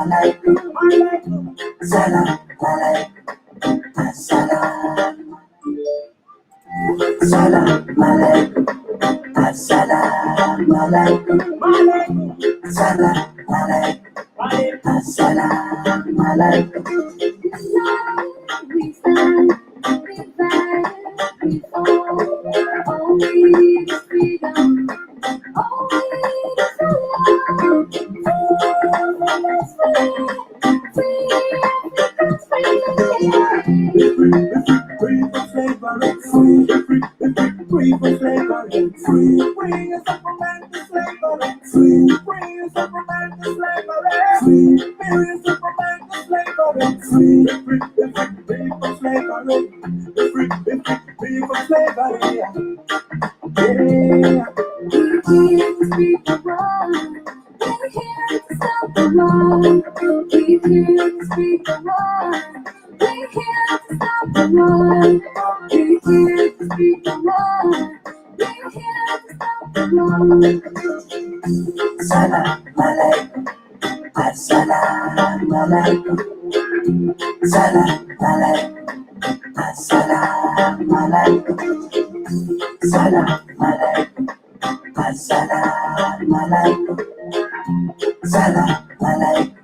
alaikum, salam alaikum, assalam, salam alaikum, assalamu alaikum, salam alaikum, assalamu alaikum. We stand divided, we fall. All we need is freedom. All we need is love. Free Africans, free. Free from slavery, free from slavery, free as up from slavery, free as up from slavery, free as up from slavery, free from slavery, free from slavery. Yeah. We're here to speak the word. We're here to stop the war. We're here to speak the word. We're here to stop the war. We're here to speak the word. We're here to stop the war. Salam alaikum, assalamu alaikum, salam alaikum, assalamu alaikum, salam alaikum, assalamu alaikum, salam alaikum,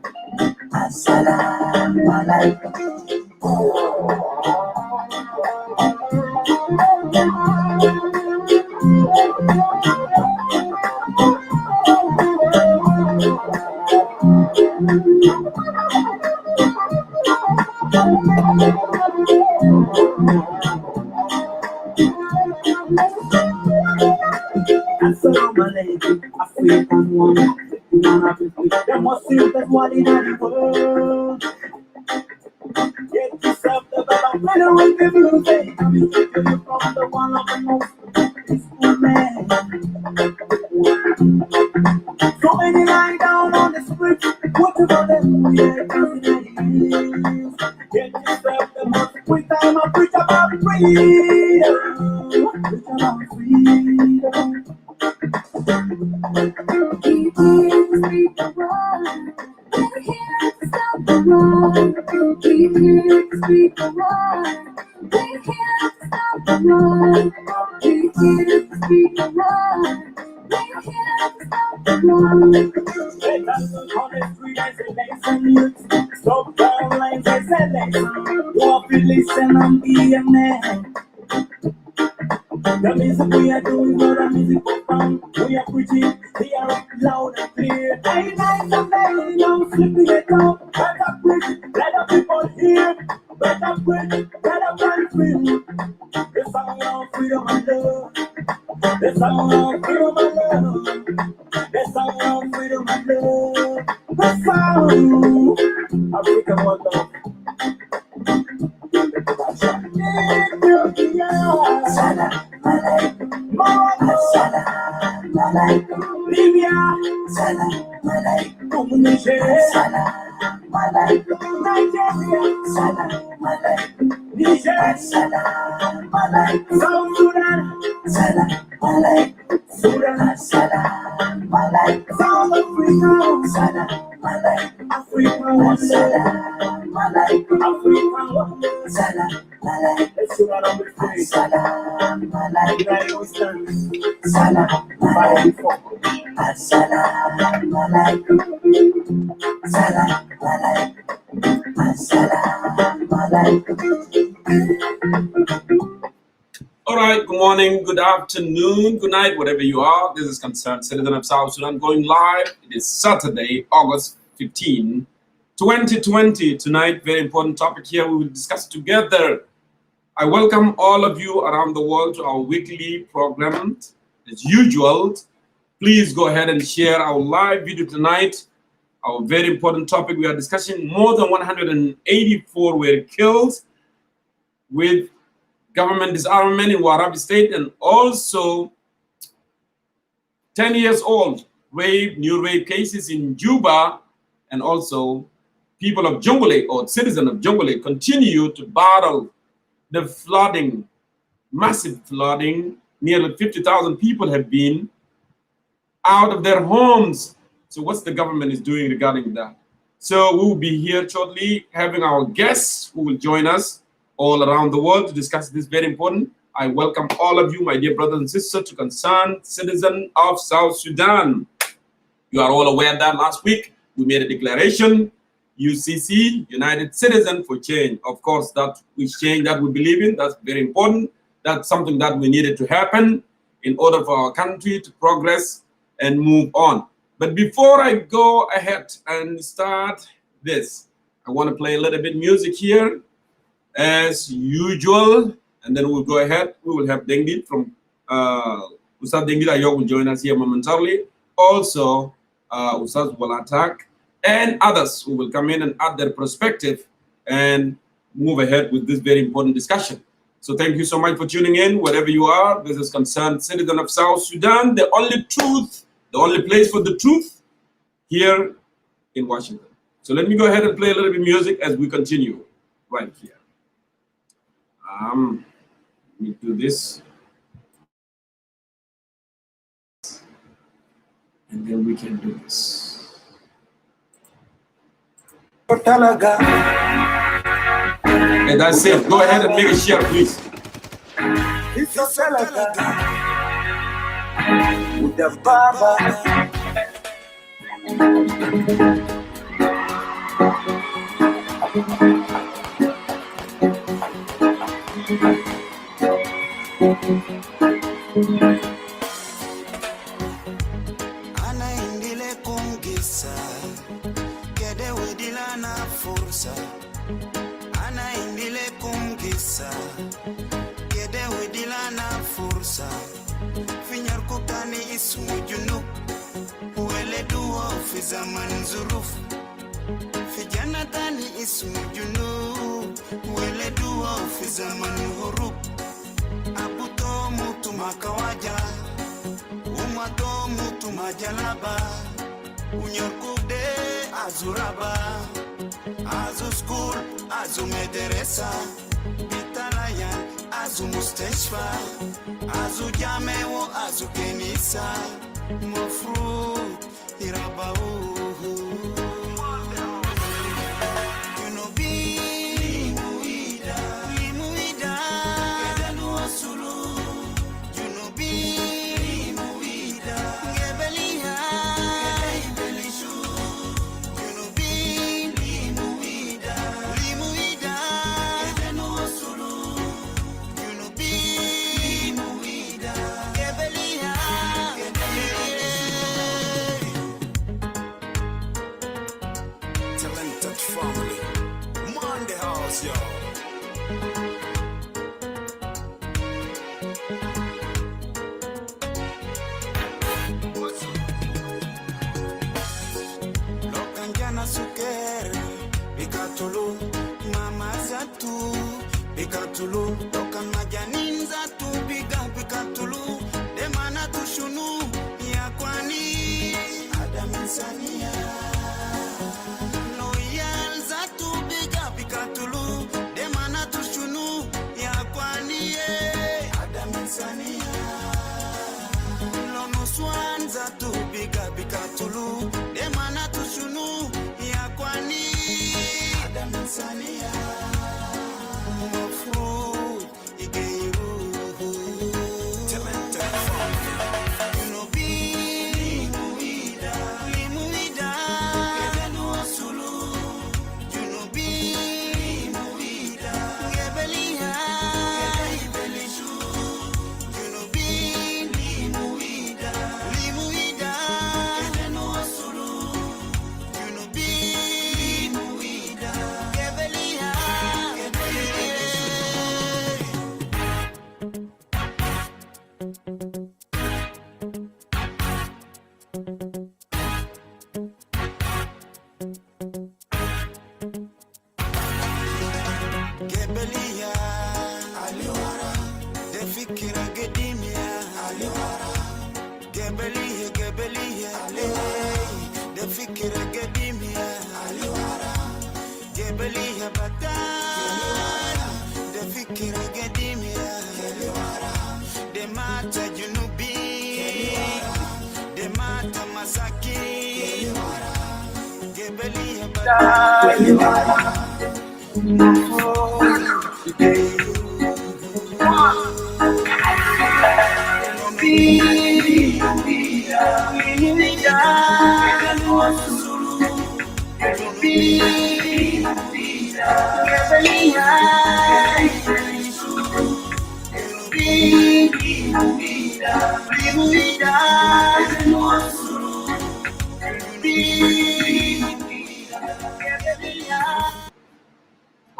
assalamu alaikum. Assalamu alaikum, African woman. There must be that one in the world. Get yourself the better winner with the blue face. I'm taking you from the one of the most peaceful men. So many lie down on the street. What about them? Yeah, get yourself the most quick time. I preach about freedom. Preach about freedom. We're here to speak the word. We're here to stop the war. We're here to speak the word. We're here to stop the war. We're here to speak the word. We're here to stop the war. Let us on the street as a nation. Stop violence as a nation. Walk, listen, and be a man. The music we are doing, not a music for fun. We are preaching, hear it loud and clear. Day, night, and day, no sleeping it out. Better preach, let the people hear. Better preach, let the man feel. The sound of freedom and love. The sound of freedom and love. The sound of freedom and love. The sound of freedom and love. Salam alaikum, assalamu alaikum, Libya, salam alaikum, Niger, salam alaikum, Nigeria, salam alaikum, Niger, salam alaikum, South Sudan, salam alaikum, Sudan, salam alaikum, South Africa, salam alaikum, Africa, salam alaikum, Africa, salam alaikum, Sudan, salam alaikum, salam alaikum, assalamu alaikum, salam alaikum, assalamu alaikum. All right, good morning, good afternoon, good night, whatever you are. This is Concerned Citizen of South Sudan going live. It is Saturday, August 15, 2020. Tonight, very important topic here we will discuss together. I welcome all of you around the world to our weekly program. As usual, please go ahead and share our live video tonight. Our very important topic we are discussing, more than 184 were killed with government disarmament in Warrap State, and also 10 years old new rape cases in Juba, and also people of Jonglei or citizens of Jonglei continue to battle the flooding, massive flooding. Nearly 50,000 people have been out of their homes. So what's the government is doing regarding that? So we will be here shortly having our guests who will join us all around the world to discuss this very important. I welcome all of you, my dear brothers and sisters, to concerned citizen of South Sudan. You are all aware that last week we made a declaration, UCC, United Citizen for Change. Of course, that is change that we believe in. That's very important. That's something that we needed to happen in order for our country to progress and move on. But before I go ahead and start this, I want to play a little bit music here as usual, and then we'll go ahead. We will have Dengit from Ustad Dengit Ayok will join us here momentarily. Also, Ustad Walatak and others who will come in and add their perspective and move ahead with this very important discussion. So thank you so much for tuning in, wherever you are. This is Concerned Citizen of South Sudan, the only truth, the only place for the truth here in Washington. So let me go ahead and play a little bit of music as we continue right here. Let me do this. And then we can do this. And that's it. Go ahead and make a share, please. Anaindile kungisa kede wedila na fursa. Anaindile kungisa kede wedila na fursa. Finyar kutani ismu junub wele duwa fi zaman zuruf. Fijana tani ismu junub wele duwa fi zaman hurub. Abuto mutu makawaja umato mutu majalaba unyorkude azuraba azu school azu mederesa bitalayan azu mustashfa azu jameo azu kenisa mafru irabau Bikatulu, toka majanin zatu biga bikatulu, demana tushunu ya kwani Adam insania. Loyal zatu biga bikatulu, demana tushunu ya kwani Adam insania. Lono swan zatu biga bikatulu, demana tushunu ya kwani Adam insania.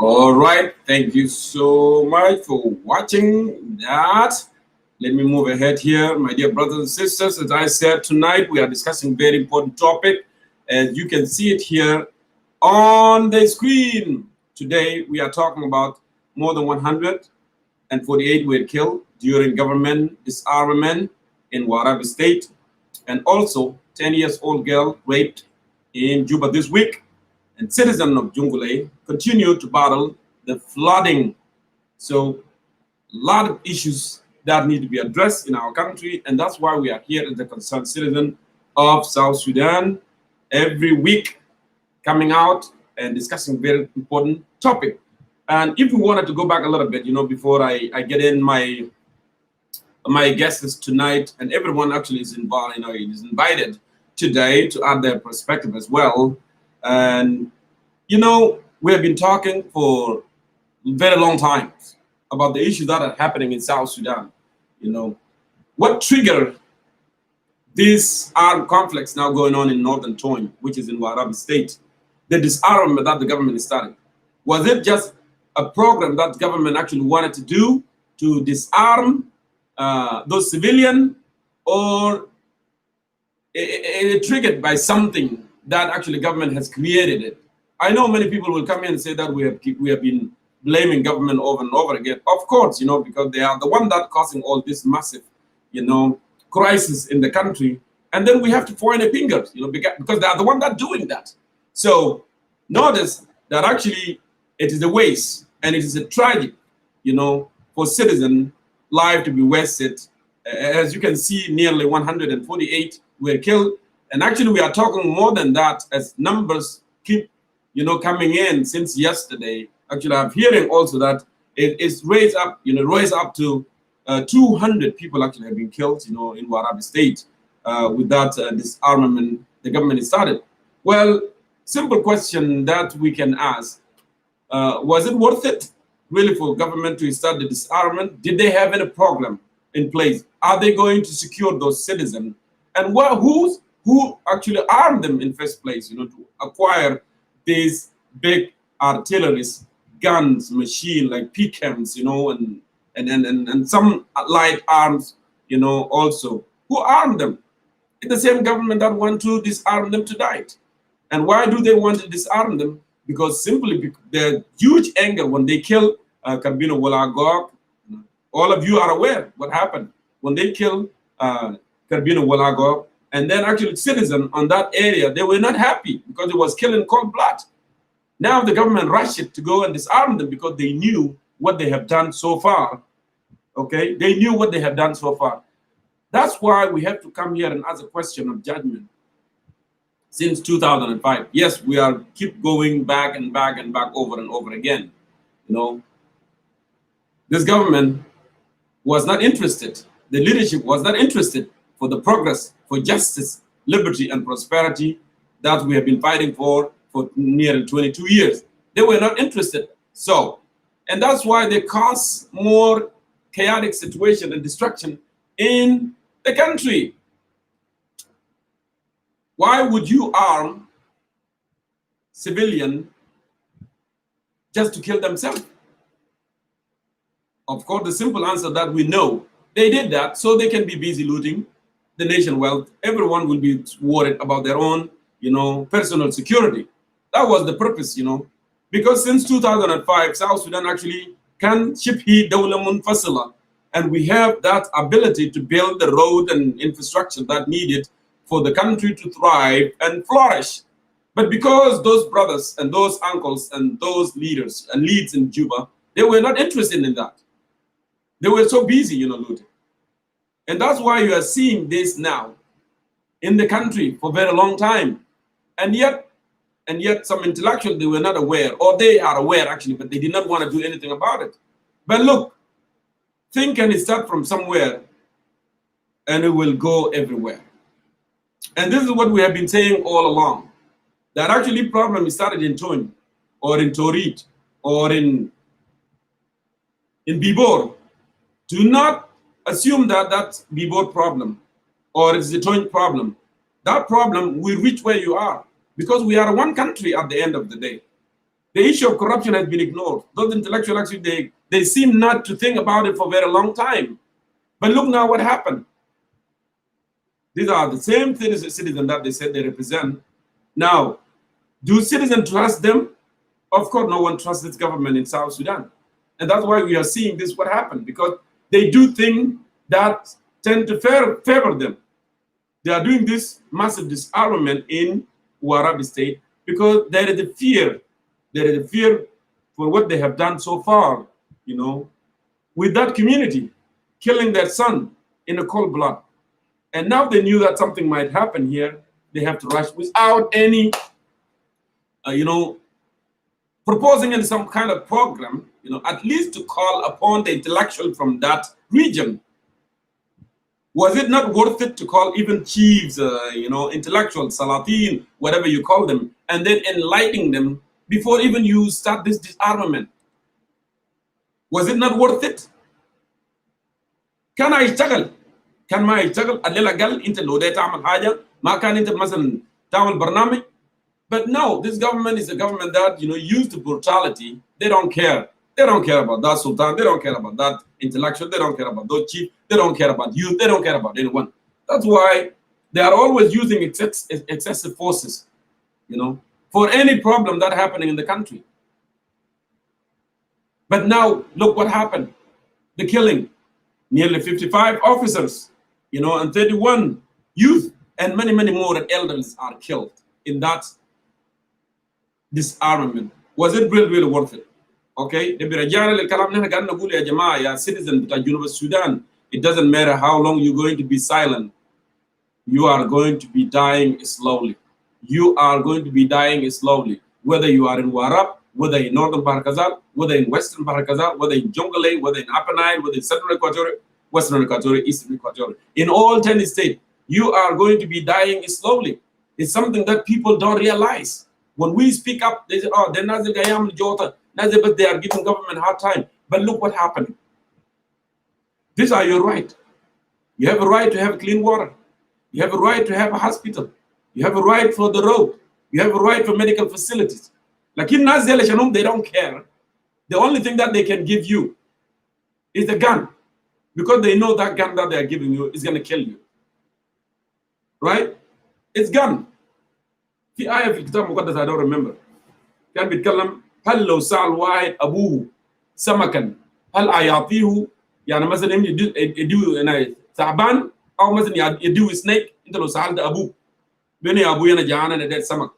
All right, thank you so much for watching that. Let me move ahead here, my dear brothers and sisters. As I said, tonight we are discussing very important topic, and you can see it here on the screen. Today we are talking about more than 148 were killed during government disarmament in Warrap State, and also 10 years old girl raped in Juba this week. And citizens of Jonglei continue to battle the flooding. So a lot of issues that need to be addressed in our country, and that's why we are here as the concerned citizen of South Sudan every week, coming out and discussing very important topic. And if we wanted to go back a little bit, before I get in my guests tonight, and everyone actually is involved, is invited today to add their perspective as well. And we have been talking for a very long time about the issues that are happening in South Sudan. What triggered these armed conflicts now going on in northern Toin, which is in Warrap State? The disarmament that the government started. Was it just a program that the government actually wanted to do to disarm those civilians, or it triggered by something that actually government has created it? I know many people will come in and say that we have been blaming government over and over again. Of course, because they are the one that causing all this massive, crisis in the country. And then we have to point a finger, because they are the one that doing that. So notice that actually it is a waste and it is a tragedy, for citizen life to be wasted. As you can see, nearly 148 were killed. And actually we are talking more than that as numbers keep coming in since yesterday. Actually, I'm hearing also that it is raised up to 200 people actually have been killed, in Warrap State with that disarmament the government started. Well, simple question that we can ask: was it worth it really for government to start the disarmament? Did they have any program in place? Are they going to secure those citizens? And who actually armed them in first place? To acquire these big artilleries, guns, machine like PCMs, and some light arms, also. Who armed them? It's the same government that want to disarm them tonight. And why do they want to disarm them? Because simply the huge anger when they kill Karbino Walagog. All of you are aware what happened when they killed Karbino Walagog. And then actually citizens on that area, they were not happy because it was killing cold blood. Now the government rushed it to go and disarm them because they knew what they have done so far. Okay, they knew what they have done so far. That's why we have to come here and ask a question of judgment. Since 2005, yes, we are keep going back and back and back over and over again. This government was not interested. The leadership was not interested for the progress, for justice, liberty, and prosperity that we have been fighting for nearly 22 years. They were not interested. So, and that's why they cause more chaotic situation and destruction in the country. Why would you arm civilian just to kill themselves? Of course, the simple answer that we know, they did that so they can be busy looting the nation wealth. Everyone will be worried about their own, personal security. That was the purpose, because since 2005, South Sudan actually can shibhi dawla munfasila, and we have that ability to build the road and infrastructure that needed for the country to thrive and flourish. But because those brothers and those uncles and those leaders and leads in Juba, they were not interested in that. They were so busy, looting. And that's why you are seeing this now in the country for a very long time. And yet, and yet some intellectuals, they were not aware, or they are aware actually, but they did not want to do anything about it. But look, things can start from somewhere and it will go everywhere. And this is what we have been saying all along, that actually problem started in Tony or in Torit or in Bibor. Do not assume that that's Bibor problem or it's the Tony problem. That problem will reach where you are, because we are one country at the end of the day. The issue of corruption has been ignored. Those intellectuals actually, they seem not to think about it for a very long time. But look now what happened. These are the same citizens that they said they represent. Now, do citizens trust them? Of course, no one trusts this government in South Sudan. And that's why we are seeing this what happened, because they do things that tend to favor them. They are doing this massive disarmament in Warrap State because there is a fear. There is a fear for what they have done so far, you know, with that community, killing their son in a cold blood. And now they knew that something might happen here. They have to rush without any, you know, proposing in some kind of program, you know, at least to call upon the intellectual from that region. Was it not worth it to call even chiefs, you know, intellectuals, Salatin, whatever you call them, and then enlightening them before even you start this disarmament? Was it not worth it? Can I struggle? Can ما يشتغل الليلة قال انت لو ده تعمل حاجة ما كان انت مثلا تعمل برنامج. But no, this government is a government that, you know, used brutality. They don't care. They don't care about that sultan. They don't care about that intellectual. They don't care about those chiefs. They don't care about youth. They don't care about anyone. That's why they are always using excessive forces, you know, for any problem that happening in the country. But now look what happened. The killing, nearly 55 officers, you know, and 31 youth and many, many more elders are killed in that disarmament. Was it really worth it? Okay, citizen of Sudan, it doesn't matter how long you're going to be silent, you are going to be dying slowly. You are going to be dying slowly, whether you are in Warrap, whether in northern Bahr whether in western Bahr whether in Jonglei, whether in Upper Nile, whether in central Equatorial, western Equatorial, eastern Equatorial. In all 10 states, you are going to be dying slowly. It's something that people don't realize. When we speak up, they say, oh, they're Nazir Gayam Jota, but they are giving government a hard time. But look what happened. These are your rights. You have a right to have clean water. You have a right to have a hospital. You have a right for the road. You have a right for medical facilities. Like in Nazir, they don't care. The only thing that they can give you is the gun, because they know that gun that they are giving you is going to kill you. Right? It's gun. في آية في الكتاب المقدس I don't remember كان بيتكلم هل لو سأل واحد أبوه سمكا هل أيعطيه يعني مثلا يديه أنا تعبان أو مثلا يديه سنيك أنت لو سألت أبوك بيني يا أبوي أنا جعان أنا داير سمك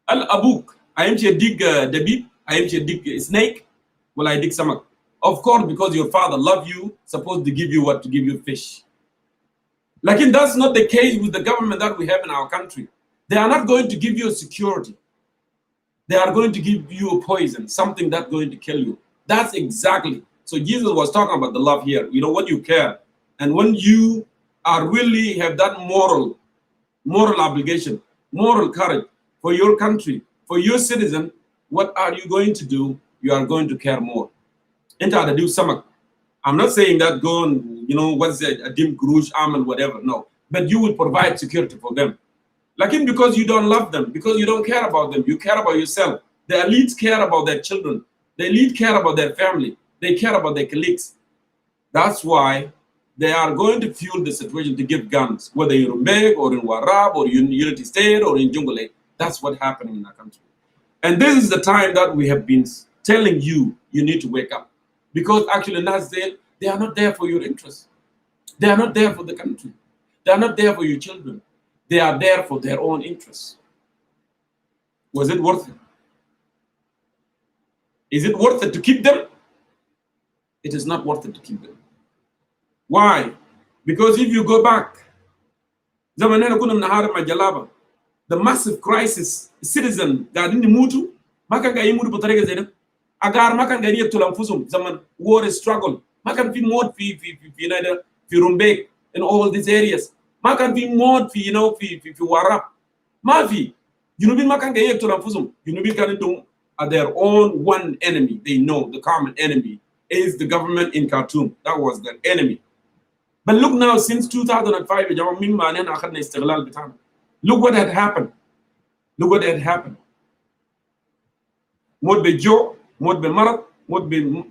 هل أبوك هيمشي يديك دبيب هيمشي يديك سنيك ولا يديك سمك? Of course, because your father loves you, supposed to give you what? To give you fish. Like, that's not the case with the government that we have in our country. They are not going to give you a security. They are going to give you a poison, something that's going to kill you. That's exactly. So Jesus was talking about the love here. You know, when you care, and when you are really have that moral obligation, moral courage for your country, for your citizen, what are you going to do? You are going to care more. Enter the do samak. I'm not saying that go and, you know, what's a dim grush arm and whatever. No, but you will provide security for them. Like him, because you don't love them, because you don't care about them, you care about yourself. The elites care about their children. The elite care about their family. They care about their colleagues. That's why they are going to fuel the situation to give guns, whether in Rumbek or in Warrap or in Unity State or in Jonglei. That's what's happening in our country. And this is the time that we have been telling you, you need to wake up. Because actually, Nazir, they are not there for your interests. They are not there for the country. They are not there for your children. They are there for their own interests. Was it worth it? Is it worth it to keep them? It is not worth it to keep them. Why? Because if you go back, the the massive crisis citizen قاعدين يموتوا ما كان قاعدين يموتوا بطريقه زي ده. اجار ما كان قاعدين يقتلوا انفسهم زمن war struggle. ما كان في موت في نايدا في رومبيك in all these areas. ما كان في موت في في وراب. ما في. جنوبين ما كان قاعدين يقتلوا انفسهم. جنوبين كانوا عندهم their own one enemy. They know the common enemy is the government in Khartoum. That was their enemy. But look now, since 2005, look what had happened. Look what had happened. Mod be jo, mod be marat, mod be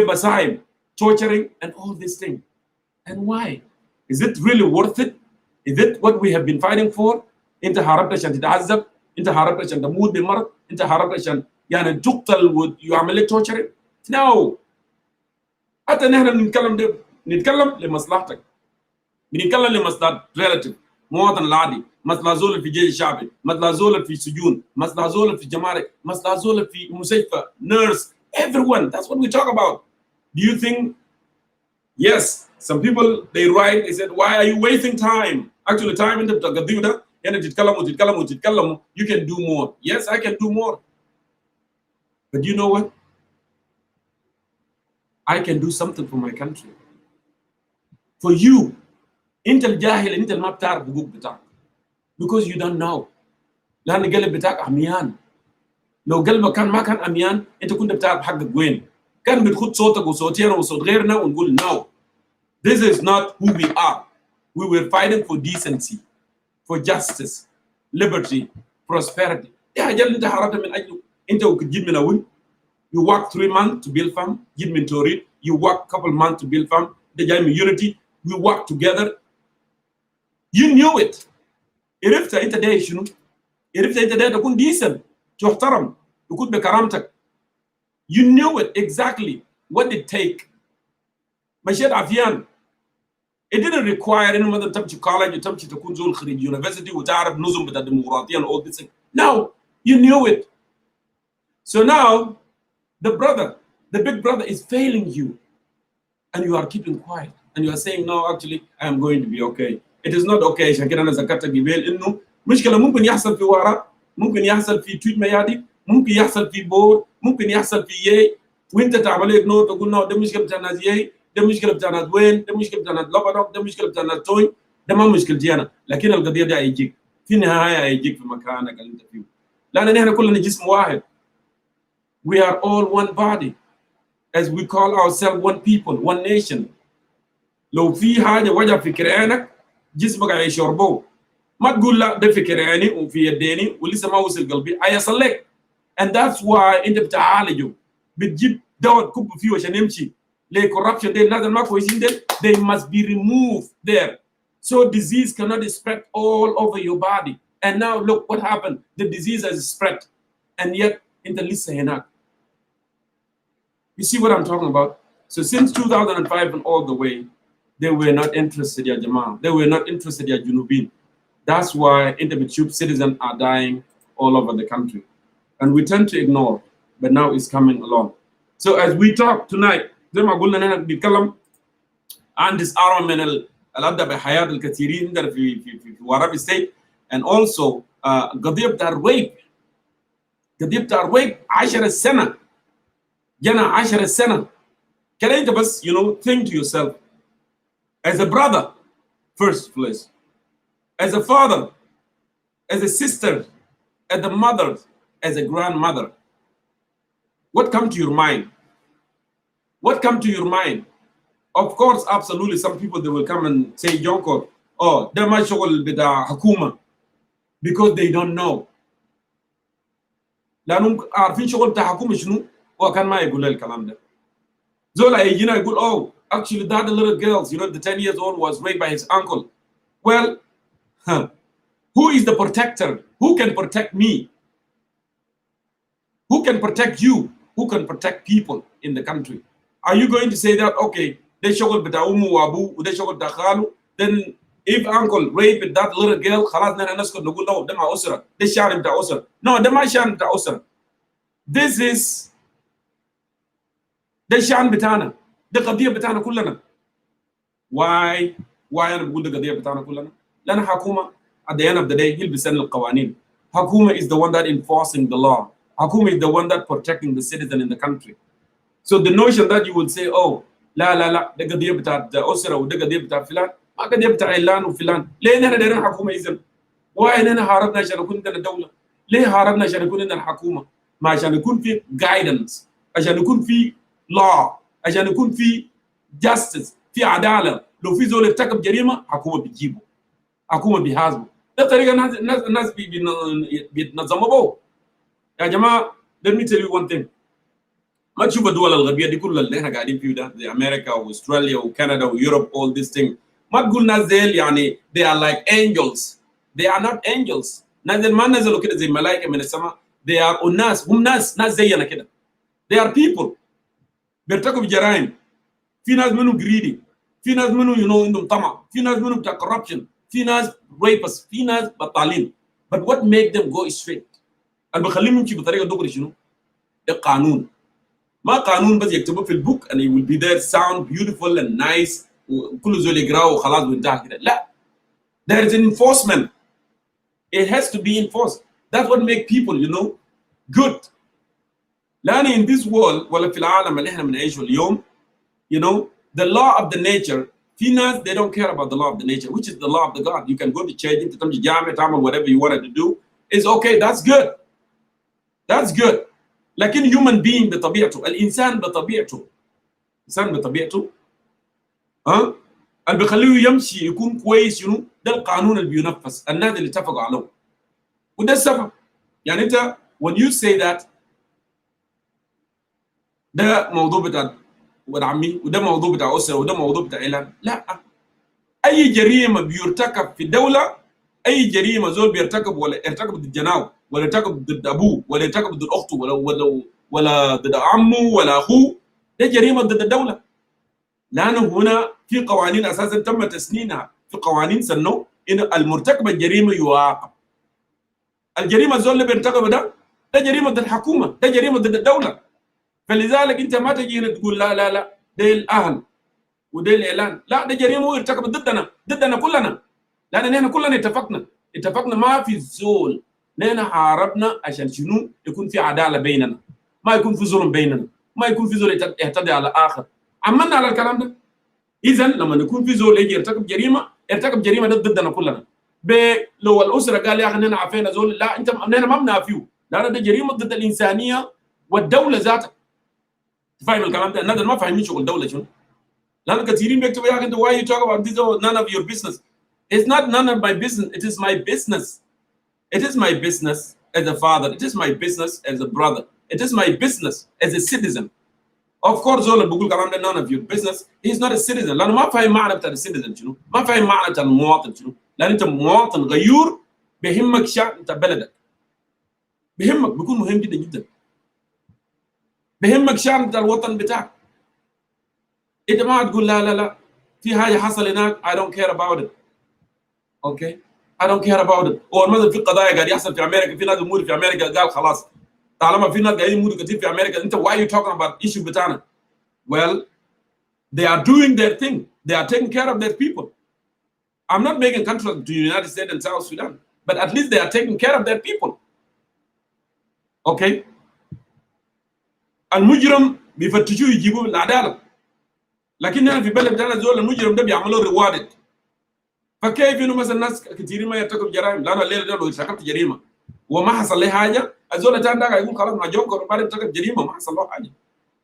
basaib, torturing, and all these things. And why? Is it really worth it? Is it what we have been fighting for? انت هربت عشان تتعذب، انت هربت عشان تموت بمرض، انت هربت عشان يعني تقتل ويعمل لك torturing. No. حتى نحن نتكلم لمصلحتك. بنتكلم لمصلحة relative مواطن العادي، مصلحة زول في الجيش الشعبي، مصلحة زول في سجون، مصلحة زول في جمارك، مصلحة زول في مستشفى، nurse, everyone. That's what we talk about. Do you think? Yes, some people they write, they said, why are you wasting time? Actually, time in the Gadhuda, you can do more. Yes, I can do more. But you know what? I can do something for my country. For you, intel jahil, intel ma btar buguk bitak. Because you don't know. لأن قلب بتاعك عميان. لو قلبك كان ما كان عميان أنت كنت بتعرف حقك وين. كان بتخد صوتك وصوتينا وصوت غيرنا ونقول no. This is not who we are. We were fighting for decency, for justice, liberty, prosperity. يا حاجة أنت حاربت من أجله. أنت وكتجيب من أول. You work 3 months to build farm. جيب من توريد. You work couple months to build farm. The جاي من unity. We work together. You knew it. عرفت أنت ده شنو؟ عرفت أنت ده تكون decent. تحترم. تكون بكرامتك. You knew it exactly what it take. مشيت عفيان. It didn't require any mother تمشي college وتمشي تكون زول خريج university وتعرف نظم بتاع الديمقراطية and all this thing. No, you knew it. So now the big brother is failing you, and you are keeping quiet, and you are saying no, actually I am going to be okay. It is not okay. عشان كده أنا ذكرت قبل إنه مشكلة ممكن يحصل في ورا، ممكن يحصل في تويت ميادي، ممكن يحصل في بور، ممكن يحصل في يي، وأنت تعمل إجنور تقول no ده مشكلة بتاع ناس يي، ده مشكلة بتاع ناس وين، ده مشكلة بتاع ناس لبنان، ده مشكلة بتاع ناس توين، ده ما مشكلتي أنا، لكن القضية دي هيجيك في النهاية هيجيك في مكانك اللي أنت فيه، لأن نحن كلنا جسم واحد. We are all one body, as we call ourselves one people, one nation. لو في حاجة وجع في كرعانك جسمك هيشربوه. ما تقول لا ده في كرعاني وفي يديني ولسه ما وصل قلبي هيصل لك. And that's why أنت بتعالجه. بتجيب دواء تكب فيه عشان يمشي. ليه corruption دي الناس ما كويسين دي they must be removed there. So disease cannot spread all over your body. And now look what happened. The disease has spread. And yet أنت لسه هناك. You see what I'm talking about? So since 2005 and all the way, they were not interested in Jamal. They were not interested in Junubin. That's why intermittent citizens are dying all over the country. And we tend to ignore, but now it's coming along. So as we talk tonight, زي ما قلنا نحن بنتكلم عن disarmament اللي أدى بحياة الكثيرين في Warrap State, and also قضية بتاع الريب. قضية بتاع الريب 10 سنة. جنا 10 سنة. كده أنت بس think to yourself, as a brother, first place, as a father, as a sister, as a mother, as a grandmother, what comes to your mind? What comes to your mind? Of course, absolutely, some people they will come and say, Jonko, oh, ده ما شغل بتاع حكومة, because they don't know. لأنهم عارفين شغل بتاع حكومة شنو؟ وكان ما يقول الكلام ده. زول يجينا يقول, oh, actually that little girl, the 10 years old was raped by his uncle. Well, who is the protector? Who can protect me? Who can protect you? Who can protect people in the country? Are you going to say that, okay, they shogol bita umu wabu, they shogol bita khalu, then if uncle raped that little girl, khalas nana nasko nugul no, dema usra, they share bita usra. No, dema shan bita usra. This is ده شأن بتاعنا، ده قضية بتاعنا كلنا. Why أنا بقول ده قضية بتاعنا كلنا؟ لأن حكومة at the end of the day he'll be sending القوانين. حكومة is the one that enforcing the law. حكومة is the one that protecting the citizen in the country. So the notion that you will say, oh, لا ده قضية بتاعت أسرة وده قضية بتاع فلان، ما قضية بتاع علان وفلان. ليه نحن دايرين حكومة إذن؟ واي نحن هاربنا عشان يكون عندنا دولة؟ ليه هاربنا عشان يكون عندنا حكومة؟ ما عشان يكون في guidance، عشان يكون في law، عشان يكون في justice، في عدالة. لو في زول ارتكب جريمة حكومة بتجيبه، حكومة بيحاسبه. ده طريقة الناس بيتنظموا به. يا جماعة let me tell you one thing. ما تشوف الدول الغربيه دي كلها اللي احنا قاعدين فيه ده زي امريكا واستراليا وكندا ويوروب all this thing، ما تقول ناس زي يعني they are like angels. they are not angels. ناس ما نزلوا كده زي ملائكه من السماء. they are ناس، هم ناس زينا كده. they are people بيرتكبوا جرائم. في ناس منهم greedy، في ناس منهم عندهم طمع، في ناس منهم بتاع corruption، في ناس rapists، في ناس بطالين. but what make them go straight؟ اللي بيخليهم يمشي بطريقه دغري شنو؟ القانون. ما قانون بس يكتبوه في البوك and it will be there sound beautiful and nice وكل زول يقراه وخلاص وانتهى كده. لا. there is an enforcement. it has to be enforced. that's what make people good. لأن in this world ولا في العالم اللي احنا بنعيشه اليوم the law of the nature، في ناس they don't care about the law of the nature which is the law of the God. you can go to church، انت تمشي جامع تعمل whatever you wanted to do is okay. that's good. لكن human being بطبيعته، الانسان بطبيعته اللي بيخليه يمشي يكون كويس ده القانون اللي بينفذ، الناس اللي اتفقوا عليه. وده السبب يعني انت when you say that ده موضوع بتاع ولد عمي وده موضوع بتاع اسره وده موضوع بتاع عيله، لا. اي جريمه بيرتكب في الدوله، اي جريمه زول بيرتكب ولا ارتكب ضد جناه ولا ارتكب ضد ابوه ولا ارتكب ضد اخته ولا ضد عمه ولا اخوه، ده جريمه ضد الدوله. لانه هنا في قوانين اساسا تم تسنينها، في قوانين سنوا ان المرتكب الجريمه يعاقب. الجريمه الزول اللي بيرتكب ده جريمه ضد الحكومه، ده جريمه ضد الدوله. فلذلك انت ما تجي هنا تقول لا ده الاهل وده الاعلان، لا ده جريمه ارتكب ضدنا كلنا. لان نحن كلنا اتفقنا ما في زول. نحن حاربنا عشان شنو؟ يكون في عداله بيننا، ما يكون في ظلم بيننا، ما يكون في زول يعتدي على اخر. عملنا على الكلام ده. اذا لما يكون في زول يجي يرتكب جريمه ده ضدنا كلنا. لو الاسره قال يا اخي نحن عافينا زول، لا انت نحن ما بنعافيه، لان ده جريمه ضد الانسانيه والدوله ذاتها. فاهم الكلام ده؟ الناس ما فاهمين شغل الدوله شنو. لان كثيرين بيكتبوا يا اخي انت why you talk about this or none of your business. It's not none of my business. It is my business. It is my business as a father. It is my business as a brother. It is my business as a citizen. Of course زول اللي بيقول كلام ده none of your business he is not a citizen. لانه ما فاهم معنى بتاع السيتيزن شنو، ما فاهم معنى بتاع المواطن شنو. لان انت مواطن غيور بيهمك شأن بتاع بلدك، بيهمك، بيكون مهم جدا جدا، بيهمك شأن بتاع الوطن بتاعك. انت ما تقول لا في حاجه حصل هناك I don't care about it. اوكي I don't care about it. او مثلا في قضايا قاعد يحصل في امريكا، في ناس بيموتوا في امريكا قال خلاص طالما في ناس قاعدين يموتوا كثير في امريكا انت why you talking about issue بتاعنا؟ Well they are doing their thing. They are taking care of their people. I'm not making contrast to the United States and South Sudan, but at least they are taking care of their people. Okay. المجرم بيفتشوه يجيبوه بالعداله، لكن هنا في بلد بتاعنا زول المجرم ده بيعملوا ريوارد. فكيف انه مثلا ناس كثيرين ما يرتكبوا جرائم؟ لانه الليله ده لو ارتكبت جريمه وما حصل لي حاجه الزول الثاني ده يقول خلاص ما جونجر امبارح ارتكب جريمه ما حصل له حاجه،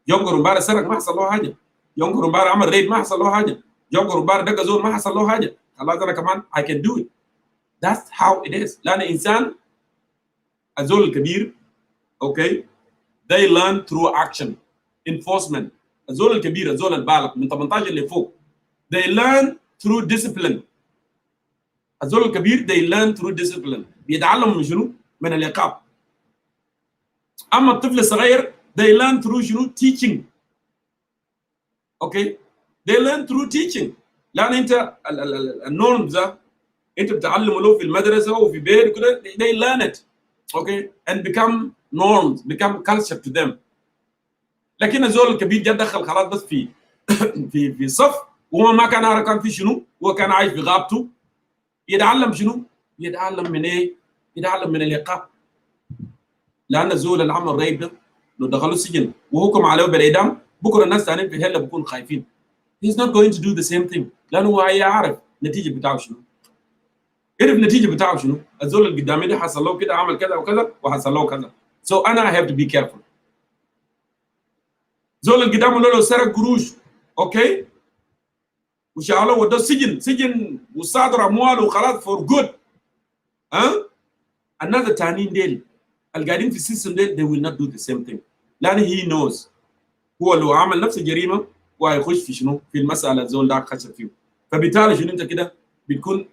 جونجر امبارح سرق ما حصل له حاجه، جونجر امبارح عمل ريد ما حصل له حاجه، جونجر امبارح دق زول ما حصل له حاجه، خلاص انا كمان I can do it. That's how it is. لان انسان الزول الكبير اوكي they learn through action enforcement. الزول الكبير الزول البالغ من 18 اللي فوق they learn through discipline. الزول الكبير they learn through discipline. بيتعلم من شنو؟ من العقاب. اما الطفل الصغير they learn through شنو؟ teaching. اوكي they learn through teaching. لان انت النورمز انت بتعلمه له في المدرسه وفي بيت كده they learn it اوكي and become norms become culture to them. لكن الزول الكبير جا دخل خلاص بس في صف وهو ما كان عارف كان في شنو، هو كان عايش في غابته يتعلم شنو؟ يتعلم من ايه؟ يتعلم من العقاب. لان زول اللي عمل ريب ده لو دخلوا السجن وحكم عليه بالاعدام بكره الناس ثانيين في الهله بيكونوا خايفين. He's not going to do the same thing لانه هو هيعرف النتيجه بتاعه شنو. عرف النتيجه بتاعه شنو؟ الزول اللي قدامي ده حصل له كده عمل كذا وكذا وحصل له كذا. So انا I have to be careful. زول اللي قدامه لو سرق قروش اوكي وشغله وده سجن وصادر امواله وخلاص فور جود. الناس الثانيين ديل القاعدين في السيستم ديل they will not do the same thing لان he knows هو لو عمل نفس الجريمه وهيخش في شنو؟ في المساله الزول ده خشب فيه. فبالتالي شنو انت كده بتكون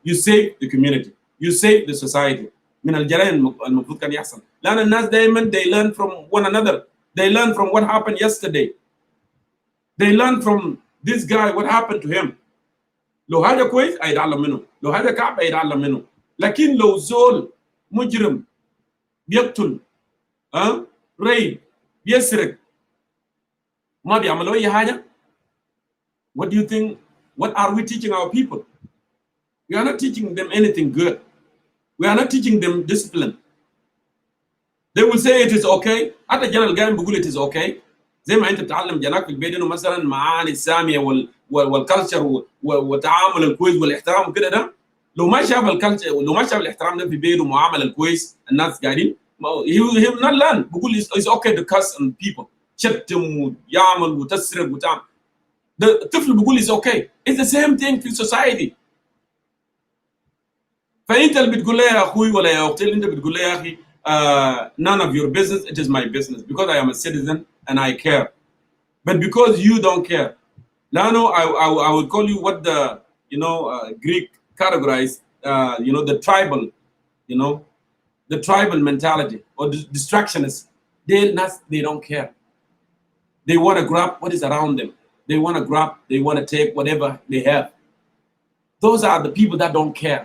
you save the community, you save the society من الجرائم المفروض كان يحصل. لان الناس دائما they learn from one another, they learn from what happened yesterday, they learn from this guy what happened to him. لو هذا كويس هيتعلم منه، لو هذا كعب هيتعلم منه. لكن لو زول مجرم بيقتل ريب بيسرق ما بيعملوا اي حاجه. What do you think? What are we teaching our people? We are not teaching them anything good. We are not teaching them discipline. They will say it is okay. حتى الجنة القائم بيقول it is okay. زي ما انت بتعلم جناك في البيت انه مثلا معاني الساميه والكالتشر والتعامل الكويس والاحترام وكده ده. لو ما شاف الكالتشر لو ما شاف الاحترام ده في بيته ومعامله الكويس الناس قاعدين he will not learn. بيقول it's okay to cuss on people. شتم ويعمل وتسرق وتعمل. الطفل بيقول is okay. It's the same thing في society. فانت اللي بتقول لي يا اخوي ولا يا اختي اللي انت بتقول لي يا اخي none of your business, it is my business because I am a citizen and I care. But because you don't care, Lano, I will call you what the Greek categorized the tribal, the tribal mentality or the distractionists. They don't care. They want to grab what is around them. They want to grab, they want to take whatever they have. Those are the people that don't care.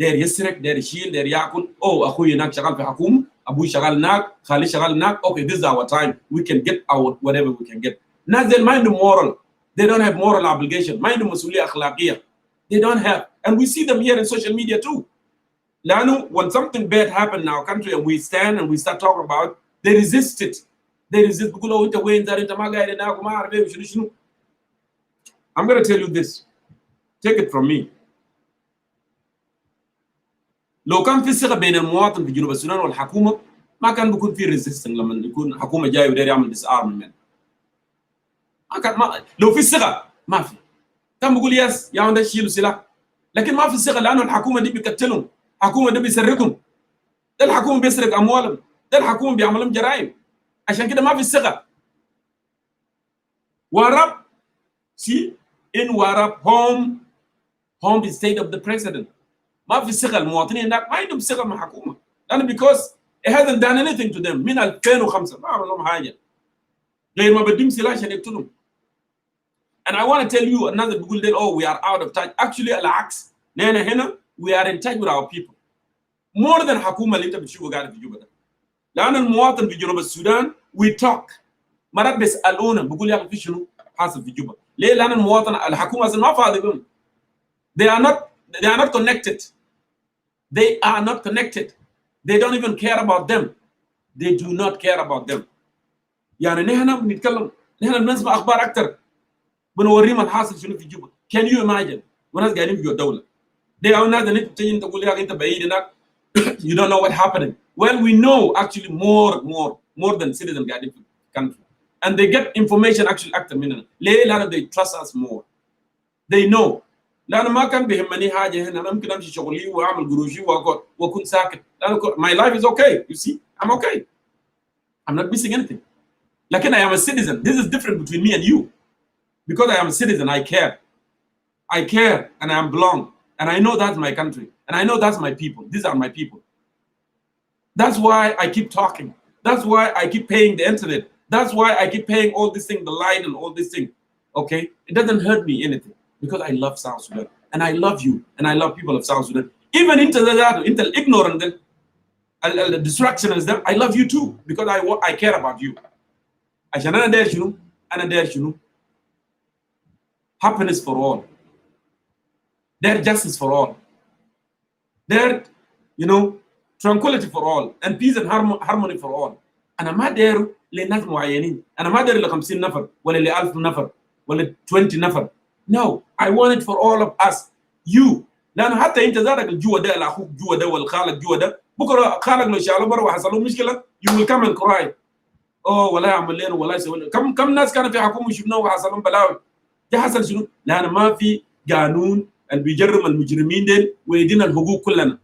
داير يسرق داير يشيل داير ياكل اخوي هناك شغال في حكومه ابوي شغال هناك خالي شغال هناك okay this is our time we can get our whatever we can get. ناس ديل ما عندهم moral, they don't have moral obligation, ما عندهم مسؤوليه اخلاقيه, they don't have, and we see them here in social media too. لانه when something bad happened in our country and we stand and we start talking about they resist it, they resist بيقولوا انت وين ده انت ما قاعد هناك وما اعرف ايه شنو. I'm going to tell you this, take it from me. لو كان في ثقه بين المواطن في جنوب السودان والحكومه ما كان بيكون في ريزيستنج لما يكون حكومه جاي وداير يعمل disarmament. لو في ثقه ما في كان بيقول يس يا ده شيلوا سلاح. لكن ما في ثقه لانه الحكومه دي بيقتلهم، الحكومه دي بيسرقهم، ده الحكومه بيسرق اموالهم، ده الحكومه بيعمل لهم جرائم. عشان كده ما في ثقه. Warrap, see in Warrap home the state of the president. ما في ثقه المواطنين هناك ما عندهم ثقه مع الحكومه لانه because it hasn't done anything to them من 2005 ما عمل لهم حاجه غير ما بدهم سلاح عشان يقتلهم. And I want to tell you another بيقول that we are out of touch. Actually العكس، نحن هنا we are in touch with our people more than الحكومه اللي انت بتشوفه قاعد في جوبا ده. لان المواطن في جنوب السودان we talk مرات بيسالونا بيقول يا اخي في شنو حاصل في جوبا. ليه؟ لان المواطن الحكومه اصلا ما فاضي بهم. They are not connected. They are not connected. They don't even care about them. They do not care about them. يعني نحن بنتكلم، نحن بنسمع اخبار اكثر، بنوريهم الحاصل شنو في جوبا. Can you imagine؟ وناس قاعدين في الدوله. They are not اللي تجي انت تقول لي انت بعيد هناك you don't know what happening. Well, we know actually more than citizens قاعدين في country. And they get information actually اكثر مننا. ليه؟ لأن they trust us more. They know. لأنه ما كان بيهمني حاجة هنا، أنا ممكن أمشي شغلي وأعمل قروشي وأقعد وأكون ساكت. لأنه my life is okay. You see, I'm okay. I'm not missing anything. لكن I am a citizen. This is different between me and you. Because I am a citizen, I care. I care and I belong. And I know that's my country. And I know that's my people. These are my people. That's why I keep talking. That's why I keep paying the internet. That's why I keep paying all this thing, the light and all this thing. Okay? It doesn't hurt me anything. Because I love South Sudan. And I love you. And I love people of South Sudan. Even into the ignorant, the distractionists, I love you too. Because I care about you. عشان أنا داير شنو؟ Happiness for all. Their justice for all. They're, tranquility for all and peace and harmony for all. أنا ما داير لناس معينين. أنا ما داير ل50 نفر ولا ل1000 نفر ولا 20 نفر. No, I want it for all of us. You. لأنه حتى أنت ذاتك الجوا ده لأخوك جوا ده والخالك جوا ده بكرة خالك لو شالوا برا وحصل له مشكلة you will come and cry. ولا يعمل لنا ولا يسوي لنا. كم ناس كانوا في حكومة شفناه وحصل لهم بلاوي. ده حصل شنو؟ لأن ما في قانون اللي بيجرم المجرمين ديل ويدينا الحقوق كلنا.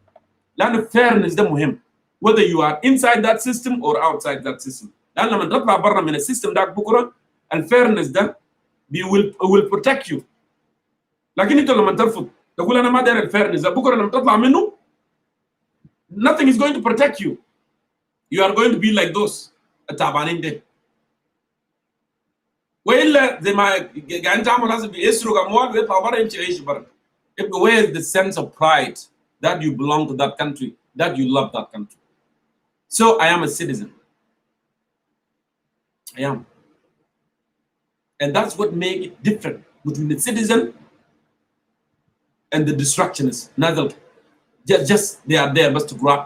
لأن fairness ده مهم. Whether you are inside that system or outside that system. لأن لما تطلع برا من السيستم ده بكرة الfairness ده will protect you. لكن أنت لما ترفض تقول أنا ما داير الfairness ده بكرة لما تطلع منه nothing is going to protect you. You are going to be like those التعبانين ده. وإلا زي ما قاعدين تعمل هذا بيسرق أموال ويطلع برا يمشي يعيش برا. Where is the sense of pride that you belong to that country, that you love that country? So I am a citizen. I am. And that's what makes it different between the citizen and the destructionist. Just they are there just to grab,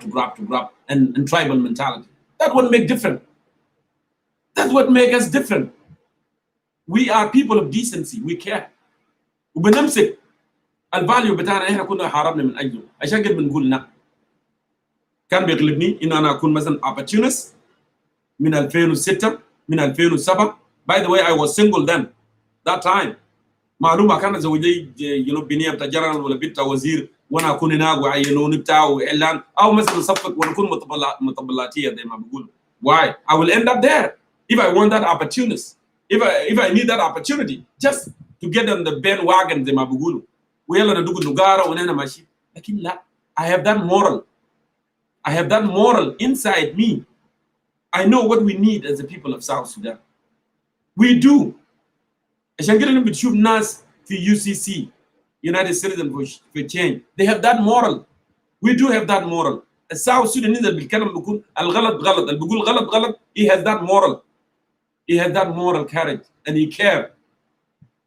and tribal mentality. That's what makes different. That's what makes us different. We are people of decency. We care. وبنمسك الفاليو بتاعنا احنا كنا حاربنا من اجله عشان كده بنقول لا. كان بيغلبني ان انا اكون مثلا opportunist من 2006 من 2007. By the way, I was single then that time. معلومه كان زوجي بنيه بتاع جنرال ولا بنت وزير وانا اكون هناك وعينوني بتاعه اعلان او مثلا نصفق ونكون مطبلاتيه زي ما بيقولوا. Why? I will end up there if I want that opportunist. If I need that opportunity just to get on the bandwagon زي ما بيقولوا. ويلا ندوق النجاره ونحن ماشي. لكن لا. I have that moral. I have that moral inside me. I know what we need as the people of South Sudan. We do. عشان كده بتشوف ناس في UCC United Citizens for Change. They have that moral. We do have that moral. الساوث السوداني اللي بيتكلم بيقول الغلط غلط، اللي بيقول غلط he has that moral. He has that moral courage and he cares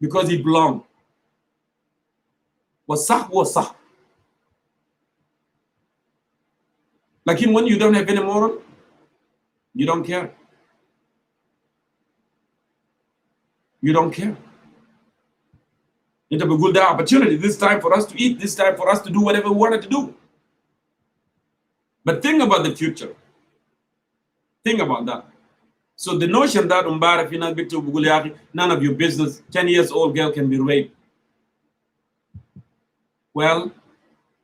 because he belongs. والصح هو الصح. لكن when you don't have any moral, you don't care. You don't care. It's a good opportunity. This time for us to eat. This time for us to do whatever we wanted to do. But think about the future. Think about that. So the notion that none of your business, 10 years old girl can be raped. Well,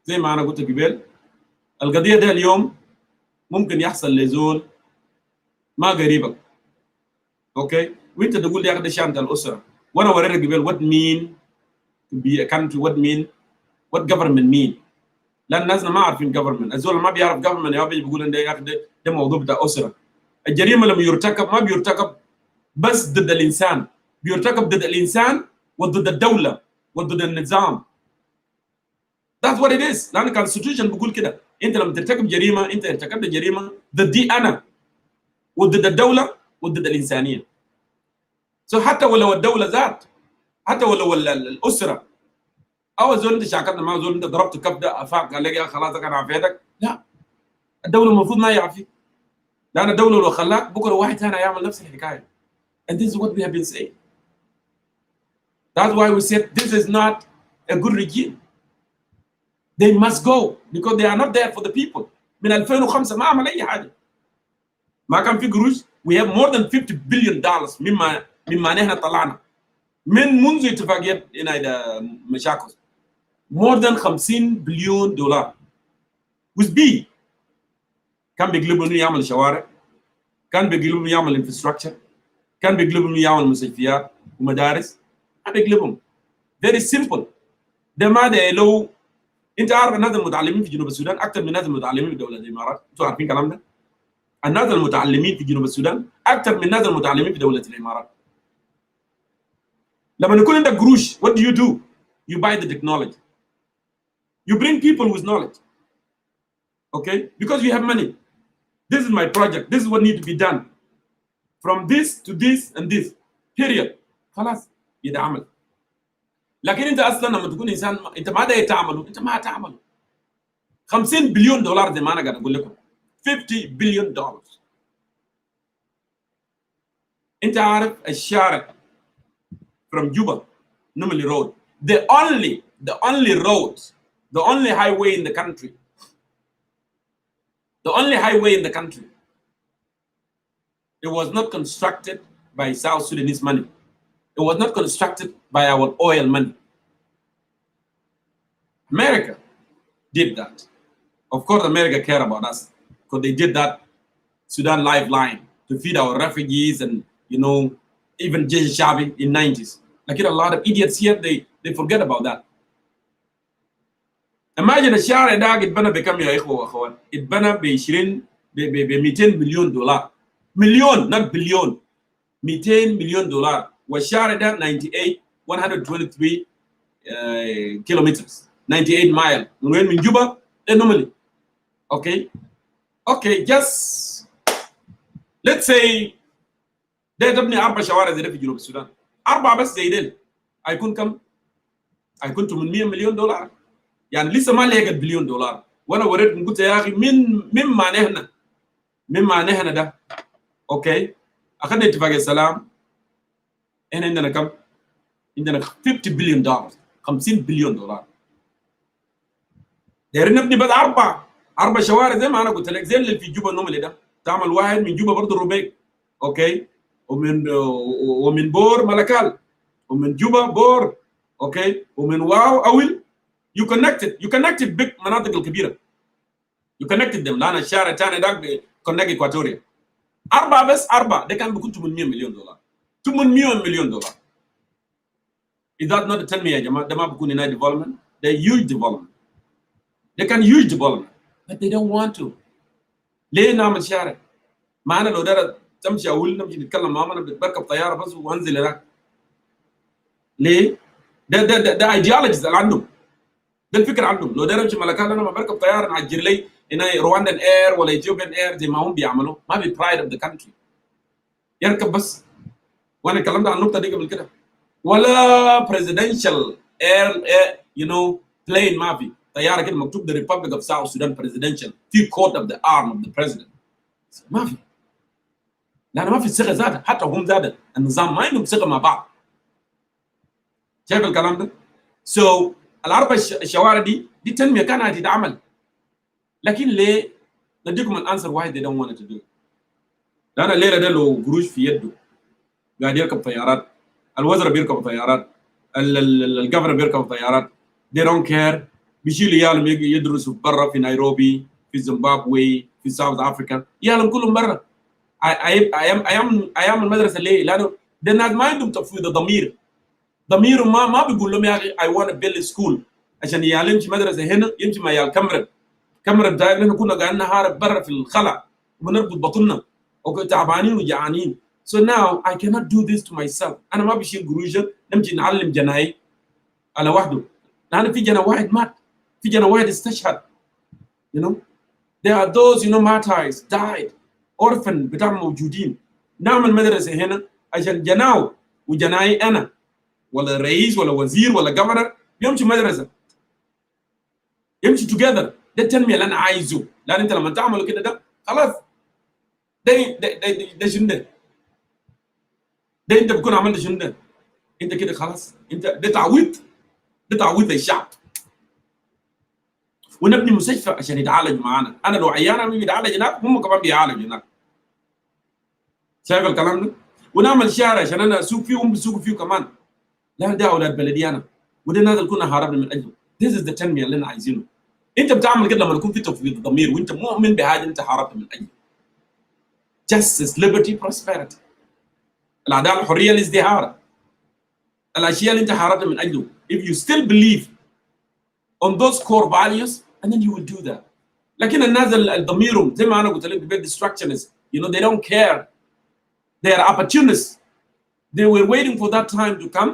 زي ما أنا قلت قبل القضية ده اليوم ممكن يحصل لزول ما قريبك. Okay? وانت تقول لي يا اخي شانت الاسره وانا وريتك قبل what mean to be a country, what government mean. لان الناس ما عارفين government. الزول ما بيعرف government يا بيجي بيقول يا اخي ده موضوع بتاع اسره. الجريمه لما يرتكب ما بيرتكب بس ضد الانسان، بيرتكب ضد الانسان وضد الدوله وضد النظام. That's what it is. لان الكونستيتيوشن بيقول كده انت لما ترتكب جريمه انت ارتكبت جريمه ضدي انا وضد الدوله وضد الانسانيه. So حتى ولو الدولة ذات، حتى ولو الأسرة أو زول أنت شاكرنا ما زول أنت ضربت كبدة أفاق قال لك يا خلاص أنا عافيتك، لا الدولة المفروض ما يعفي. لأن الدولة لو خلاك بكرة واحد ثاني يعمل نفس الحكاية. And this is what we have been saying. That's why we said this is not a good regime. They must go because they are not there for the people. من 2005 ما عمل أي حاجة. ما كان في قروش. We have more than $50 billion مما نحن طلعنا من منذ اتفاقية مشاكل. More than $50 billion. with B. كان بيقلبوا انه يعمل شوارع، كان بيقلبوا انه يعمل infrastructure، كان بيقلبوا انه يعمل مستشفيات ومدارس، كان بيقلبهم. Very simple. ده ما ده لو انت عارف الناس المتعلمين في جنوب السودان اكثر من الناس المتعلمين في دولة الامارات، انتوا عارفين الكلام ده؟ الناس المتعلمين في جنوب السودان اكثر من الناس المتعلمين في دولة الامارات. لما يكون عندك قروش what do? You buy the technology. You bring people with knowledge. Okay? Because you have money. This is my project. This is what needs to be done. From this to this and this. Period. خلاص يتعمل. لكن انت اصلا لما تكون انسان انت ما داير تعمله انت ما هتعمله. 50 بليون دولار زي ما انا قاعد اقول لكم. 50 بليون دولار. انت عارف الشارع from Juba Numali Road, the only road, the only highway in the country, it was not constructed by South Sudanese money. It was not constructed by our oil money. America did that. Of course, America cared about us because they did that Sudan lifeline to feed our refugees and, you know, even Jesh Shabi in 90s. Like a lot of idiots here, they forget about that. Imagine a share dag it bana become your ikhwa. It bana be 20 be 200 million dollar. Million, not billion. 200 million dollar. Was share da 98 123 kilometers. 98 mile. When in Juba, normally. Okay, just let's say ده تبني 4 شوارع زي ده في جنوب السودان. 4 بس زي ديل هيكون كم؟ هيكون 800 مليون دولار. يعني لسه ما لقى بليون دولار. وانا وريتكم قلت يا اخي مما نحن ده. اوكي؟ اخذنا اتفاق السلام. احنا عندنا كم؟ عندنا 50 بليون دولار. 50 بليون دولار. دايرين نبني بس 4 شوارع زي ما انا قلت لك زي اللي في جوبا النوملي ده. تعمل واحد من جوبا برضه روبيك. اوكي؟ ومن بور ملكال ومن جوبا بور اوكي ومن واو اويل you connected big مناطق الكبيره you connected them. لان الشارع الثاني ده كونكت اكواتوريا 4 بس 4 ده كان بيكون 800 مليون دولار 800 مليون دولار. Is that not tell me يا جماعه ده ما بيكون هنا development؟ ده huge development. they can huge development but they don't want to. ليه نعمل شارع؟ معنا لو ده تمشي اول نمشي نتكلم معاهم انا بركب طياره بس وانزل هناك. ليه؟ ده ايديولوجيز اللي عندهم. ده الفكره عندهم. لو ده نمشي ملكال انا ما بركب طياره نعجر لي هنا رواندان اير ولا اثيوبيان اير زي ما هم بيعملوا. ما بي برايد اوف ذا كانتري. يركب بس. وانا اتكلمت عن النقطه دي قبل كده. ولا بريزيدنشال اير يو نو بلين ما في طياره كده مكتوب ذا ريبابليك اوف ساوث سودان بريزيدنشال في كوت اوف ذا ارم اوف ذا بريزيدنت. ما في. لأن ما في صيغة ذاتها. حتى هم ذات النظام ما عندهم صيغة مع بعض. شايف الكلام ده؟ So ال4 الشوارع دي تنمية كانت تتعمل. لكن ليه؟ نديكم الانسر why they don't want to do it. لأن الليلة ده لو قروش في يده قاعد يركب طيارات، الوزراء بيركبوا طيارات، الجفرة بيركبوا طيارات. they don't care. بيشيلوا عيالهم يدرسوا برا في نيروبي، في زيمبابوي، في ساوث افريكا، عيالهم كلهم برا. ايام المدرسه ليه؟ لانه ده الناس ما عندهم تفويض ضميره ما بيقول لهم يا اخي اي ونت بيلد سكول عشان يعلم يمشي مدرسه هنا يمشي مع عيال كاميرا بتاعنا. نحن كنا قاعدين نهارب برا في الخلا وبنربط بطننا تعبانين وجعانين. So now I cannot do this to myself. انا ما بشيل قروشه نمشي نعلم جناي على وحده. لان في جنا واحد مات، في جنا واحد استشهد. You know there are those martyrs died. orphan بتاع موجودين. نعمل مدرسه هنا عشان جناو وجناي انا ولا رئيس ولا وزير ولا جفرر يمشي مدرسه يمشي together. ده التنميه اللي انا عايزه. لان انت لما تعملوا كده ده خلاص ده شنو ده انت بتكون عملت شنو ده؟ انت كده خلاص انت ده تعويض للشعب. ونبني مستشفى عشان يتعالج معانا. انا لو عيان انا بيتعالج هناك هم كمان بيعالجوا هناك. شايف الكلام ده؟ ونعمل شارع عشان انا اسوق فيه وهم بيسوقوا فيه كمان. لا ده اولاد بلدي انا وده الناس اللي كنا هربنا من اجله. This is the تنميه اللي انا عايزينه. انت بتعمل كده لما يكون في تفويض ضمير وانت مؤمن بحاجه انت هربت من اجله. Justice, liberty, prosperity. العداله، الحريه، الازدهار. الاشياء اللي انت هربت من اجله. If you still believe on those core values and then you will do that. لكن الناس اللي ضميرهم زي ما انا قلت لك بيت distractionists, they don't care. They are opportunists. They were waiting for that time to come.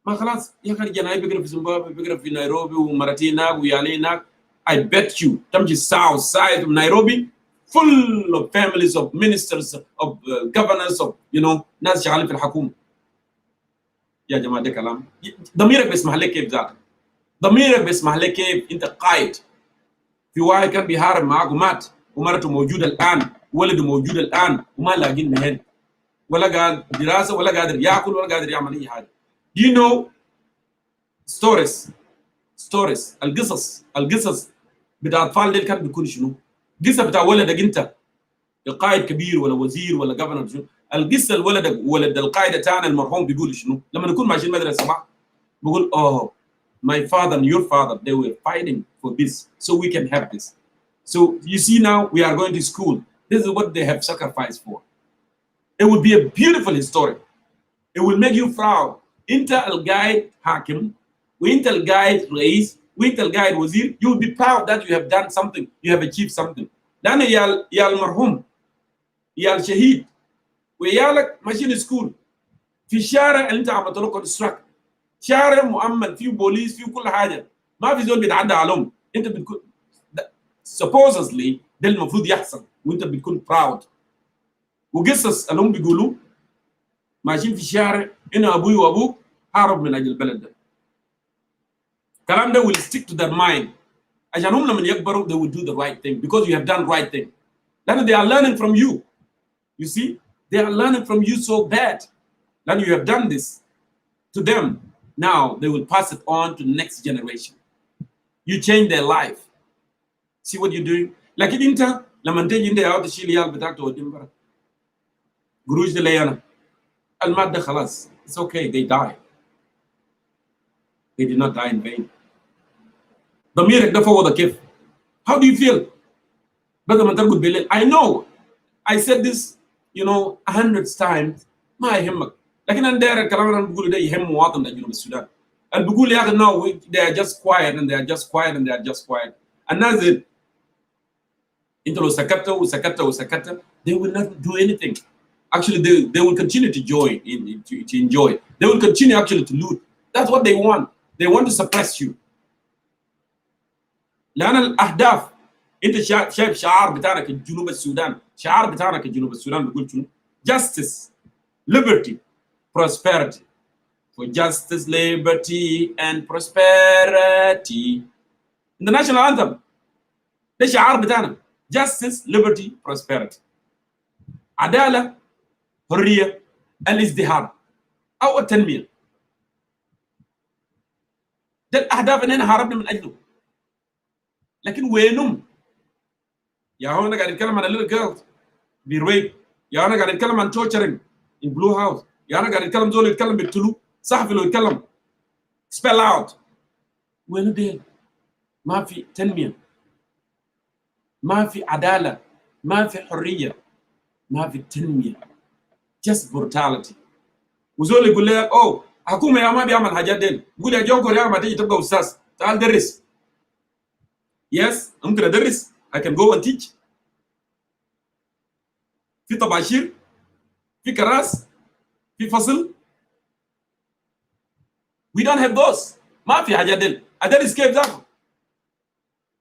ما خلاص يا اخي جناي بيقرا في زيمبابوي بيقرا في نيروبي ومرتين هناك ويالي هناك. I bet you تمشي south side of Nairobi full of families of ministers of governors of ناس شغالين في الحكومه. يا جماعه ده كلام ضميرك بيسمح لك كيف ذاك. ضميرك بيسمح لك كيف انت قائد في واحد كان بيحارب معاك ومات ومرته موجوده الان ولده موجود الان وما لاقين مهن ولا قادر دراسه ولا قادر ياكل ولا قادر يعمل اي حاجه. Do you know ستوريز القصص بتاع الاطفال دي كان بيكون شنو؟ قصه بتاع ولدك انت القائد كبير ولا وزير ولا جفنر شنو؟ القصه الولد ولد القائد تاعنا المرحوم بيقول شنو؟ لما نكون ماشيين مدرسه صباح بيقول my father and your father they were fighting for this so we can have this. So you see now we are going to school. This is what they have sacrificed for. It would be a beautiful story. It will make you proud. انت القائد حاكم وانت القائد رئيس وانت القائد وزير. You will be proud that you have done something, you have achieved something. لأن يا المرحوم يا الشهيد ويالك ماشيين سكول في الشارع اللي انت عملت له كونستراكت، شارع مؤمن فيه بوليس فيه كل حاجه، ما في زول بيتعدى عليهم، انت بتكون supposedly ده المفروض يحصل وانت بتكون براود. وقصص اللي هم بيقولوا ماشيين في الشارع انا ابوي وابوك هارب من اجل البلد ده. الكلام ده will stick to their mind عشان هم لما يكبروا they will do the right thing because you have done right thing. لأن they are learning from you. You see, they are learning from you so bad. Then you have done this to them. Now they will pass it on to the next generation. You change their life. See what you're doing? Like it inta لما تيجي انت يا تشيل يال بتاعك توديهم برا. قروش دي ليانا. المادة خلاص. It's okay. They die. They did not die in vain. ضميرك ده فوضى كيف؟ How do you feel? بدل ما ترقد بالليل. I know. I said this, you know, 100 times. ما يهمك. لكن أنا داير الكلام اللي أنا بقوله ده يهم مواطن جنوب السودان. اللي بقول يا أخي no, they are just quiet and they are just quiet and they are just quiet. الناس دي أنت لو سكتت they will not do anything. Actually, they will continue to enjoy. They will continue actually to loot. That's what they want. They want to suppress you. لأن الأهداف أنت شايف شعار بتاعنا كجنوب السودان، شعار بتاعنا كجنوب السودان بيقول شنو؟ Justice, liberty, prosperity. For justice, liberty, and prosperity. In the national anthem, ده شعار بتاعنا. Justice, liberty, prosperity. عدالة، حرية، الازدهار أو التنمية. ده الأهداف اللي احنا هربنا من أجله. لكن وينهم؟ يا هو أنا قاعد أتكلم عن little girls بيرويب، يا أنا قاعد أتكلم عن torturing in blue house، يا أنا قاعد أتكلم زول يتكلم بالتلو، صحفي لو يتكلم spell out. وينو ديل؟ ما في تنمية، ما في عدالة، ما في حرية، ما في تنمية. just brutality. وزول يقول لك حكومة يا ما بيعمل حاجات ديل، يقول يا جوكر يا ما تيجي تبقى أستاذ، تعال درس. Yes, ممكن أدرس. I can go and teach. في طباشير، في كراس، في فصل. We don't have those. ما في حاجات ديل. أدرس كيف ذاك؟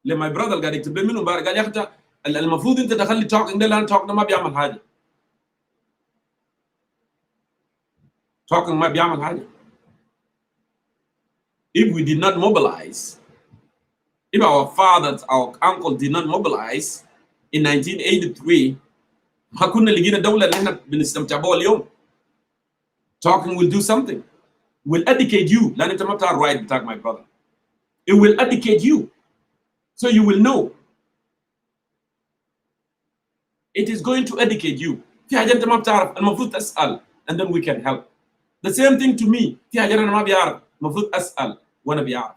لما my brother قاعد يكتب لي منه امبارح قال يا أخي المفروض أنت تخلي talking ده لأن talking ده ما بيعمل حاجة. talking ما بيعمل حاجة. If we did not mobilize, if our fathers, our uncle did not mobilize in 1983, ما كنا لقينا الدولة اللي احنا بنستمتع بها اليوم. Talking will do something. Will educate you. لأن أنت ما بتعرف right بتاعك my brother. It will educate you. So you will know. It is going to educate you. في حاجة أنت ما بتعرف المفروض تسأل and then we can help. The same thing to me. في حاجة أنا ما بيعرف المفروض أسأل وأنا بيعرف.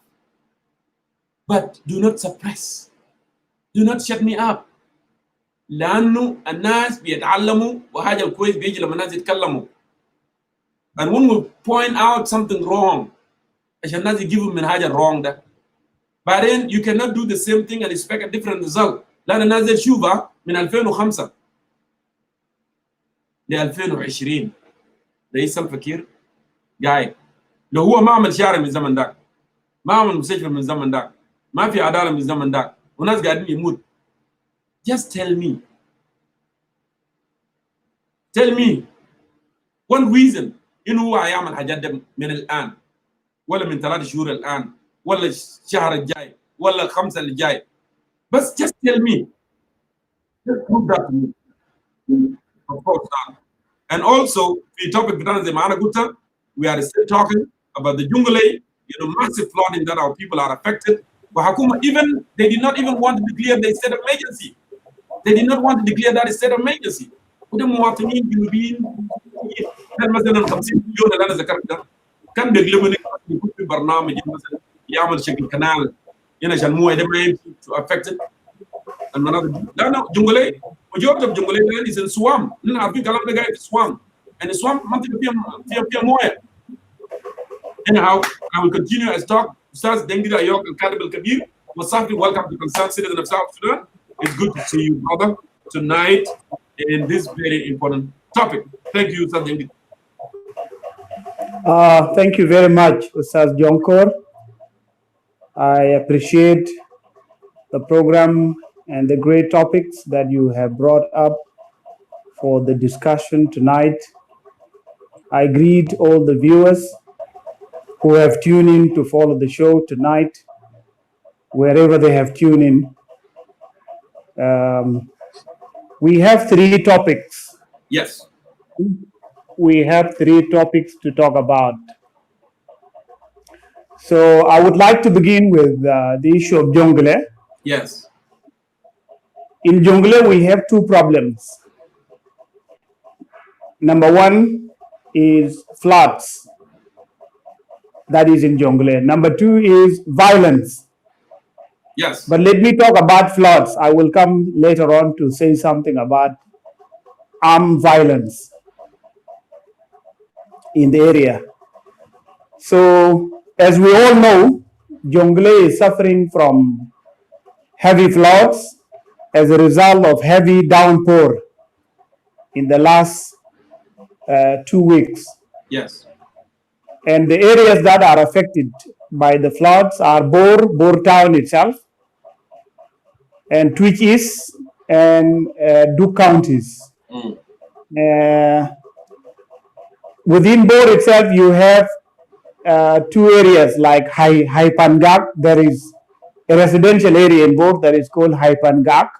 But do not suppress. Do not shut me up. لأنه الناس بيتعلموا وحاجة الكويس بيجي لما الناس يتكلموا. And when we point out something wrong, عشان الناس يجيبوا من حاجة wrong ده. بعدين you cannot do the same thing and expect a different result. لأن الناس دي تشوفها من 2005 ل 2020. رئيس الفكير قاعد. لو هو ما عمل شارع من الزمن ده، ما عمل مستشفى من الزمن ده، ما في عدالة من الزمن ده، وناس قاعدين يموت. Just tell me. Tell me one reason إنه هو هيعمل حاجات ده من الآن ولا من 3 شهور الآن ولا الشهر الجاي ولا 5 اللي جاي. But just tell me, just prove that to me. Of course not. And also, the topic we are still talking about the Jonglei, massive flooding that our people are affected. But Hakuma, even they did not even want to declare the state of emergency. They did not want to declare that state of emergency. كان مثلا 50 مليون اللي انا ذكرتها كان بيقلبوا يكون في برنامج مثلا يعمل شكل كنال هنا عشان المويه ده ما يمشي to affect المناطق دي. لانه جونجلي majority of جونجلي land is in swamp. لان عارفين كلام ده قاعد في swamp and the swamp منطقه فيها مويه. Anyhow, I will continue as talk. Ustaz Dengida Ayok Al Kadib Al Kabir. Wasafi, welcome to Concerned Citizen of South Sudan. It's good to see you, brother, tonight in this very important topic. Thank you, Ustaz Dengida. Thank you very much, Ustaz Jonkor. I appreciate the program and the great topics that you have brought up for the discussion tonight. I greet all the viewers who have tuned in to follow the show tonight, wherever they have tuned in. We have 3 topics. Yes. We have 3 topics to talk about. So I would like to begin with the issue of Jonglei. Yes. In Jonglei, we have 2 problems. Number 1 is floods. That is in Jonglei. Number 2 is violence. Yes. But let me talk about floods. I will come later on to say something about armed violence in the area. So, as we all know, Jonglei is suffering from heavy floods as a result of heavy downpour in the last 2 weeks. Yes. And the areas that are affected by the floods are Bor town itself, and Twitch East and Duke counties. Within Bor itself, you have 2 areas like Hai Pangak. There is a residential area in Bor that is called Hai Pangak.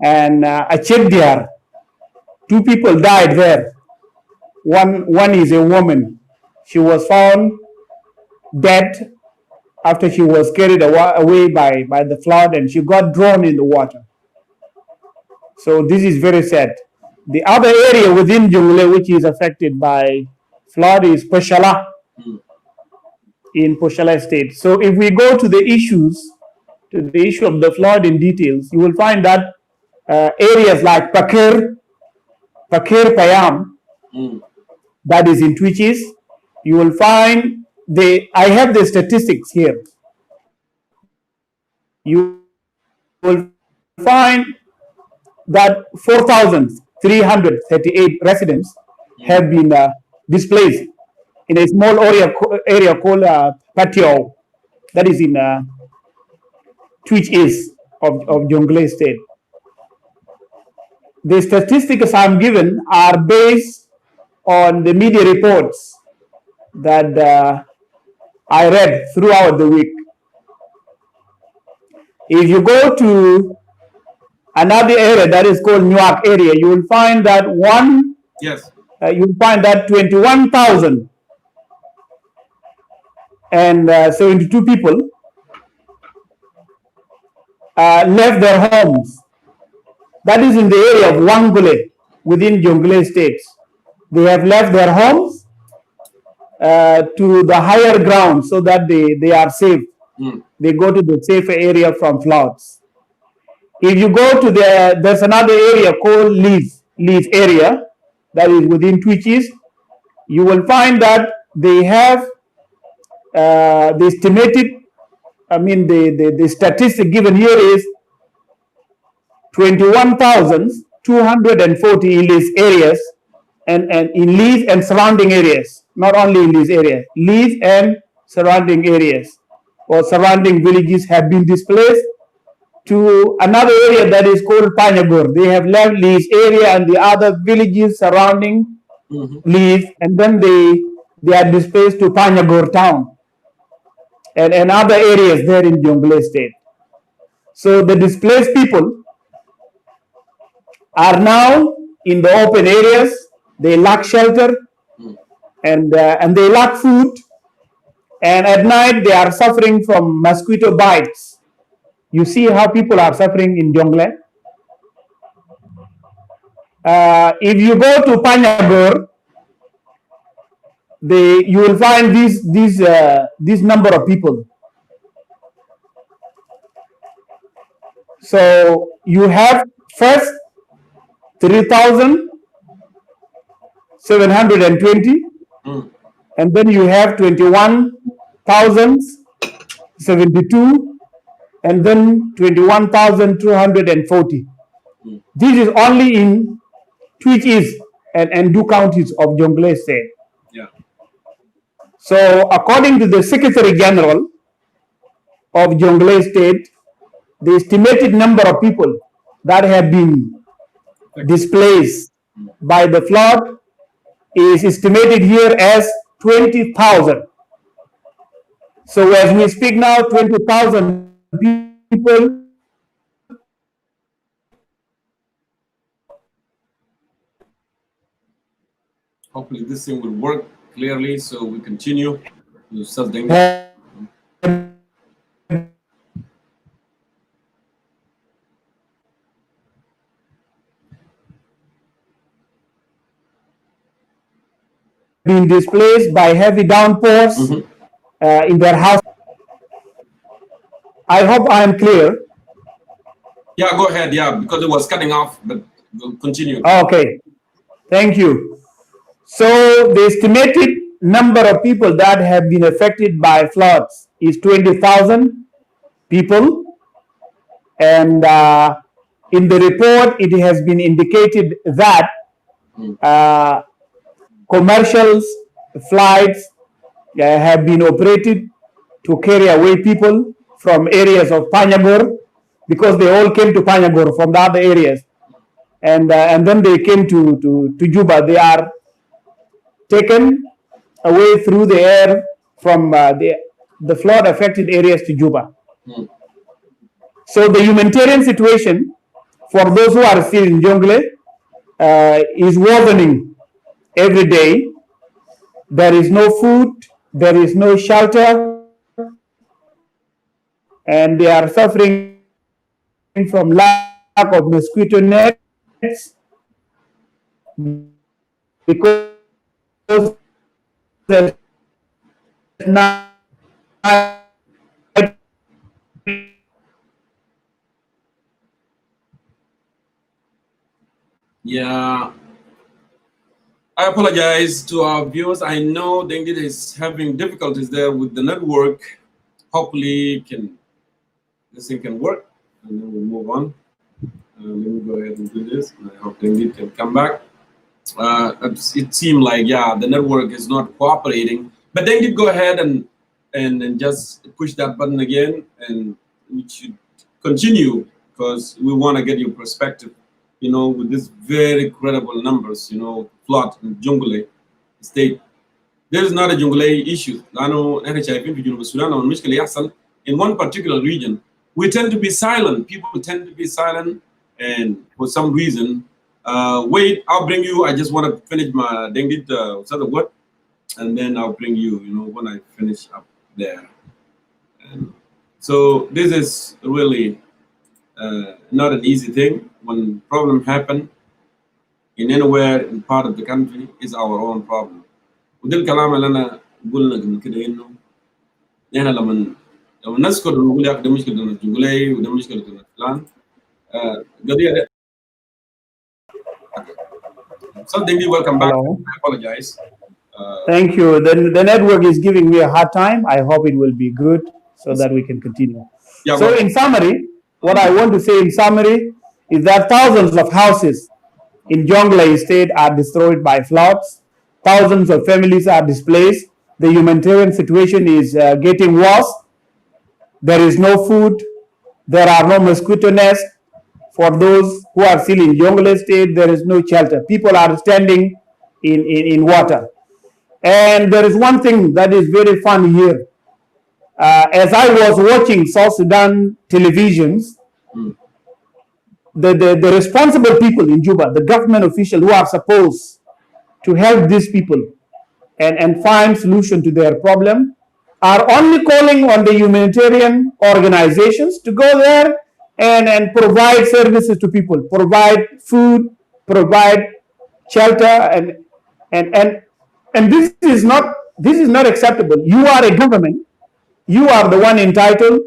And Achebdiar. 2 people died there. One is a woman. She was found dead after she was carried away by the flood, and she got drawn in the water. So this is very sad. The other area within Jonglei which is affected by flood is Poshala, in Jonglei State. So if we go to the issue of the flood in details, you will find that areas like Pakir Payam, that is in Twitches, you will find I have the statistics here. You will find that 4,338 residents have been displaced in a small area called Patio, that is in Twitch East of Jonglei State. The statistics I'm given are based on the media reports that I read throughout the week. If you go to another area that is called Newark area, you will find that you will find that 21,000 and 72 people left their homes. That is in the area of Wangule within Jonglei State. They have left their homes to the higher ground so that they are safe. They go to the safer area from floods. If you go to there's another area called Leaf area that is within Twitches, you will find that they have the estimated, the statistic given here is 21,240 in these areas, and in Leaf and surrounding areas, not only in this area, Leaf and surrounding areas or surrounding villages have been displaced to another area that is called Panyagor. They have left Leaf area and the other villages surrounding Leaf, and then they are displaced to Panyagor town and other areas there in Jonglei State. So the displaced people are now in the open areas. They lack shelter, and they lack food. And at night they are suffering from mosquito bites. You see how people are suffering in Jonglei. If you go to Panyagor, you will find this number of people. So you have first 3,720, and then you have 21,072, and then 21,240. This is only in Twitch East and two counties of Jonglei State. Yeah. So according to the Secretary General of Jonglei State, the estimated number of people that have been displaced by the flood is estimated here as 20,000. So as we speak now, 20,000 people Hopefully this thing will work clearly so we continue to something. Been displaced by heavy downpours in their house. I hope I am clear. Yeah, go ahead. Yeah, because it was cutting off, but we'll continue. Okay, thank you. So the estimated number of people that have been affected by floods is 20,000 people, and in the report it has been indicated that commercial flights have been operated to carry away people from areas of Panyagor, because they all came to Panyagor from the other areas, and then they came to Juba. They are taken away through the air from the flood affected areas to Juba. So the humanitarian situation for those who are still in Jonglei is worsening every day. There is no food, there is no shelter, and they are suffering from lack of mosquito nets because there's not. Yeah, I apologize to our viewers. I know Dengit is having difficulties there with the network. Hopefully, this thing can work, and then we'll move on. Let me go ahead and do this. I hope Dengit can come back. It seemed like, yeah, the network is not cooperating. But Dengit, go ahead and just push that button again, and we should continue because we want to get your perspective. You know, with these very credible numbers, you know, flood in Jonglei State. There is not a Jonglei issue. In one particular region, we tend to be silent. People tend to be silent, and for some reason, wait, I'll bring you. I just want to finish my Dengit word, and then I'll bring you, you know, when I finish up there. And so this is really not an easy thing. When problem happen in anywhere in part of the country, is our own problem. وده الكلام اللي انا قلنا قبل كده انه احنا لما نذكر نقول يا اخي ده مشكله الجنجلي وده مشكله فلان قضيه. Something, welcome back. Hello. I apologize. Thank you. The network is giving me a hard time. I hope it will be good so that we can continue. Yeah, so in summary, what I want to say in summary is that thousands of houses in Jonglei State are destroyed by floods. Thousands of families are displaced. The humanitarian situation is getting worse. There is no food. There are no mosquito nests. For those who are still in Jonglei State, there is no shelter. People are standing in water. And there is one thing that is very funny here. As I was watching South Sudan televisions, The responsible people in Juba, the government officials who are supposed to help these people and find solution to their problem, are only calling on the humanitarian organizations to go there and provide services to people, provide food, provide shelter, and this is not acceptable. You are a government. You are the one entitled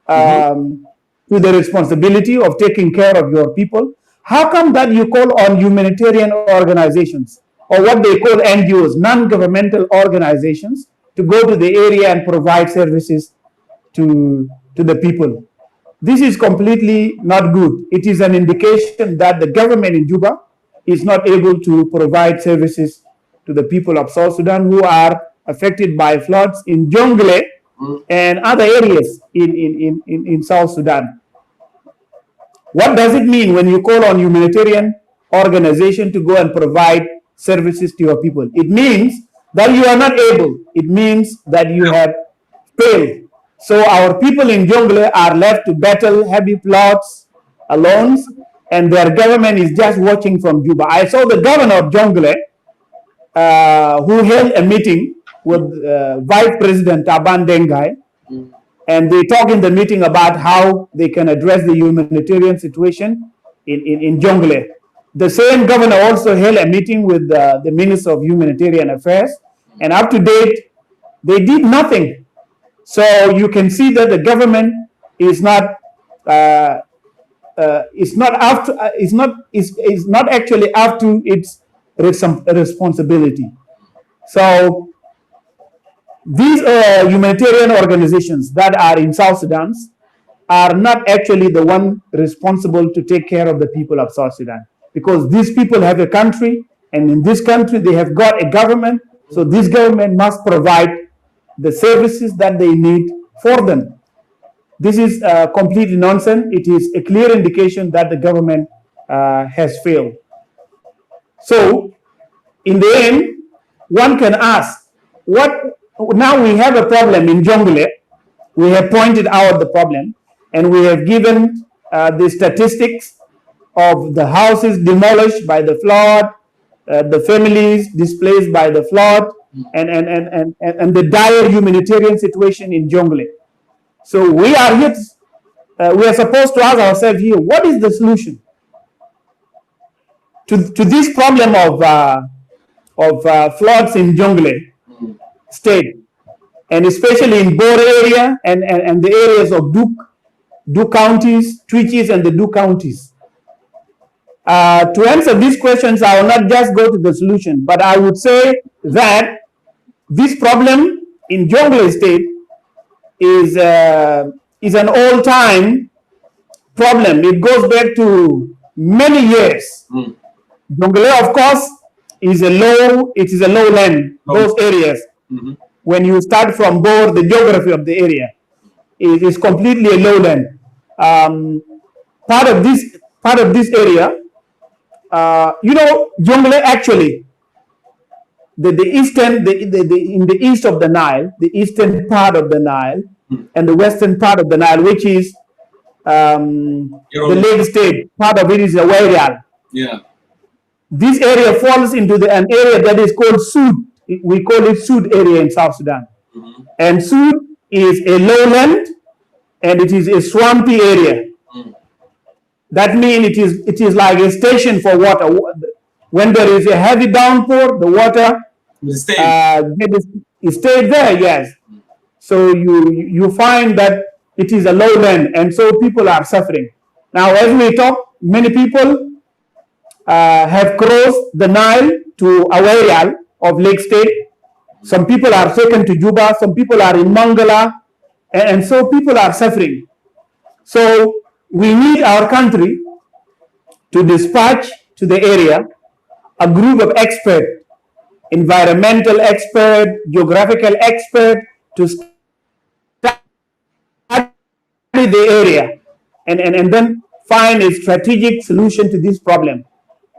to the responsibility of taking care of your people. How come that you call on humanitarian organizations, or what they call NGOs, non-governmental organizations, to go to the area and provide services to the people? This is completely not good. It is an indication that the government in Juba is not able to provide services to the people of South Sudan who are affected by floods in Jonglei and other areas in South Sudan. What does it mean when you call on humanitarian organization to go and provide services to your people? It means that you are not able. It means that you have failed. So our people in Jonglei are left to battle heavy floods alone, and their government is just watching from Juba. I saw the governor of Jonglei who held a meeting with Vice President Taban Dengai, and they talk in the meeting about how they can address the humanitarian situation in Jonglei. The same governor also held a meeting with the Minister of Humanitarian Affairs, and up to date, they did nothing. So you can see that the government is not actually up to its responsibility. So these humanitarian organizations that are in South Sudan are not actually the one responsible to take care of the people of South Sudan, because these people have a country, and in this country they have got a government. So this government must provide the services that they need for them. This is completely nonsense. It is a clear indication that the government has failed. So in the end, one can ask, now we have a problem in Jonglei. We have pointed out the problem, and we have given the statistics of the houses demolished by the flood, the families displaced by the flood, and the dire humanitarian situation in Jonglei. So we are here. We are supposed to ask ourselves here: what is the solution to this problem of floods in Jonglei State, and especially in Bor area and the areas of Duke counties, Twitches, and the Duke counties? To answer these questions, I will not just go to the solution, but I would say that this problem in Jonglei State is an all-time problem. It goes back to many years. Jonglei, of course, is a lowland. Those areas. When you start from Bor, the geography of the area is completely a lowland. Part of this area, Jonglei actually, in the east of the Nile, the eastern part of the Nile, and the western part of the Nile, which is the Lake State, part of it is a Warrap. Yeah. This area falls into an area that is called Sud. We call it Sud area in South Sudan. And Sud is a lowland, and it is a swampy area. That means it is like a station for water. When there is a heavy downpour, the water it stays there. Yes. So you find that it is a lowland, and so people are suffering. Now, as we talk, many people have crossed the Nile to Warrap of Lake State. Some people are taken to Juba. Some people are in Mangala, and so people are suffering. So we need our country to dispatch to the area a group of experts, environmental experts, geographical experts, to study the area and then find a strategic solution to this problem.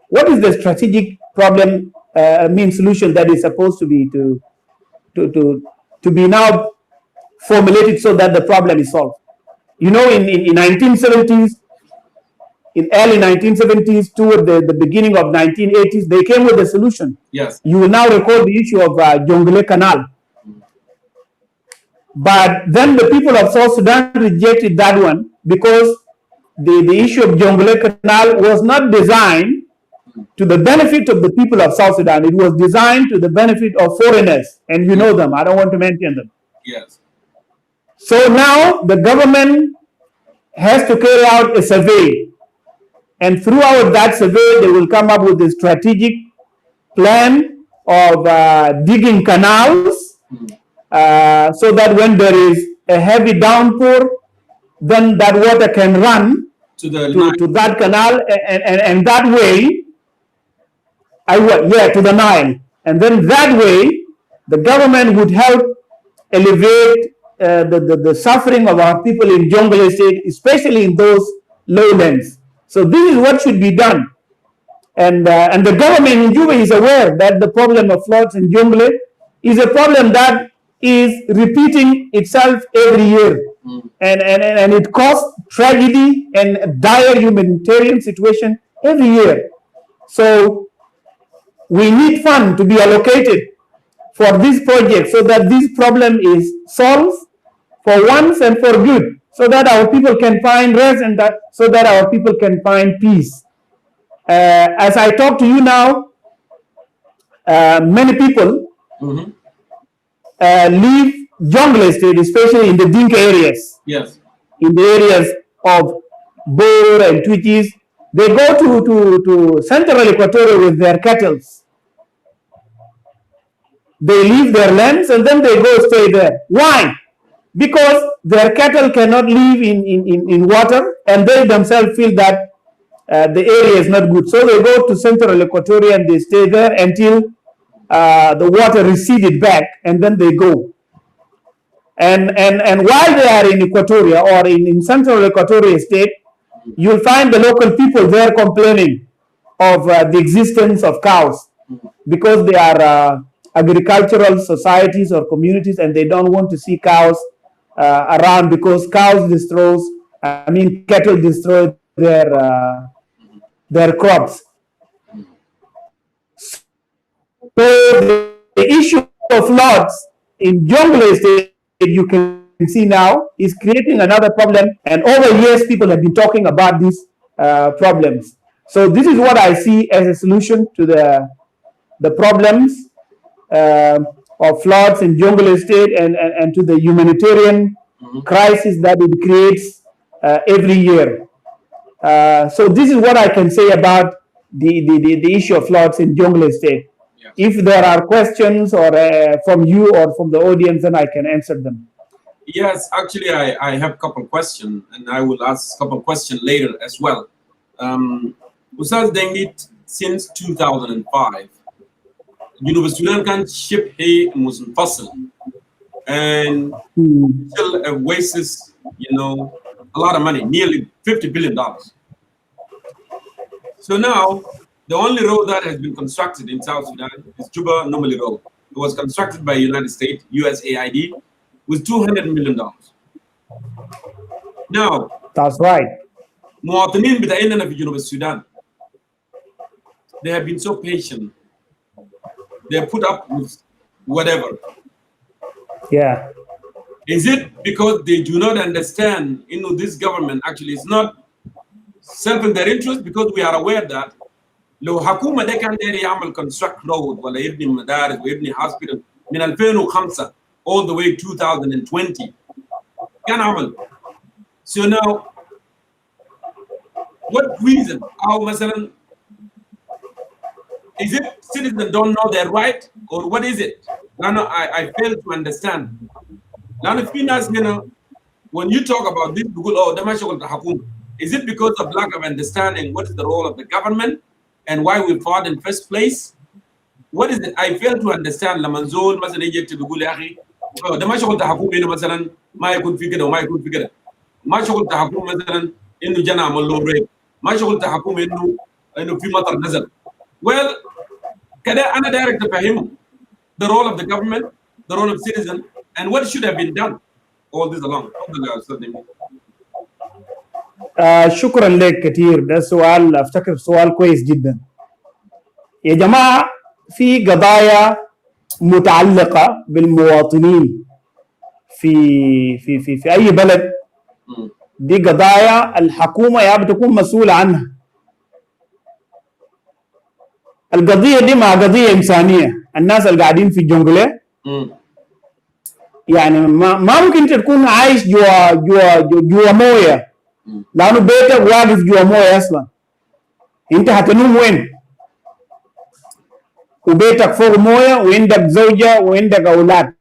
What is the strategic problem solution that is supposed to be to be now formulated so that the problem is solved? In 1970s, in early 1970s toward the beginning of 1980s, they came with a solution. Yes. You will now recall the issue of Jonglei Canal. But then the people of South Sudan rejected that one because the issue of Jonglei Canal was not designed to the benefit of the people of South Sudan. It was designed to the benefit of foreigners, and you know them. I don't want to mention them. Yes. So now the government has to carry out a survey, and throughout that survey, they will come up with a strategic plan of digging canals, so that when there is a heavy downpour, then that water can run to that canal, and that way, to the Nile, and then that way, the government would help alleviate the suffering of our people in Jonglei State, especially in those lowlands. So this is what should be done, and the government in Juba is aware that the problem of floods in Jonglei is a problem that is repeating itself every year, and it causes tragedy and dire humanitarian situation every year. So we need funds to be allocated for this project so that this problem is solved for once and for good, so that our people can find rest and so that our people can find peace. As I talk to you now, many people leave Jonglei State, especially in the Dinka areas. Yes. In the areas of Bor and Twitches, they go to Central Equatoria with their cattle. They leave their lands and then they go stay there. Why? Because their cattle cannot live in water, and they themselves feel that the area is not good. So they go to Central Equatoria and they stay there until the water receded back, and then they go. And while they are in Equatoria or in Central Equatoria State, you'll find the local people there complaining of the existence of cows, because they are agricultural societies or communities, and they don't want to see cows around, because cows cattle destroy their crops. So the issue of floods in Jonglei State, you can see now, is creating another problem, and over years people have been talking about these problems. So this is what I see as a solution to the problems of floods in Jonglei State, and to the humanitarian crisis that it creates every year. So this is what I can say about the issue of floods in Jonglei State. Yes. If there are questions or from you or from the audience, then I can answer them. Yes, actually, I have a couple of questions, and I will ask a couple of questions later as well. Ustaz Dengit, since 2005, University of Sudan can ship a Muslim fossil, and still wastes, a lot of money, nearly $50 billion. So now, the only road that has been constructed in South Sudan is Juba Normally Road. It was constructed by United States, USAID, with $200 million. Now, that's right. مواطنين بتاعنا في جنوب السودان, they have been so patient. They put up with whatever. Yeah. Is it because they do not understand, this government actually is not serving their interest? Because we are aware that لو حكومة ده كان داير يعمل construct road ولا يبني مدارس ويبني hospital من 2005 all the way 2020 كان عمل. So now, what reason? How مثلا, is it citizens don't know their right, or what is it? I fail to understand. When you talk about this, is it because of lack of understanding what is the role of the government and why we fought in the first place? What is it? I fail to understand. Lamanzol مثلا يجي تقول يا أخي ده ما شغل تحكم إنه مثلا ما يكون في كده وما يكون في كده. ما شغل تحكم مثلا إنه جنا عمل له ريب. ما شغل تحكم إنه في مطر نزل. Well, كده أنا دايرك تفهمه the role of the government, the role of citizen, and what should have been done all this along. شكرا لك كثير. ده سؤال افتكر سؤال كويس جدا. يا جماعه في قضايا متعلقه بالمواطنين في اي بلد، دي قضايا الحكومه يا بتكون مسؤوله عنها. القضيه دي ما قضيه انسانيه. الناس اللي قاعدين في الجونجلي يعني ما ممكن تكون عايش جوا مويه، لانه بيتك واقف جوا مويه اصلا. انت هتنوم وين؟ وبيتك فوق مويه وعندك زوجه وعندك اولاد.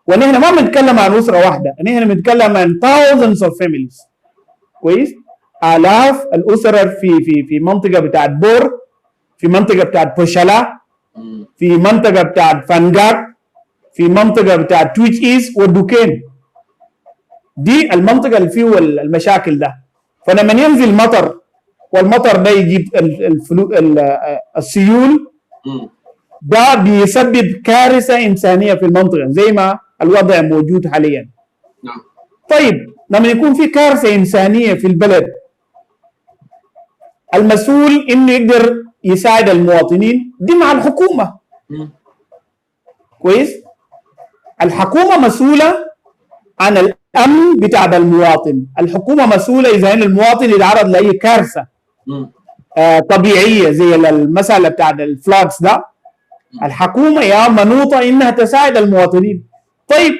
ونحن ما بنتكلم عن اسره واحده، نحن بنتكلم عن thousands of families. كويس؟ آلاف الاسر في منطقه بتاعت بور، في منطقه بتاعت بوشالا، في منطقه بتاعت فانجاك، في منطقه بتاعت تويتش ايست ودوكين. دي المنطقه اللي فيه المشاكل ده. فلما ينزل مطر والمطر ده يجيب السيول، ده بيسبب كارثه انسانيه في المنطقه زي ما الوضع موجود حاليا. طيب لما يكون في كارثه انسانيه في البلد، المسؤول انه يقدر يساعد المواطنين دي مع الحكومه. كويس؟ الحكومه مسؤوله عن الامن بتاع المواطن، الحكومه مسؤوله اذا ان المواطن يتعرض لاي كارثه طبيعيه زي المساله بتاعت الفلاكس ده، الحكومه يا منوطه انها تساعد المواطنين. طيب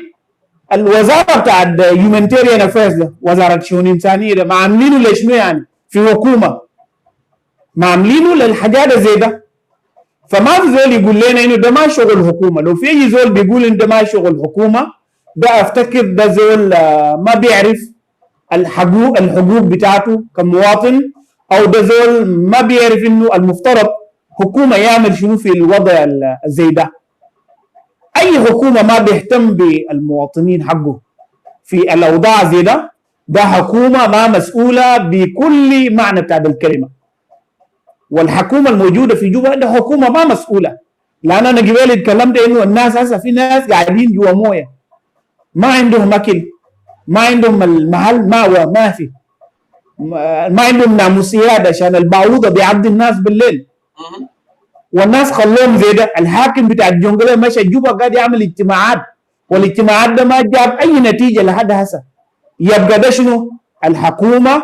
الوزاره بتاعت هيومانيتيريان افيرز ده، وزاره شؤون انسانيه ده، ما عاملينه لشنو يعني؟ في حكومه ما عاملينه للحاجات زي ده. فما في زول يقول لنا انه ده ما شغل حكومه. لو في اي زول بيقول ان ده ما شغل حكومه، ده افتكر ده زول ما بيعرف الحقوق بتاعته كمواطن، او ده زول ما بيعرف انه المفترض حكومه يعمل شنو في الوضع زي ده. اي حكومه ما بيهتم بالمواطنين حقه في الاوضاع زي ده، ده حكومه ما مسؤوله بكل معنى بتاع الكلمه. والحكومه الموجوده في جوبا ده حكومه ما مسؤوله. لان انا قبل اتكلمت انه الناس هسه في ناس قاعدين جوا مويه، ما عندهم اكل، ما عندهم المحل ماوى، ما في، ما عندهم ناموسيات عشان البعوضه بيعدي الناس بالليل. والناس خلوهم زي ده. الحاكم بتاع الجونجلي مشى جوبا قاعد يعمل اجتماعات، والاجتماعات ده ما جاب اي نتيجه لحد هسه. يبقى ده شنو؟ الحكومه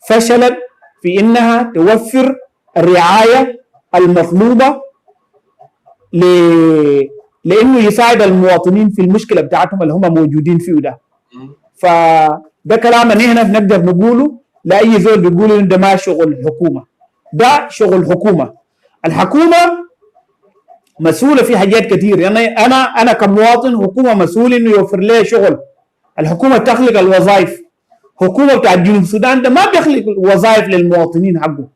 فشلت في انها توفر الرعايه المطلوبه لانه يساعد المواطنين في المشكله بتاعتهم اللي هم موجودين فيه ده. فده كلام نحن نقدر نقوله لاي زول بيقول ان ده ما شغل حكومه. ده شغل حكومه. الحكومه مسؤوله في حاجات كثير. يعني انا كمواطن، حكومه مسؤول انه يوفر لي شغل. الحكومه تخلق الوظائف. حكومه بتاع جنوب السودان ده ما بيخلق وظائف للمواطنين حقه.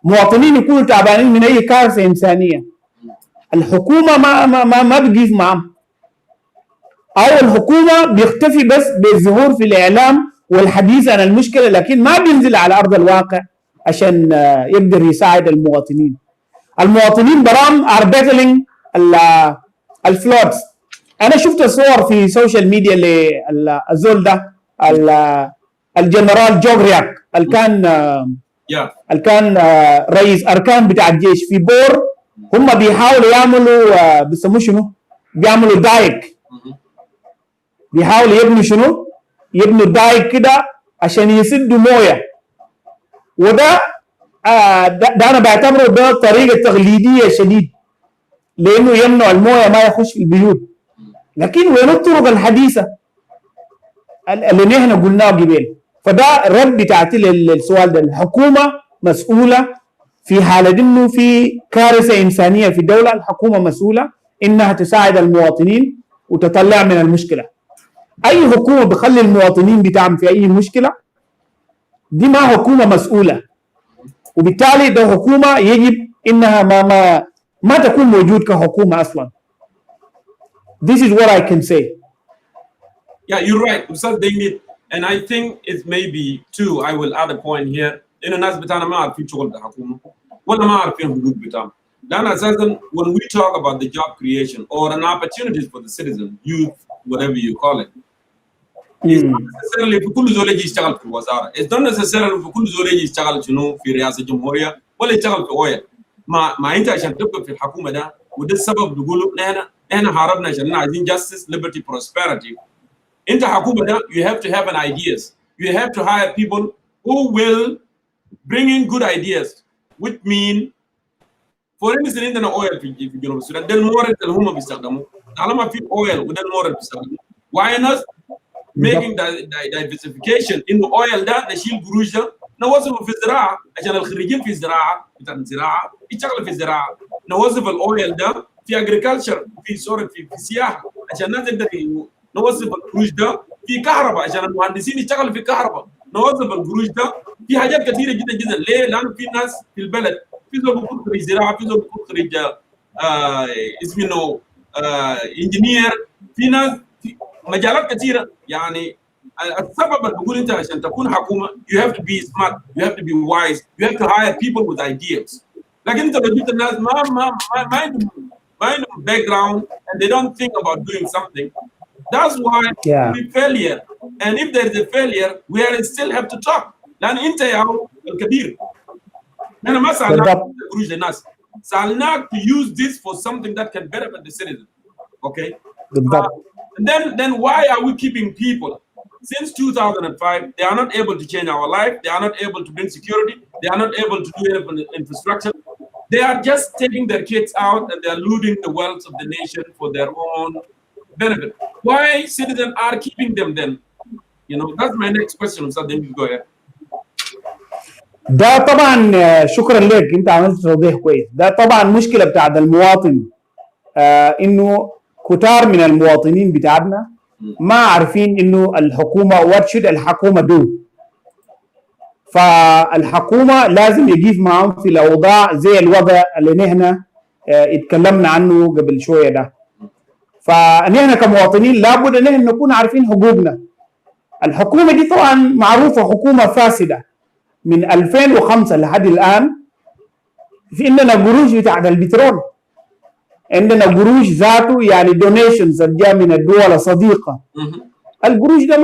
مواطنين يكونوا تعبانين من اي كارثه انسانيه، الحكومه ما بتقيف معهم، او الحكومه بيختفي بس بالظهور في الاعلام والحديث عن المشكله، لكن ما بينزل على ارض الواقع عشان يقدر يساعد المواطنين. المواطنين برام are battling الفلودز. انا شفت صور في السوشيال ميديا للزول ده الجنرال جوغرياك اللي كان رئيس اركان بتاع الجيش في بور. هم بيحاولوا يعملوا بيسموه شنو؟ بيعملوا دايك. بيحاولوا يبنوا شنو؟ يبنوا دايك كده عشان يسدوا مويه. وده ده انا بعتبره ده طريقه تقليديه شديد، لانه يمنع المويه ما يخش في البيوت. لكن وين الطرق الحديثه اللي نحن قلناه قبل؟ فده الرد بتاعتي للسؤال ده. الحكومه مسؤوله في حاله انه في كارثه انسانيه في الدوله، الحكومه مسؤوله انها تساعد المواطنين وتطلع من المشكله. اي حكومه بخلي المواطنين بتاعهم في اي مشكله، دي ما حكومه مسؤوله، وبالتالي ده حكومه يجب انها ما تكون موجود كحكومه اصلا. This is what I can say. Yeah, you're right, Ustaz David. And I think it's maybe too, I will add a point here. إن الناس بتاعنا ما عارفين شغل الحكومة ولا ما عارفين حقوق بتاعهم. لأن أساساً when we talk about the job creation or an opportunities for the citizen, youth, whatever you call it, It's not necessarily في كل زول يجي يشتغل في الوزارة. It's not necessarily في كل زول يجي يشتغل شنو في رئاسة الجمهورية ولا يشتغل في أويل. ما أنت عشان تبقى في الحكومة ده وده السبب بيقولوا إحنا هربنا عشان عايزين justice, liberty, prosperity. أنت حكومة ده you have to have an ideas. You have to hire people who will bring in good ideas, which mean for instance عندنا أويل في جنوب السودان ده المورد اللي هم بيستخدموه. طالما في أويل وده المورد بيستخدموه. Why not making diversification انه اويل ده نشيل قروش ده نوظفه في الزراعه عشان الخريجين في الزراعه بتاع الزراعه يشتغلوا في الزراعه نوظف الاويل ده في اجريكلتشر في سياحه عشان الناس تقدر نوظف القروش ده في كهرباء عشان المهندسين يشتغلوا في كهرباء نوظف القروش ده في حاجات كثيره جدا جدا ليه؟ لانه في ناس في البلد في زول بيكون خريج زراعه في زول بيكون خريج اسمه انجينير في ناس في مجالات كثيره يعني السبب اللي بقول انت عشان تكون حكومه you have to be smart you have to be wise you have to hire people with ideas لكن انت لو جبت الناس ما عندهم background and they don't think about doing something that's why we failure and if there is a failure we still have to talk لان انت يا الكبير انا ما سالناك قروش للناس سالناك to use this for something that can benefit the citizen okay then why are we keeping people since 2005 they are not able to change our life they are not able to bring security they are not able to do infrastructure they are just taking their kids out and they are looting the wealth of the nation for their own benefit why citizens are keeping them then you know that's my next question something go ahead ده طبعا شكرا لك انت عملت توضيح كويس ده طبعا مشكله بتاعت المواطن انه كتار من المواطنين بتاعنا ما عارفين انه الحكومه واتشد الحكومه دو فالحكومه لازم يجيف معهم في الاوضاع زي الوضع اللي نحن اتكلمنا عنه قبل شويه ده فنحن كمواطنين لابد ان احنا نكون عارفين حقوقنا الحكومه دي طبعا معروفه حكومه فاسده من 2005 لحد الان في عندنا قروش بتاعت البترول عندنا قروش ذاته يعني دونيشنز جاء من الدول الصديقه القروش ده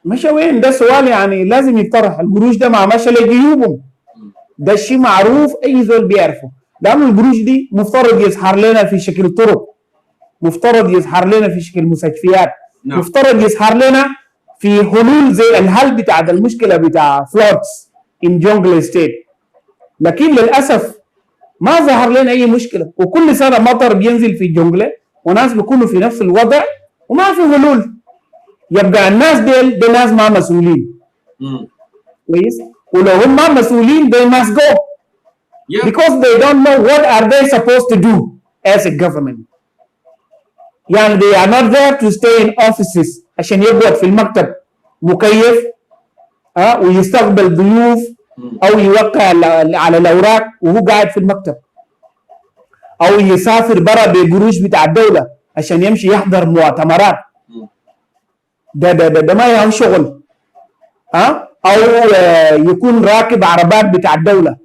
مشى وين ده سؤال يعني لازم يطرح القروش ده ما مشى لجيوبهم ده شيء معروف اي زول بيعرفه لانه القروش دي مفترض يظهر لنا في شكل طرق مفترض يظهر لنا في شكل مستشفيات مفترض يظهر لنا في حلول زي الحل بتاع المشكله بتاع فلودز ان جونجلي ستيت لكن للاسف ما ظهر لنا اي مشكله وكل سنه مطر بينزل في جونجلي وناس بيكونوا في نفس الوضع وما في حلول يبقى الناس دي ناس ما مسؤولين كويس ولو هم ما مسؤولين they must go because they don't know what are they supposed to do as a government يعني they are not there to stay in offices عشان يقعد في المكتب مكيف ويستقبل ضيوف او يوقع على الاوراق وهو قاعد في المكتب او يسافر برا بقروش بتاع الدوله عشان يمشي يحضر مؤتمرات ده ما يهم شغل او يكون راكب عربات بتاع الدوله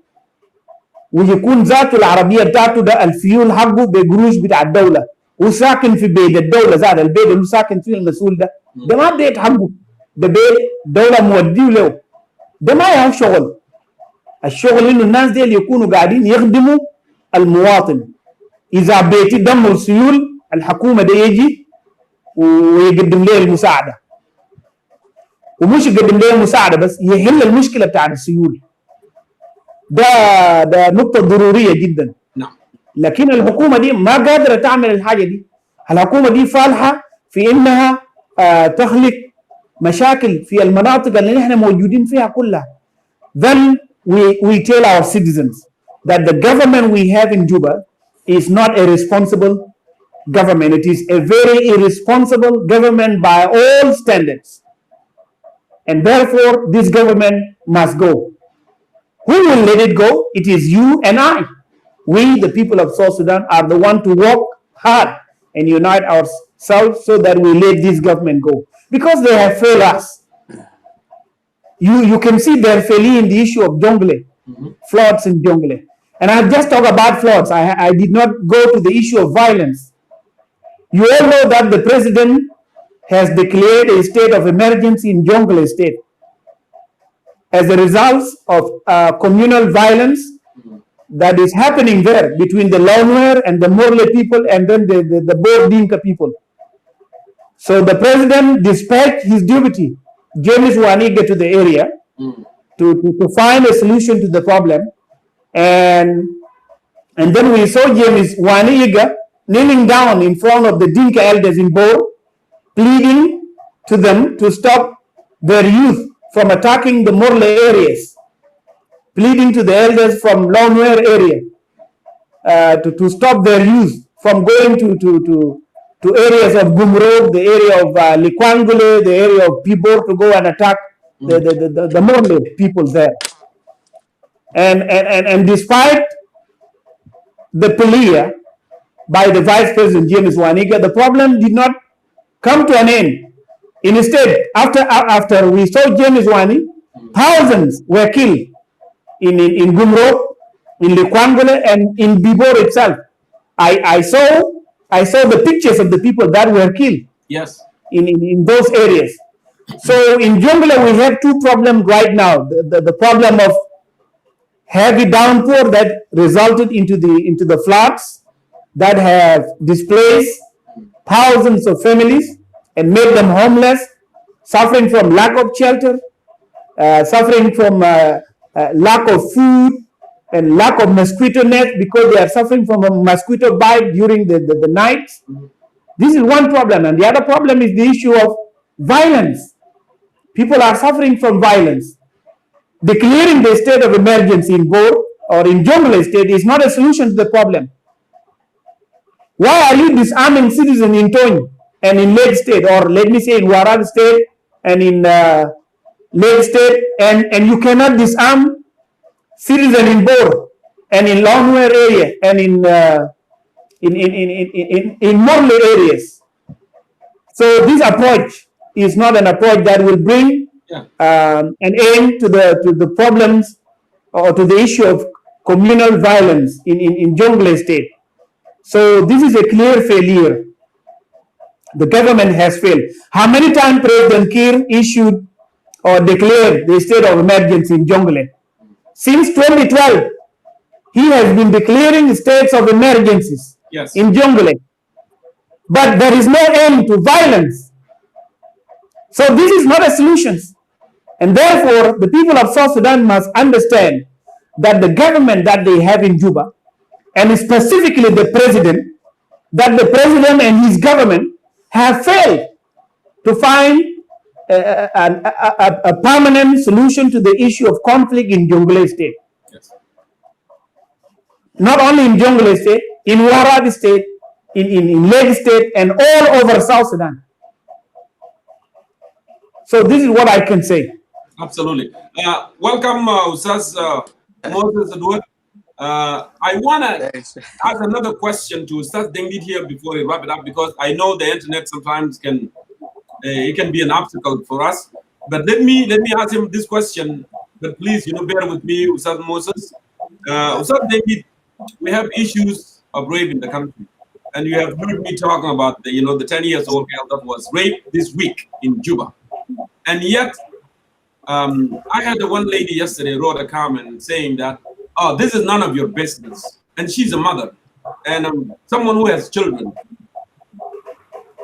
ويكون ذاته العربيه بتاعته ده الفيول حقه بقروش بتاع الدوله وساكن في بيت الدوله ذات البيت اللي ساكن فيه المسؤول ده ما بيت حقه ده بيت دوله موديه له ده ما يهم شغل الشغل انه الناس دي اللي يكونوا قاعدين يخدموا المواطن اذا بيتي دم السيول الحكومه ده يجي ويقدم له المساعده ومش يقدم له المساعده بس يحل المشكله بتاع السيول ده نقطه ضروريه جدا لكن الحكومه دي ما قادره تعمل الحاجه دي الحكومه دي فالحه في انها تخلق مشاكل في المناطق اللي نحن موجودين فيها كلها then we tell our citizens that the government we have in Juba is not a responsible government. It is a very irresponsible government by all standards. And therefore, this government must go. Who will let it go? It is you and I. We, the people of South Sudan, are the one to work hard and unite ourselves so that we let this government go. Because they have failed us. You can see their failure in the issue of Jonglei, floods in Jonglei. And I just talked about floods. I did not go to the issue of violence. You all know that the president has declared a state of emergency in Jonglei State as a result of communal violence that is happening there between the Lawnware and the Morley people and then the Boer Dinka people. So the president dispatched his deputy, James Waniga, to the area to find a solution to the problem. And then we saw James Waniga kneeling down in front of the Dinka elders in Boer, pleading to them to stop their youth from attacking the Morley areas, pleading to the elders from Lawnware area to stop their youth from going to areas of Gumro, the area of Likwangule, the area of Pibor, to go and attack the Morley people there. And despite the plea by the Vice President James Waniga, the problem did not come to an end. Instead, after we saw James Wani, thousands were killed in Gumro, in Likwangule, and in Bibor itself. I saw the pictures of the people that were killed. Yes. In those areas. So in Jonglei we have two problems right now. The problem of heavy downpour that resulted into the floods that have displaced thousands of families and made them homeless, suffering from lack of shelter, suffering from lack of food and lack of mosquito net because they are suffering from a mosquito bite during the night. This is one problem. And the other problem is the issue of violence. People are suffering from violence. Declaring the state of emergency in Boer or in Jonglei State is not a solution to the problem. Why are you disarming citizens in Tony and in Lake State, or let me say in Warrap State and in Lake State, and you cannot disarm citizens in Boer and in Lawnware area and in Morley areas? So this approach is not an approach that will bring an end to the problems or to the issue of communal violence in Jonglei State. So this is a clear failure. The government has failed. How many times President Kiir issued or declared the state of emergency in Jonglei? Since 2012, he has been declaring states of emergencies in Jonglei. But there is no end to violence. So this is not a solution. And therefore, the people of South Sudan must understand that the government that they have in Juba, and specifically the president, that the president and his government have failed to find a permanent solution to the issue of conflict in Jonglei State. Yes. Not only in Jonglei State, in Warrap State, in Lake State, and all over South Sudan. So this is what I can say. Absolutely. Welcome, Ustaz Moses Edward. I want to ask another question to Ustaz Dengit here before we wrap it up, because I know the internet sometimes can be an obstacle for us. But let me ask him this question. But please, bear with me, Ustaz Moses. Ustaz Dengit, we have issues of rape in the country, and you have heard me talking about the 10-year-old girl that was raped this week in Juba, and yet. I had one lady yesterday wrote a comment saying that, oh, this is none of your business. And she's a mother and someone who has children.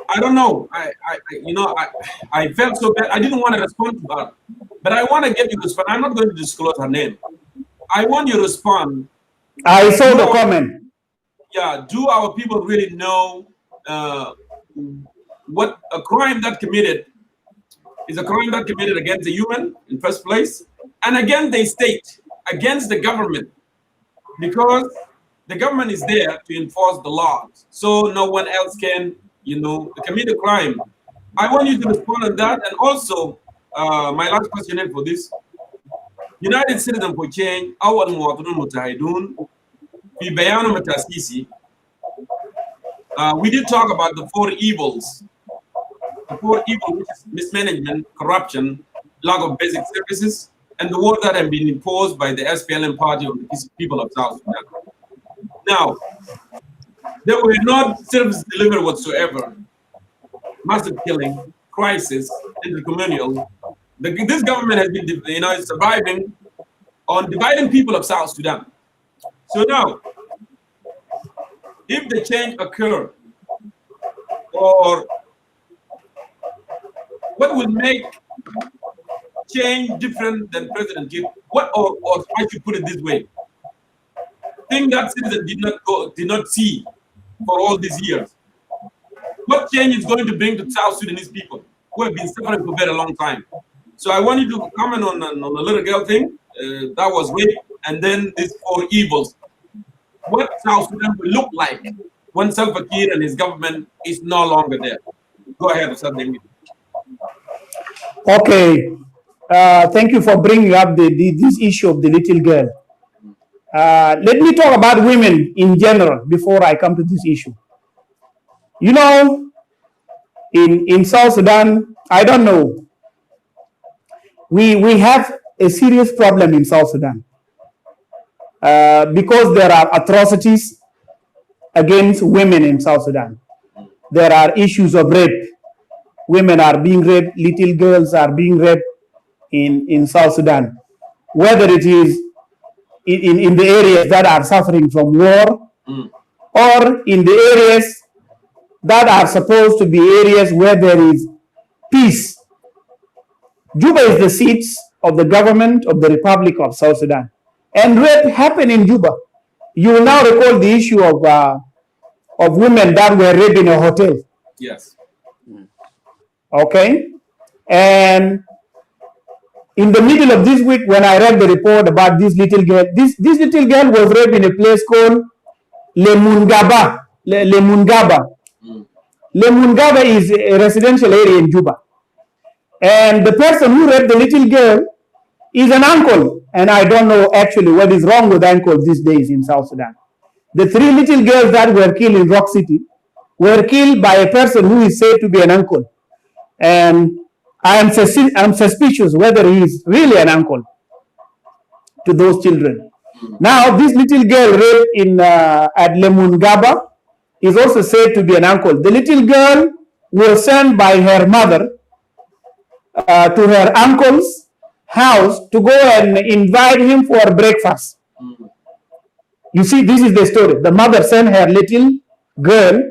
I don't know. I felt so bad. I didn't want to respond to her, but I want to get you to respond. I'm not going to disclose her name. I want you to respond. I saw the comment. Yeah. Do our people really know what a crime that committed is a crime that committed against the human in first place, and against the state, against the government, because the government is there to enforce the laws, so no one else can, commit a crime. I want you to respond on that, and also my last question is for this: United Citizens for Change, our Muwatinun Mutahidun, fi bayanu matasisi. We did talk about the four evils. The four evils, which is mismanagement, corruption, lack of basic services, and the war that have been imposed by the SPLM party of the people of South Sudan. Now, there were not service delivered whatsoever. Massive killing, crisis, intercommunal, this government has been, surviving on dividing people of South Sudan. So now, if the change occur, or what will make change different than President Kir? Or I should put it this way: thing that citizens did not see for all these years. What change is going to bring to South Sudanese people who have been suffering for a very long time? So I want you to comment on the little girl thing that was rape, and then these 4 evils. What South Sudan will look like when Salva Kiir and his government is no longer there. Go ahead, Ustad Dengmi. Okay. Thank you for bringing up this issue of the little girl. Let me talk about women in general before I come to this issue. You know, in South Sudan, I don't know, we have a serious problem in South Sudan because there are atrocities against women in South Sudan. There are issues of rape. Women are being raped, little girls are being raped in South Sudan, whether it is in the areas that are suffering from war or in the areas that are supposed to be areas where there is peace. Juba is the seat of the government of the Republic of South Sudan. And rape happened in Juba. You will now recall the issue of women that were raped in a hotel. Yes. Okay? And in the middle of this week, when I read the report about this little girl, this little girl was raped in a place called Lemungaba. Lemungaba is a residential area in Juba. And the person who raped the little girl is an uncle. And I don't know actually what is wrong with uncles these days in South Sudan. The 3 little girls that were killed in Rock City were killed by a person who is said to be an uncle. And I'm suspicious whether he is really an uncle to those children. Now, this little girl raped at Lemungaba is also said to be an uncle. The little girl was sent by her mother to her uncle's house to go and invite him for breakfast. You see, this is the story. The mother sent her little girl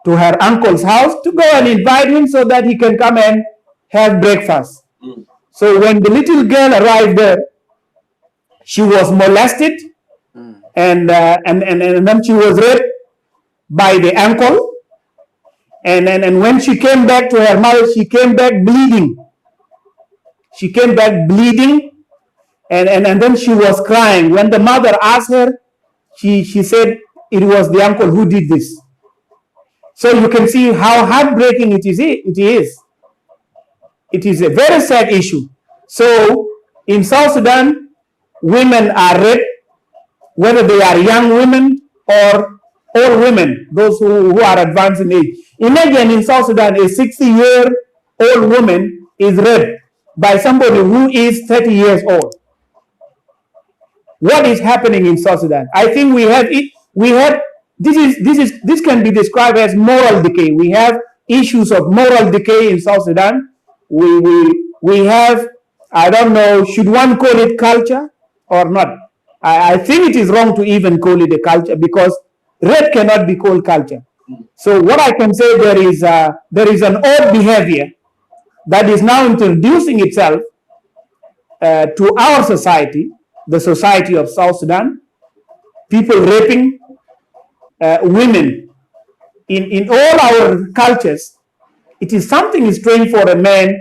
to her uncle's house to go and invite him so that he can come and have breakfast. So when the little girl arrived there, she was molested and then she was raped by the uncle. And when she came back to her mother, she came back bleeding. She came back bleeding and then she was crying. When the mother asked her, she said it was the uncle who did this. So you can see how heartbreaking it is. It is a very sad issue. So in South Sudan, women are raped, whether they are young women or old women, those who are advanced in age. Imagine in South Sudan, a 60-year-old woman is raped by somebody who is 30 years old. What is happening in South Sudan? I think this can be described as moral decay. We have issues of moral decay in South Sudan. We have, I don't know, should one call it culture or not? I think it is wrong to even call it a culture because rape cannot be called culture. So what I can say, there is an odd behavior that is now introducing itself to our society, the society of South Sudan. People raping women in all our cultures. It is something strange for a man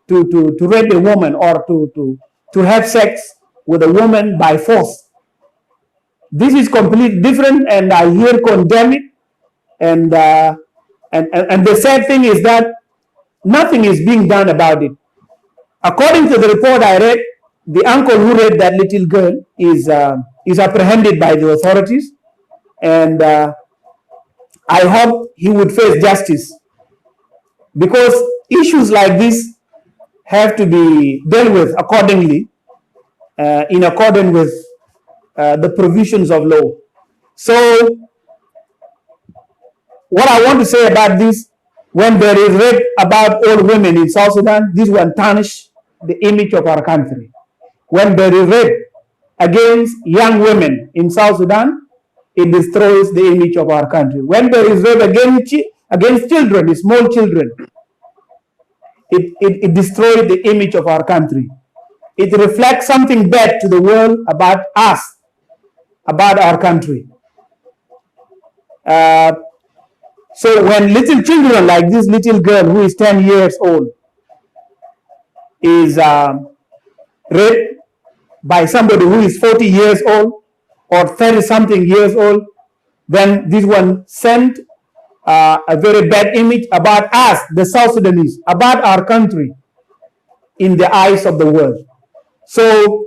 to rape a woman or to have sex with a woman by force. This is completely different, and I here condemn it. And the sad thing is that nothing is being done about it. According to the report I read, the uncle who raped that little girl is apprehended by the authorities, and I hope he would face justice, because issues like this have to be dealt with accordingly, in accordance with the provisions of law. So what I want to say about this, When there is rape about old women in South Sudan, this one tarnish the image of our country. When there is rape against young women in South Sudan, it destroys the image of our country. When there is rape against children, small children, it destroys the image of our country. It reflects something bad to the world about us, about our country. So when little children like this little girl who is 10 years old is raped by somebody who is 40 years old or 30 something years old, then this one sent a very bad image about us, the South Sudanese, about our country in the eyes of the world. So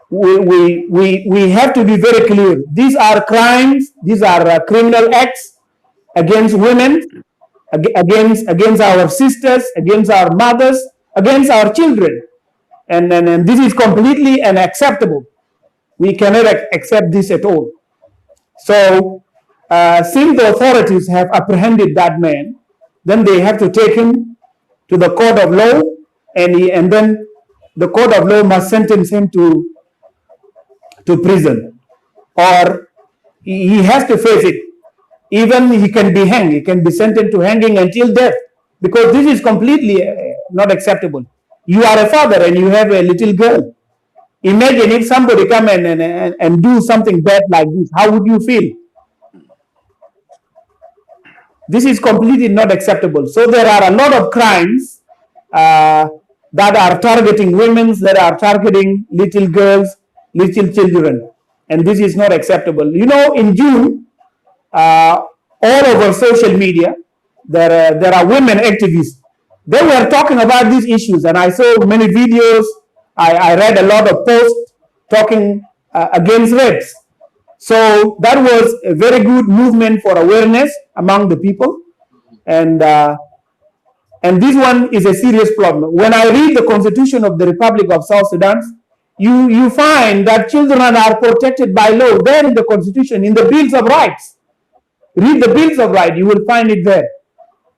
we have to be very clear. These are crimes, these are criminal acts against women, against our sisters, against our mothers, against our children. And this is completely unacceptable. We cannot accept this at all. So since the authorities have apprehended that man, then they have to take him to the court of law, and then the court of law must sentence him to prison, or he has to face it. Even he can be hanged, he can be sentenced to hanging until death, because this is completely not acceptable. You are a father and you have a little girl. Imagine if somebody come and do something bad like this, how would you feel? This is completely not acceptable. So there are a lot of crimes that are targeting women, that are targeting little girls, little children, and this is not acceptable. You know, in June, all over social media, there are women activists. They were talking about these issues, and I saw many videos. I read a lot of posts talking against rapes. So that was a very good movement for awareness among the people, and this one is a serious problem. When I read the Constitution of the Republic of South Sudan, you find that children are protected by law there in the Constitution, in the Bills of Rights. Read the Bills of Rights, you will find it there.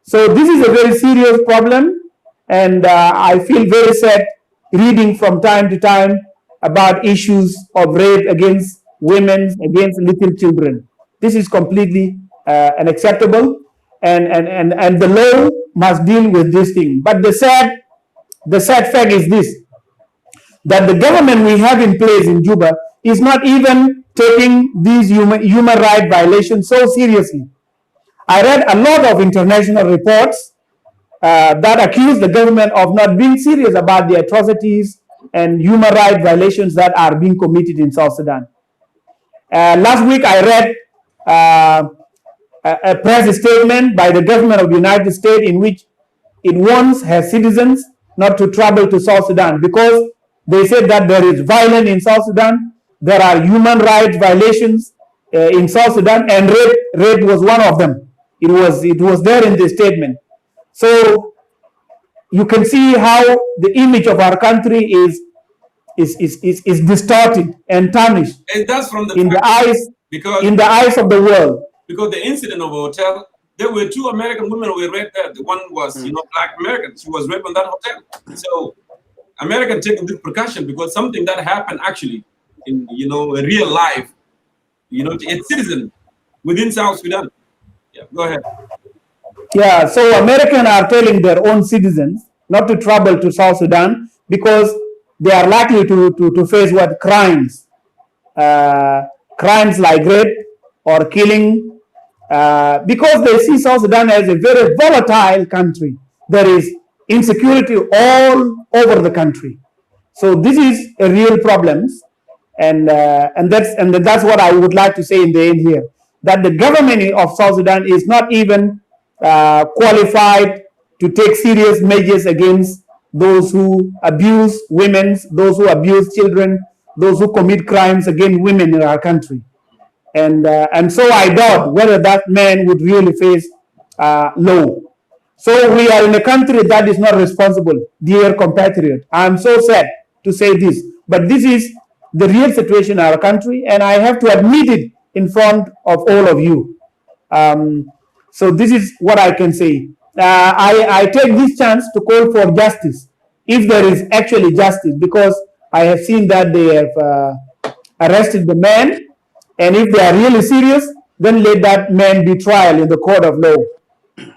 So this is a very serious problem, and I feel very sad reading from time to time about issues of rape against women, against little children. This is completely unacceptable, and the law must deal with this thing. But the sad fact is this, that the government we have in place in Juba is not even taking these human rights violations so seriously. I read a lot of international reports that accuse the government of not being serious about the atrocities and human rights violations that are being committed in South Sudan. Last week I read a press statement by the government of the United States in which it warns her citizens not to travel to South Sudan, because they said that there is violence in South Sudan, there are human rights violations in South Sudan, and rape was one of them. It was there in the statement. So you can see how the image of our country is distorted and tarnished, And that's from in the eyes of the world. Because the incident of a hotel, there were 2 American women who were raped there. The one was, Black American. She was raped in that hotel. So American taking this precaution because something that happened actually in real life, a citizen within South Sudan. Yeah, go ahead. Yeah, so Americans are telling their own citizens not to travel to South Sudan because they are likely to face what crimes, crimes like rape or killing, because they see South Sudan as a very volatile country. There is insecurity all over the country. So this is a real problem, and that's what I would like to say in the end here, that the government of South Sudan is not even qualified to take serious measures against those who abuse women, those who abuse children, those who commit crimes against women in our country. And so I doubt whether that man would really face law. So we are in a country that is not responsible, dear compatriot. I'm so sad to say this, but this is the real situation in our country, and I have to admit it in front of all of you. So this is what I can say. I take this chance to call for justice, if there is actually justice, because I have seen that they have arrested the man, and if they are really serious, then let that man be tried in the court of law.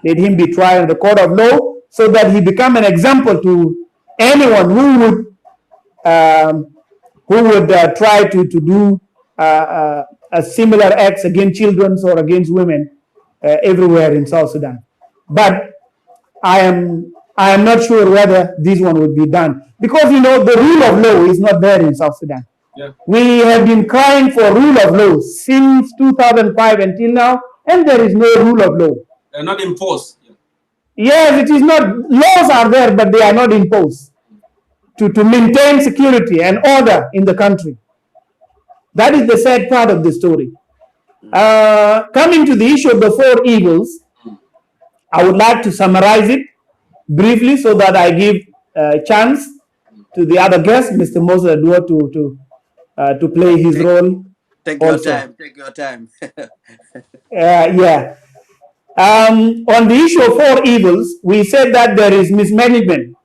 Let him be tried in the court of law, so that he become an example to anyone who would try to do a similar acts against children or against women everywhere in South Sudan. But I am not sure whether this one would be done, because the rule of law is not there in South Sudan. Yeah. We have been crying for rule of law since 2005 until now, and there is no rule of law. They're not enforced. Yeah. Yes, it is not. Laws are there, but they are not imposed to maintain security and order in the country. That is the sad part of the story. Coming to the issue of the four evils, I would like to summarize it briefly so that I give a chance to the other guest, Mr. Moses Adua, to play his role. Take your time. Take your time. Yeah. On the issue of four evils, we said that there is mismanagement,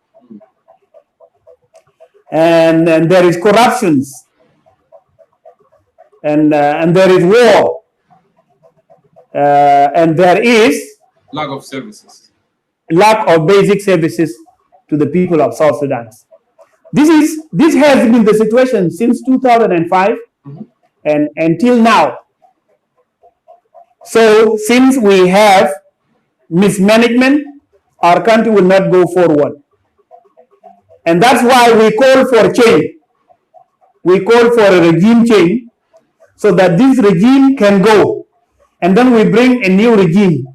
and there is corruptions, and there is war, and there is lack of services, lack of basic services to the people of South Sudan. This has been the situation since 2005 and until now. So since we have mismanagement, our country will not go forward. And that's why we call for change. We call for a regime change so that this regime can go. And then we bring a new regime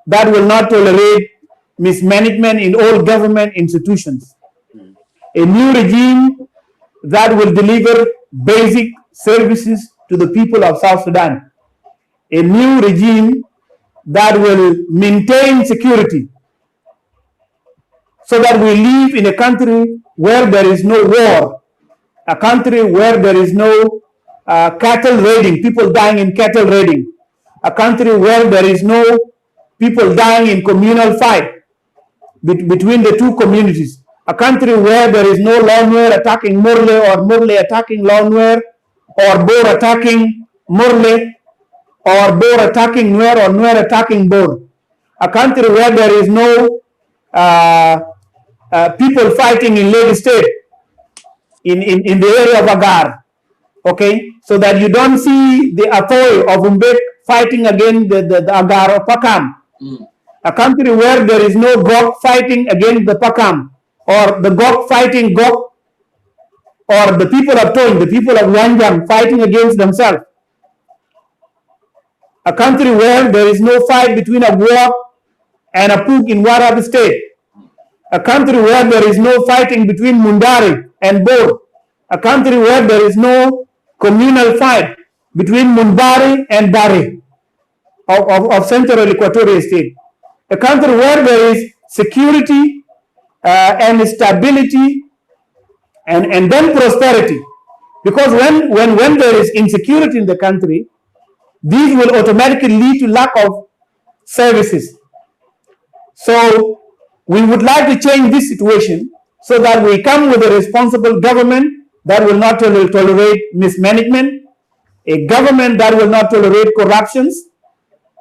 that will not tolerate mismanagement in all government institutions. A new regime that will deliver basic services to the people of South Sudan. A new regime that will maintain security so that we live in a country where there is no war, a country where there is no cattle raiding, people dying in cattle raiding, a country where there is no people dying in communal fight between the two communities, a country where there is no Lawnware attacking Murle or Murle attacking Lawnware, or Bor attacking Murle, or Bor attacking Nuer, or Nuer attacking Bor, a country where there is no people fighting in Lake State, in the area of Agar, okay, so that you don't see the Atoy of Umbek fighting against the Agar of Pakam, a country where there is no Gok fighting against the Pakam, or the Gok fighting Gok, or the people of Toy, the people of Wanjam fighting against themselves, a country where there is no fight between a War and a Puk in Warrap State, a country where there is no fighting between Mundari and Bor, a country where there is no communal fight between Mundari and Bari of Central Equatorial State, a country where there is security and stability and then prosperity. Because when there is insecurity in the country, these will automatically lead to lack of services. So we would like to change this situation so that we come with a responsible government that will not tolerate mismanagement, a government that will not tolerate corruptions,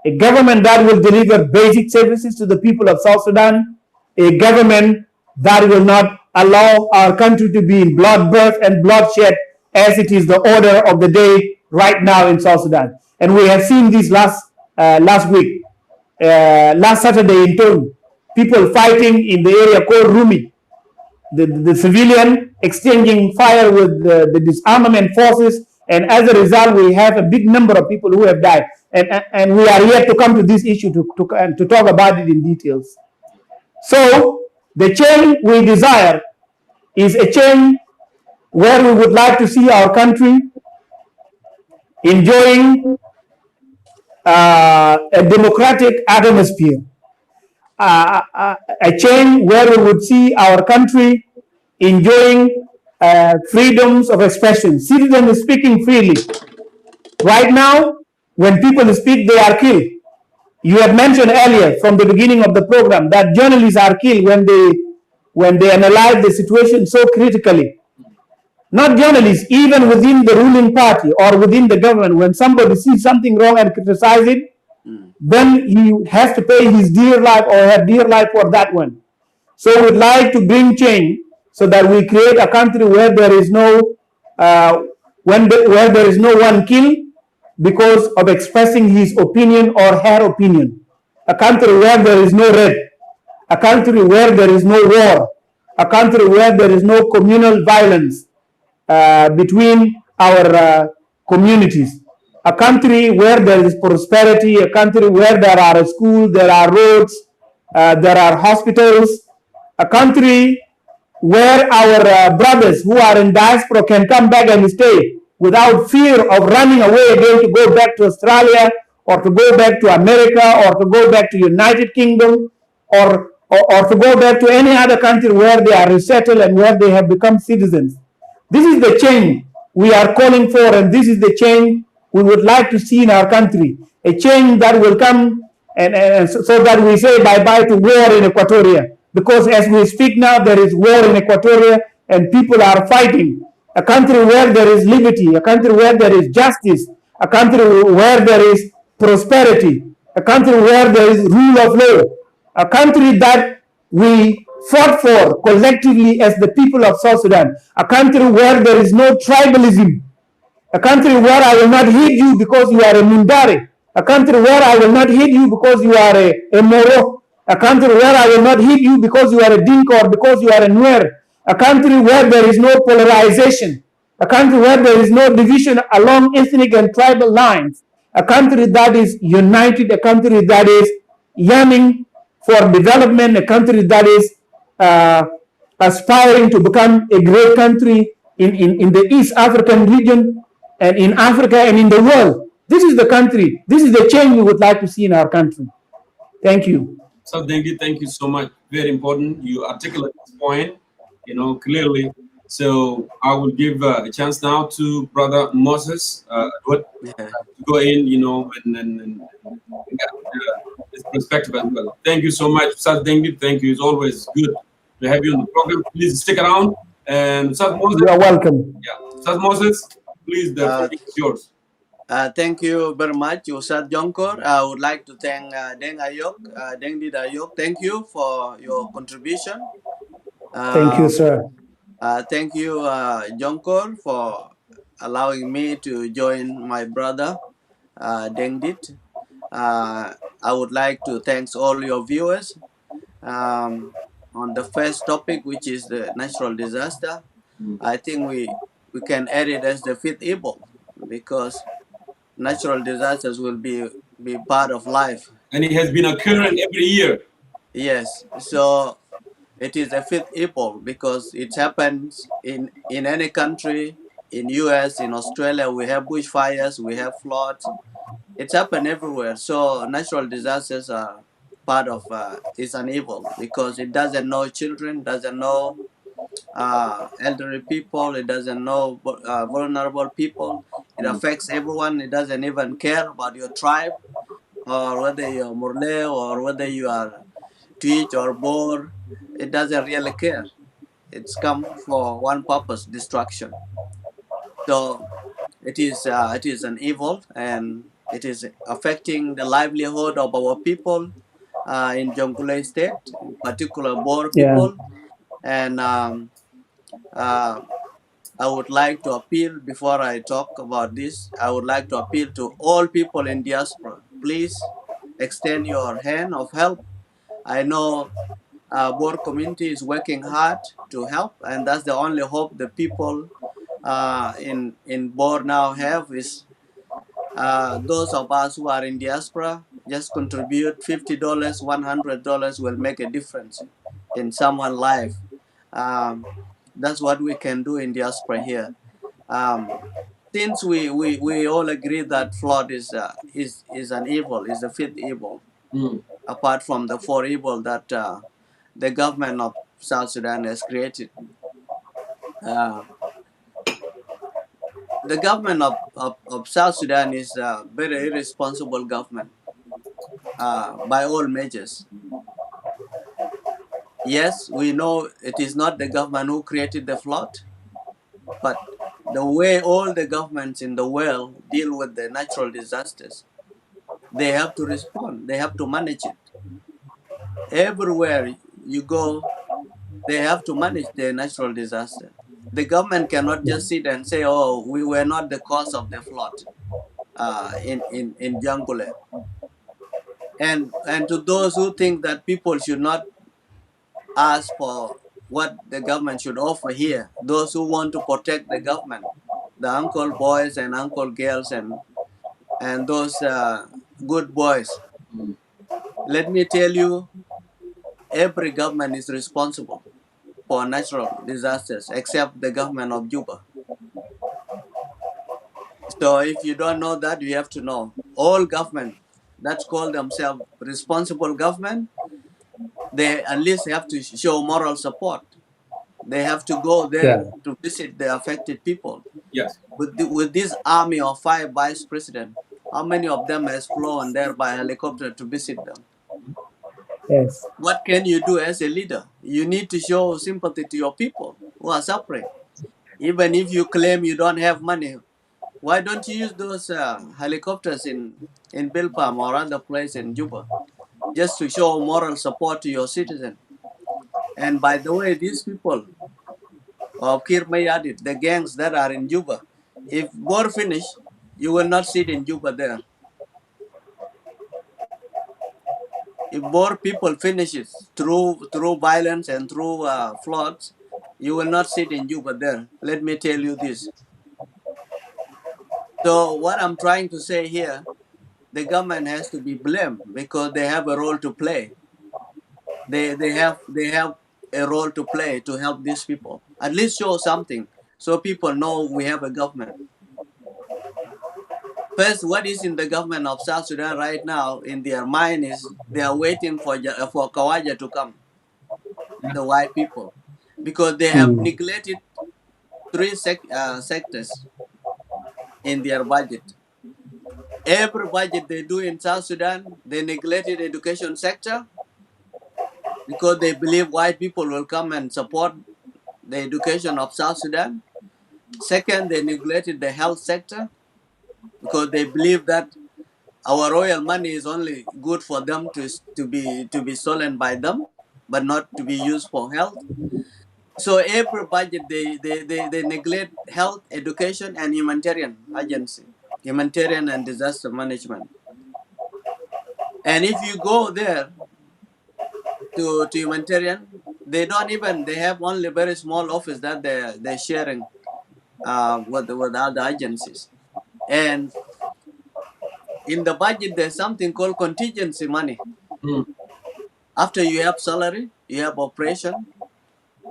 a government that will deliver basic services to the people of South Sudan, a government that will not allow our country to be in bloodbath and bloodshed as it is the order of the day right now in South Sudan. And we have seen this last week, last Saturday in Tone, people fighting in the area called Rumi, the civilian exchanging fire with the disarmament forces, and as a result, we have a big number of people who have died. And we are yet to come to this issue to talk about it in details. So the change we desire is a change where we would like to see our country enjoying a democratic atmosphere, a change where we would see our country enjoying freedoms of expression, citizens speaking freely. Right now, when people speak, they are killed. You had mentioned earlier from the beginning of the program that journalists are killed when they analyze the situation so critically. Not journalists, even within the ruling party or within the government, when somebody sees something wrong and criticizes it, then he has to pay his dear life or her dear life for that one. So we'd like to bring change so that we create a country where there is no where there is no one killed because of expressing his opinion or her opinion. A country where there is no rape, a country where there is no war, a country where there is no communal violence between our communities, a country where there is prosperity, a country where there are schools, there are roads, there are hospitals, a country where our brothers who are in diaspora can come back and stay without fear of running away again to go back to Australia or to go back to America or to go back to United Kingdom or to go back to any other country where they are resettled and where they have become citizens. This is the change we are calling for, and this is the change we would like to see in our country. A change that will come and so that we say bye-bye to war in Equatoria. Because as we speak now, there is war in Equatoria and people are fighting. A country where there is liberty, a country where there is justice, a country where there is prosperity, a country where there is rule of law, a country that we fought for collectively as the people of South Sudan, a country where there is no tribalism, a country where I will not hate you because you are a Mundari, a country where I will not hate you because you are a Moro, a country where I will not hate you because you are a Dinka or because you are a Nuer, a country where there is no polarization, a country where there is no division along ethnic and tribal lines, a country that is united, a country that is yearning for development, a country that is uh, aspiring to become a great country in the East African region and in Africa and in the world. This is the country, this is the change we would like to see in our country. Thank you. So thank you so much. Very important. You articulate this point, clearly. So I will give a chance now to Brother Moses to go in, and get his perspective as well. Thank you so much, Sir Dengi. Thank you. It's always good to have you on the program. Please stick around. And Sir Moses. You are welcome. Yeah, Sir Moses, please, the floor is yours. Thank you very much, Ustad Jonkor. I would like to thank Deng Ayok. Thank you for your contribution. Thank you, sir. Thank you, Jonkor, for allowing me to join my brother, Dengdit. I would like to thank all your viewers on the first topic, which is the natural disaster. I think we can add it as the fifth evil because natural disasters will be part of life. And it has been occurring every year. Yes. So it is a fifth evil because it happens in any country. In US, in Australia, we have bushfires, we have floods. It's happened everywhere. So natural disasters are part of is an evil because it doesn't know children, doesn't know elderly people, it doesn't know vulnerable people. It affects everyone. It doesn't even care about your tribe or whether you're Murle or whether you are Twitch or Boer. It doesn't really care. It's come for one purpose: destruction. So it is an evil, and it is affecting the livelihood of our people in Jonglei State, in particular Boer people. And I would like to appeal, before I talk about this, I would like to appeal to all people in diaspora. Please extend your hand of help. I know Boer community is working hard to help, and that's the only hope the people in Boer now have is those of us who are in diaspora just contribute $50, $100 will make a difference in someone's life. That's what we can do in diaspora here. Since we all agree that flood is an evil, is the fifth evil, apart from the four evil that the government of South Sudan has created. The government of South Sudan is a very irresponsible government. by all measures. Yes, we know it is not the government who created the flood, but the way all the governments in the world deal with the natural disasters, they have to respond. They have to manage it. Everywhere you go, they have to manage the natural disaster. The government cannot just sit and say, "Oh, we were not the cause of the flood in Jonglei." And to those who think that people should not ask for what the government should offer here, those who want to protect the government, the uncle boys and uncle girls and those good boys, let me tell you, every government is responsible for natural disasters except the government of Juba. So if you don't know that, you have to know all government that call themselves responsible government, they at least have to show moral support. They have to go there Yeah. to visit the affected people. Yes. With this army of 5 vice presidents, how many of them has flown there by helicopter to visit them? Yes. What can you do as a leader? You need to show sympathy to your people who are suffering. Even if you claim you don't have money, why don't you use those helicopters in Bilpam or other place in Juba just to show moral support to your citizen? And by the way, these people of Kirmayadit, the gangs that are in Juba, if war finish, you will not sit in Juba there. If more people finishes through violence and through floods, you will not sit in Juba there. Let me tell you this. So what I'm trying to say here, the government has to be blamed because they have a role to play. They have a role to play to help these people. At least show something so people know we have a government. First, what is in the government of South Sudan right now in their mind is they are waiting for Kawaja to come, the white people, because they have Mm. neglected three sectors in their budget. Every budget they do in South Sudan, they neglected education sector because they believe white people will come and support the education of South Sudan. Second, they neglected the health sector because they believe that our royal money is only good for them to be stolen by them, but not to be used for health. So every budget they neglect health, education, and humanitarian and disaster management. And if you go there to humanitarian, they don't even they have only very small office that they're sharing with other agencies. And in the budget, there's something called contingency money. Mm. After you have salary, you have operation,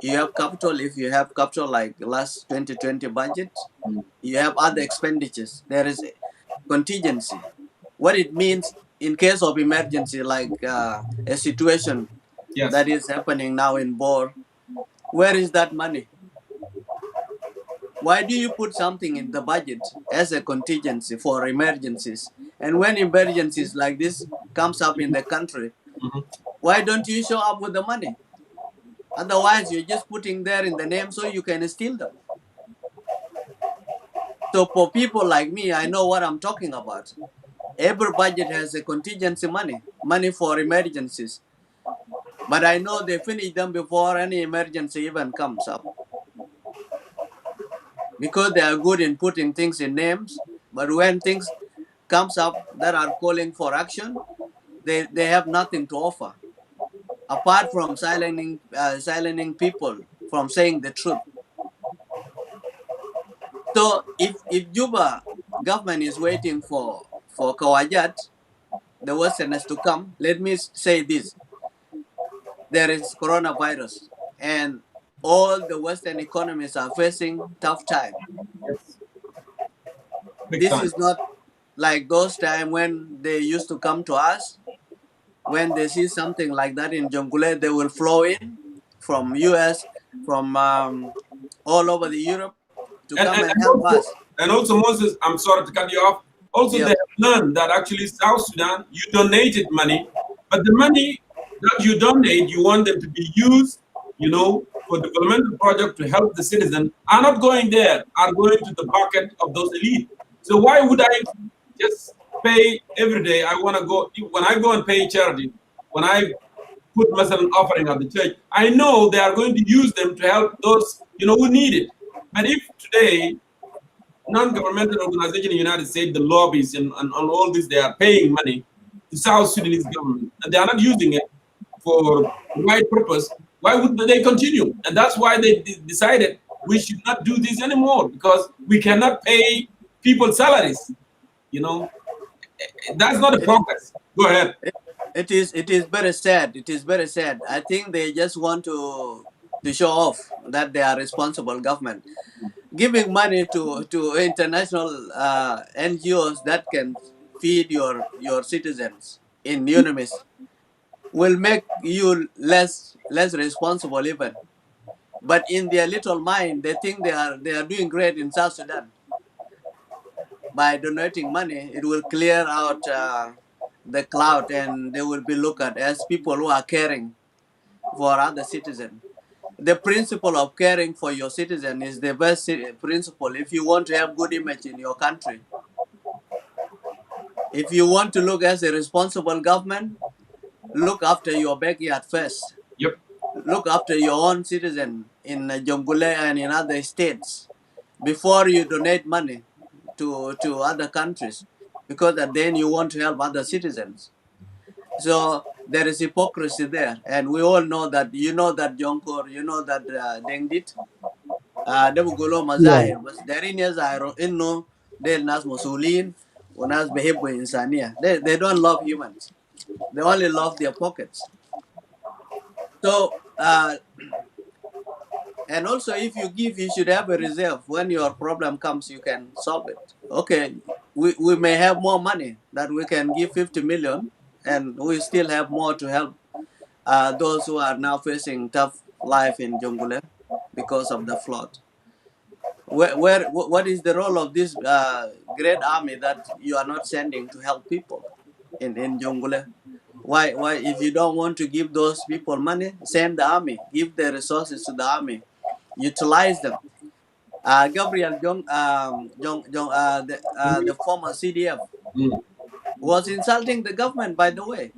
you have capital. If you have capital like last 2020 budget, you have other expenditures. There is a contingency. What it means in case of emergency, like a situation Yes. that is happening now in Bor, where is that money? Why do you put something in the budget as a contingency for emergencies? And when emergencies like this comes up in the country, why don't you show up with the money? Otherwise, you're just putting there in the name so you can steal them. So for people like me, I know what I'm talking about. Every budget has a contingency money for emergencies. But I know they finish them before any emergency even comes up. Because they are good in putting things in names, but when things comes up that are calling for action, they have nothing to offer. Apart from silencing people from saying the truth. So if Juba government is waiting for Kawajat, the Westerners to come, let me say this. There is coronavirus and all the Western economies are facing tough time. Big This time. is not like those times when they used to come to us. When they see something like that in Jonglei, they will flow in from US, from all over the Europe to come and help us. And also, Moses, I'm sorry to cut you off. Also, they Yep. have learned that actually South Sudan, you donated money, but the money that you donate, you want them to be used, for developmental project to help the citizen, are not going there, are going to the bucket of those elite. So why would I just pay every day? I want to go, when I go and pay charity, when I put myself an offering at the church, I know they are going to use them to help those, who need it. But if today non-governmental organization in the United States, the lobbies and all this, they are paying money to South Sudanese government, and they are not using it for the right purpose. Why would they continue? And that's why they decided we should not do this anymore, because we cannot pay people salaries. You know, that's not a It, progress. Go ahead. it it is very sad. It is very sad. I think they just want to show off that they are responsible government. Giving money to international NGOs that can feed your citizens in UNIMIS will make you less responsible even. But in their little mind, they think they are doing great in South Sudan. By donating money, it will clear out the cloud, and they will be looked at as people who are caring for other citizens. The principle of caring for your citizen is the best principle. If you want to have good image in your country, if you want to look as a responsible government, look after your backyard first. Yep. Look after your own citizen in Jonglei and in other states before you donate money to other countries, because then you want to help other citizens. So there is hypocrisy there, and we all know that. You know that Jonkor, you know that Dengdit, ده بيقولوا Yeah. مظاهر بس دارين يظهروا إنه ديل ناس مسؤولين وناس بيحبوا إنسانية. They don't love humans. They only love their pockets. So and also, if you give, you should have a reserve. When your problem comes, you can solve it. Okay, we may have more money that we can give 50 million, and we still have more to help those who are now facing tough life in Jungule because of the flood. What is the role of this great army that you are not sending to help people in Jungule? Why if you don't want to give those people money, send the army, give the resources to the army, utilize them. Gabriel the former CDF, Mm. was insulting the government. By the way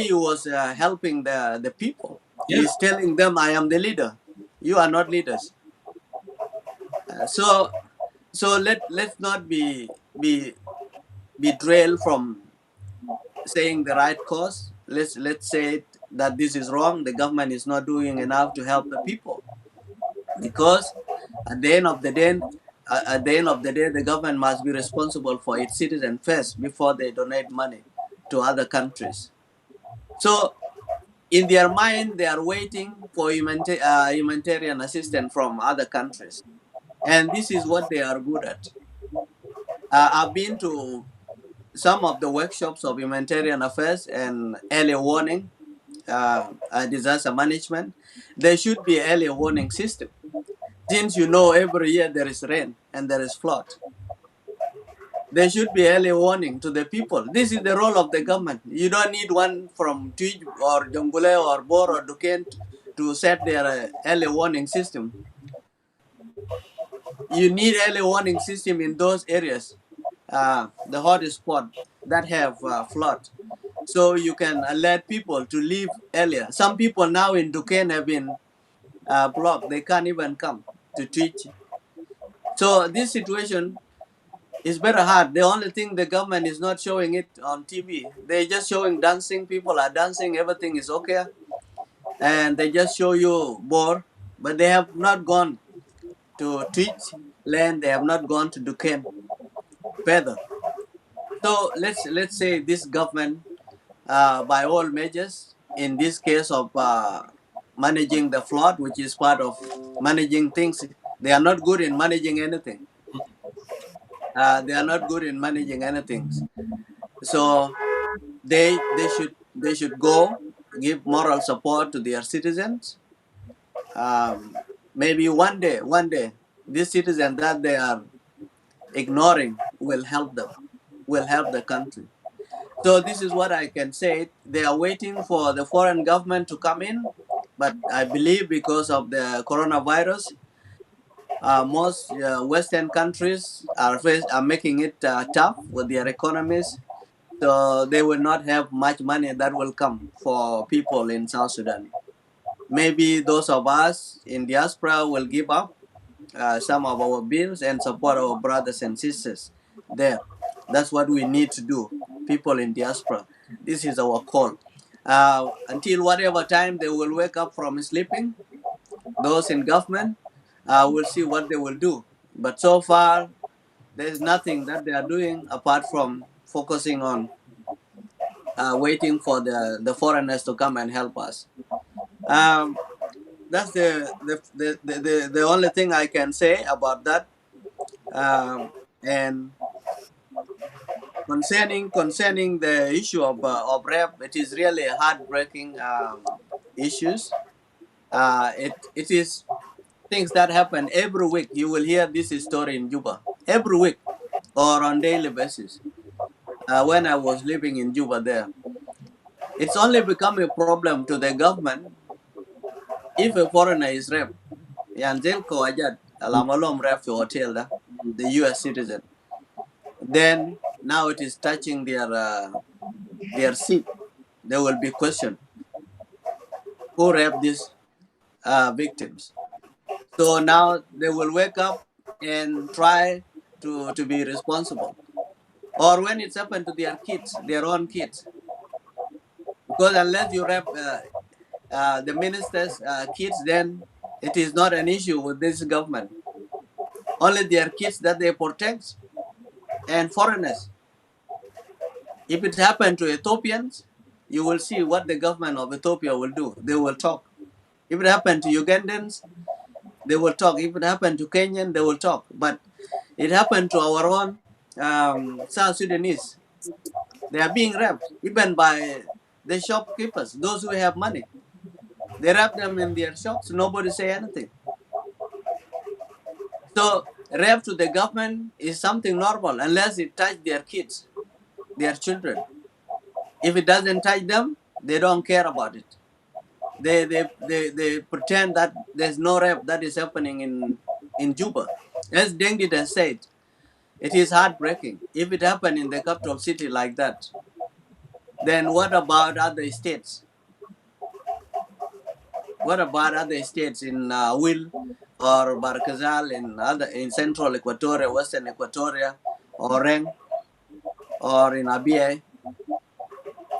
he was helping the people, Yeah. he's telling them, "I am the leader. You are not leaders." So let's not be drilled from saying the right cause. Let's say that this is wrong. The government is not doing enough to help the people, because at the end of the day, the government must be responsible for its citizens first before they donate money to other countries. So in their mind, they are waiting for humanitarian assistance from other countries, and this is what they are good at. I've been to some of the workshops of humanitarian affairs and early warning, disaster management. There should be early warning system. Since every year there is rain and there is flood, there should be early warning to the people. This is the role of the government. You don't need one from Twij or Jongule or Bor or Duken to set their early warning system. You need early warning system in those areas, the hot spot that have flood, so you can alert people to leave earlier. Some people now in Duquesne have been blocked; they can't even come to teach. So this situation is very hard. The only thing the government is not showing it on TV. They're just showing dancing. People are dancing. Everything is okay, and they just show you more. But they have not gone to teach land. They have not gone to Duquesne further. So let's say this government, by all measures, in this case of managing the flood, which is part of managing things, they are not good in managing anything. They are not good in managing anything. So they should go give moral support to their citizens. Maybe one day, these citizens that they are ignoring will help them, will help the country. So this is what I can say. They are waiting for the foreign government to come in, but I believe because of the coronavirus, most Western countries are making it tough with their economies. So they will not have much money that will come for people in South Sudan. Maybe those of us in diaspora will give up some of our bills and support our brothers and sisters there. That's what we need to do, people in diaspora. This is our call. Until whatever time they will wake up from sleeping, those in government will see what they will do. But so far, there is nothing that they are doing apart from focusing on waiting for the foreigners to come and help us. Um, that's the only thing I can say about that. And concerning the issue of rap, it is really heartbreaking issues. It is things that happen every week. You will hear this story in Juba every week or on daily basis. When I was living in Juba there, it's only become a problem to the government if a foreigner is raped. Yanzel ko ajad alamalom rap for hotel da, the U.S. citizen. Then now it is touching their seat. They will be questioned who raped these victims. So now they will wake up and try to be responsible. Or when it's happened to their kids, their own kids. Because unless you rap the minister's kids, then it is not an issue with this government. Only their kids that they protect and foreigners. If it happened to Ethiopians, you will see what the government of Ethiopia will do. They will talk. If it happened to Ugandans, they will talk. If it happened to Kenyan, they will talk. But it happened to our own South Sudanese. They are being raped, even by the shopkeepers, those who have money. They wrap them in their shops. Nobody say anything. So rape to the government is something normal unless it touch their kids, their children. If it doesn't touch them, they don't care about it. They pretend that there's no rape that is happening in Juba. As Dengit has said, it is heartbreaking. If it happened in the capital city like that, then what about other states? What about other states in Will or Barkazal in central Equatoria, western Equatoria, or Reng, or in Abia?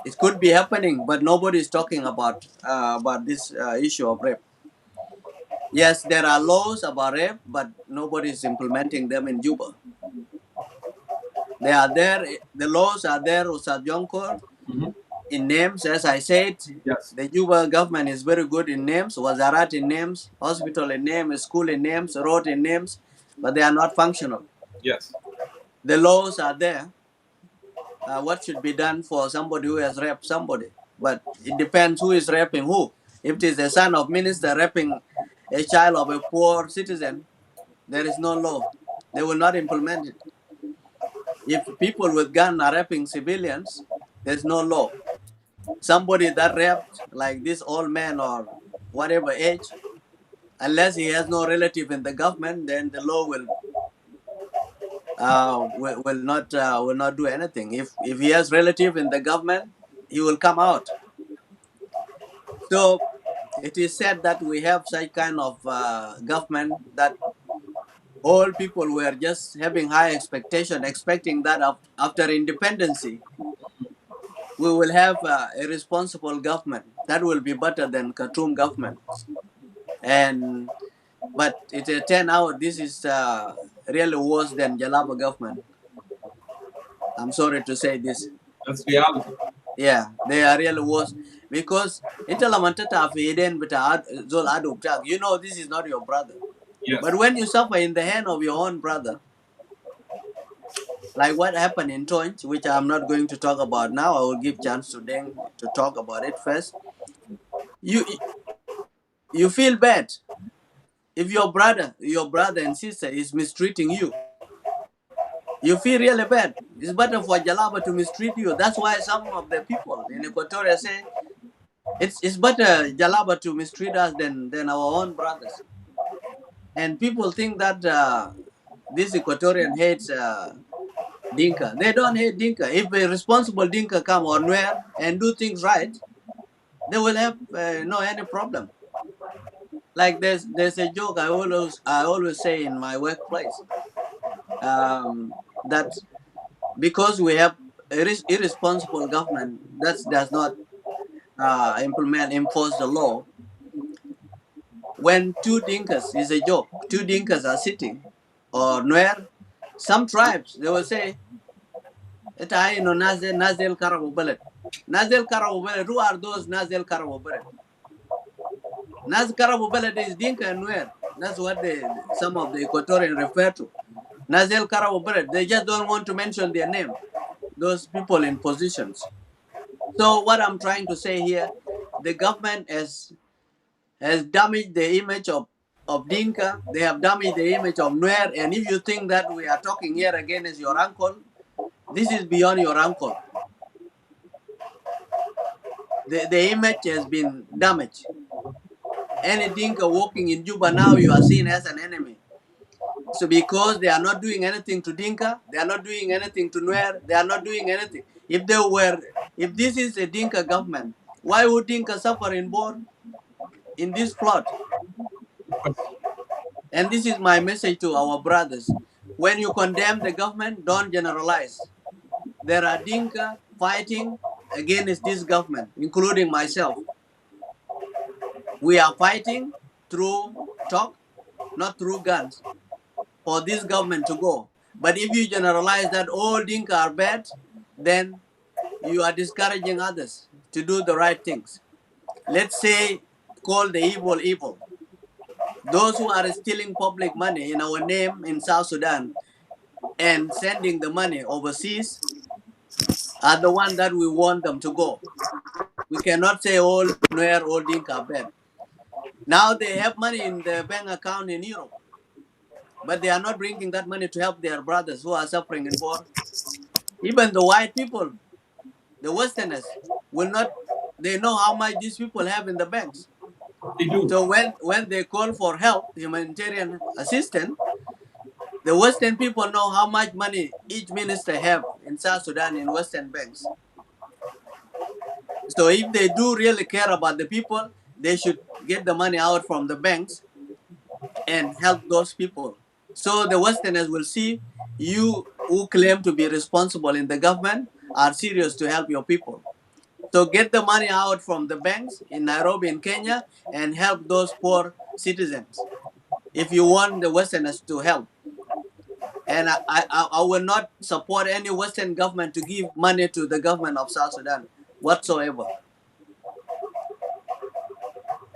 It could be happening, but nobody is talking about this issue of rape. Yes, there are laws about rape, but nobody is implementing them in Juba. They are there. The laws are there, Ustad Jonkor, in names. As I said, Yes. the Juba government is very good in names. Wazarat in names, hospital in names, school in names, road in names, but they are not functional. Yes. The laws are there. What should be done for somebody who has raped somebody? But it depends who is raping who. If it is the son of minister raping a child of a poor citizen, there is no law. They will not implement it. If people with gun are raping civilians, there's no law. Somebody that raped like this old man or whatever age, unless he has no relative in the government, then the law will not do anything. If he has relative in the government, he will come out. So it is said that we have such kind of government that all people were just having high expectation, expecting that after independency, we will have a responsible government that will be better than Khartoum government. But it turned out this is really worse than Jalaba government. I'm sorry to say this. That's reality. Yeah, they are really worse because you know this is not your brother. Yes. But when you suffer in the hand of your own brother, like what happened in Tonch, which I'm not going to talk about now, I will give chance to Deng to talk about it first. You feel bad if your brother and sister is mistreating you. you feel really bad. It's better for Jalaba to mistreat you. That's why some of the people in Equatoria say it's better Jalaba to mistreat us than our own brothers. And people think that this Equatorian hates Dinka. They don't hate Dinka. If a responsible Dinka come or Nuer and do things right, they will have no any problem. Like there's a joke I always say in my workplace, that because we have irresponsible government that does not enforce the law. When two Dinkas is a joke, two Dinkas are sitting or Nuer, some tribes they will say, "Eta no Nazel Karabu Ballet." Nazel Karabu Ballet. Who are those Nazel Karabu Ballet? Naz Karabu Ballet is Dinka and Nuer. That's what some of the Equatorian refer to. Nazel Karabu Ballet. They just don't want to mention their name. Those people in positions. So what I'm trying to say here, the government has damaged the image of Dinka. They have damaged the image of Nuer. And if you think that we are talking here against your uncle, this is beyond your uncle. The image has been damaged. Any Dinka walking in Juba now, you are seen as an enemy. So because they are not doing anything to Dinka, they are not doing anything to Nuer, they are not doing anything. If this is a Dinka government, why would Dinka suffer in this plot? And this is my message to our brothers. When you condemn the government, don't generalize. There are Dinka fighting against this government, including myself. We are fighting through talk, not through guns, for this government to go. But if you generalize that all Dinka are bad, then you are discouraging others to do the right things. Let's say, call the evil evil. Those who are stealing public money in our name in South Sudan and sending the money overseas are the ones that we want them to go. We cannot say all Nuer, all Dinka are bad. Now they have money in their bank account in Europe, but they are not bringing that money to help their brothers who are suffering in war. Even the white people, the Westerners, will not. They know how much these people have in the banks. They do. So when they call for help, humanitarian assistance, the Western people know how much money each minister have in South Sudan in Western banks. So if they do really care about the people, they should get the money out from the banks and help those people. So the Westerners will see you who claim to be responsible in the government are serious to help your people. So get the money out from the banks in Nairobi in Kenya and help those poor citizens if you want the Westerners to help. And I will not support any Western government to give money to the government of South Sudan whatsoever.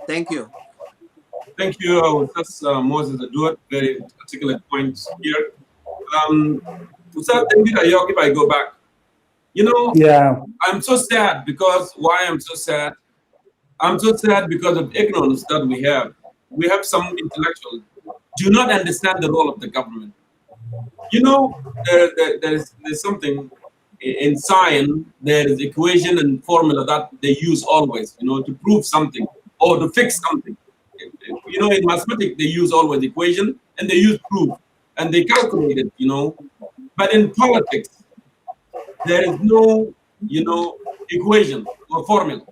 Thank you. Thank you. That's Moses Aduat, very articulate points here. Ustad, if I go back, you know, Yeah. I'm so sad because why I'm so sad? I'm so sad because of ignorance that we have. We have some intellectuals do not understand the role of the government. You know, there's something in science, there is equation and formula that they use always, you know, to prove something or to fix something. You know, in mathematics, they use always equation and they use proof and they calculate it, you know. But in politics, there is no, you know, equation or formula.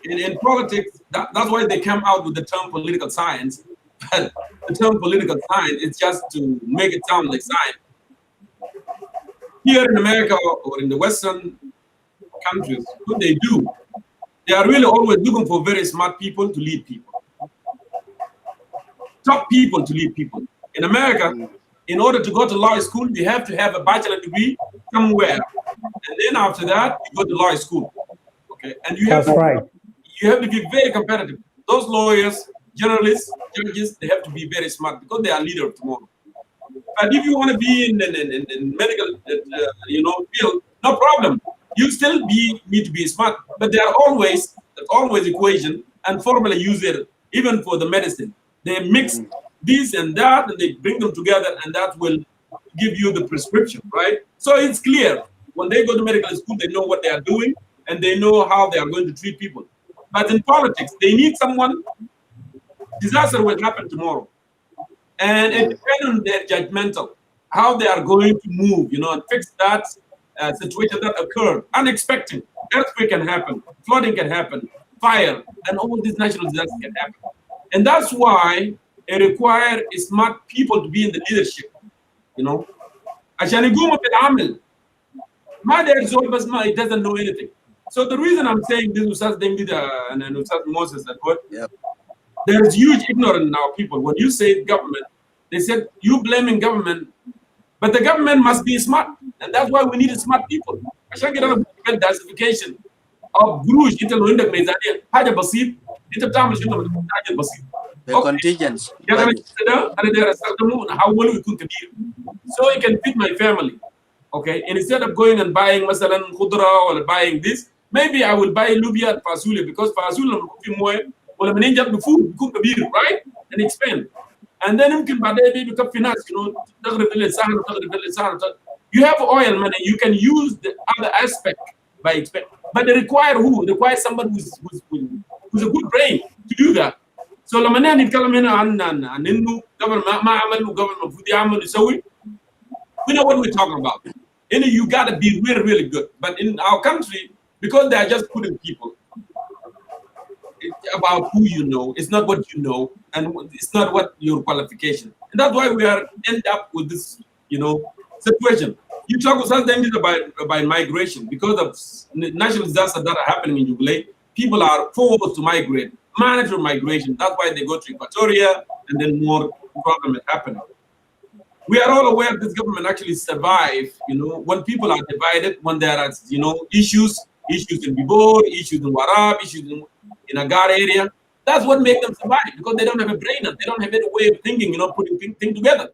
In politics, that's why they come out with the term political science. But the term political science is just to make it sound like science. Here in America or in the Western countries, what they do, they are really always looking for very smart people to lead people. Top people to lead people. In America, in order to go to law school, you have to have a bachelor degree somewhere. And then after that, you go to law school. Okay, and you have you have to be very competitive. Those lawyers, journalists, judges, they have to be very smart because they are leaders tomorrow. But if you want to be in medical, you know, field, no problem. You still need to be smart. But there are always equation and formula used there, even for the medicine. They mix this and that, and they bring them together, and that will give you the prescription, right? So it's clear. When they go to medical school, they know what they are doing and they know how they are going to treat people. But in politics, they need someone. Disaster will happen tomorrow. And it depends on their judgmental, how they are going to move, and fix that situation that occurred. Unexpected. Earthquake can happen, flooding can happen, fire, and all these natural disasters can happen. And that's why it requires smart people to be in the leadership, عشان يقوموا بالعمل. ما داير زول بس ما, it doesn't know anything. So the reason I'm saying this, Ustaz Dengida and Ustaz Moses, that what? Yep. There is huge ignorance in our people. When you say government, they said you blaming government, but the government must be smart, and that's why we need smart people. عشان كده أنا بقول diversification of قروش. أنت لو عندك ميزانية حاجة بسيط، أنت بتعمل شنو من حاجة بسيط. Contingents. أنا داير أستخدمه نحوله يكون كبير. So it can feed my family. Okay, and instead of going and buying مثلا خضرة or buying this, maybe I will buy lubia and fasula, because fasula لما يكون في موية ولا منين جاب food بيكون كبير, right? And expand. And then يمكن بعدين بيكفي ناس, تغرب للسهل وتغرب للسهل. You have oil money, you can use the other aspect by expand. But they require who? They require somebody who's a good brain to do that. So لما نحن نتكلم هنا عن إنه قبل ما عمل وقبل المفروض يعمل يسوي, we know what we're talking about. You got to be really, really good. But in our country, because they are just putting people, it's about who you know. It's not what you know, and it's not what your qualification. And that's why we end up with this, situation. You talk with something about migration. Because of natural disasters that are happening in Jonglei, people are forced to migrate, mandatory migration. That's why they go to Equatoria, and then more problem is happening. We are all aware this government actually survive, when people are divided, when there are, issues in Bibor, issues in Warrap, issues in Agar area. That's what makes them survive, because they don't have a brain and they don't have any way of thinking, putting things together.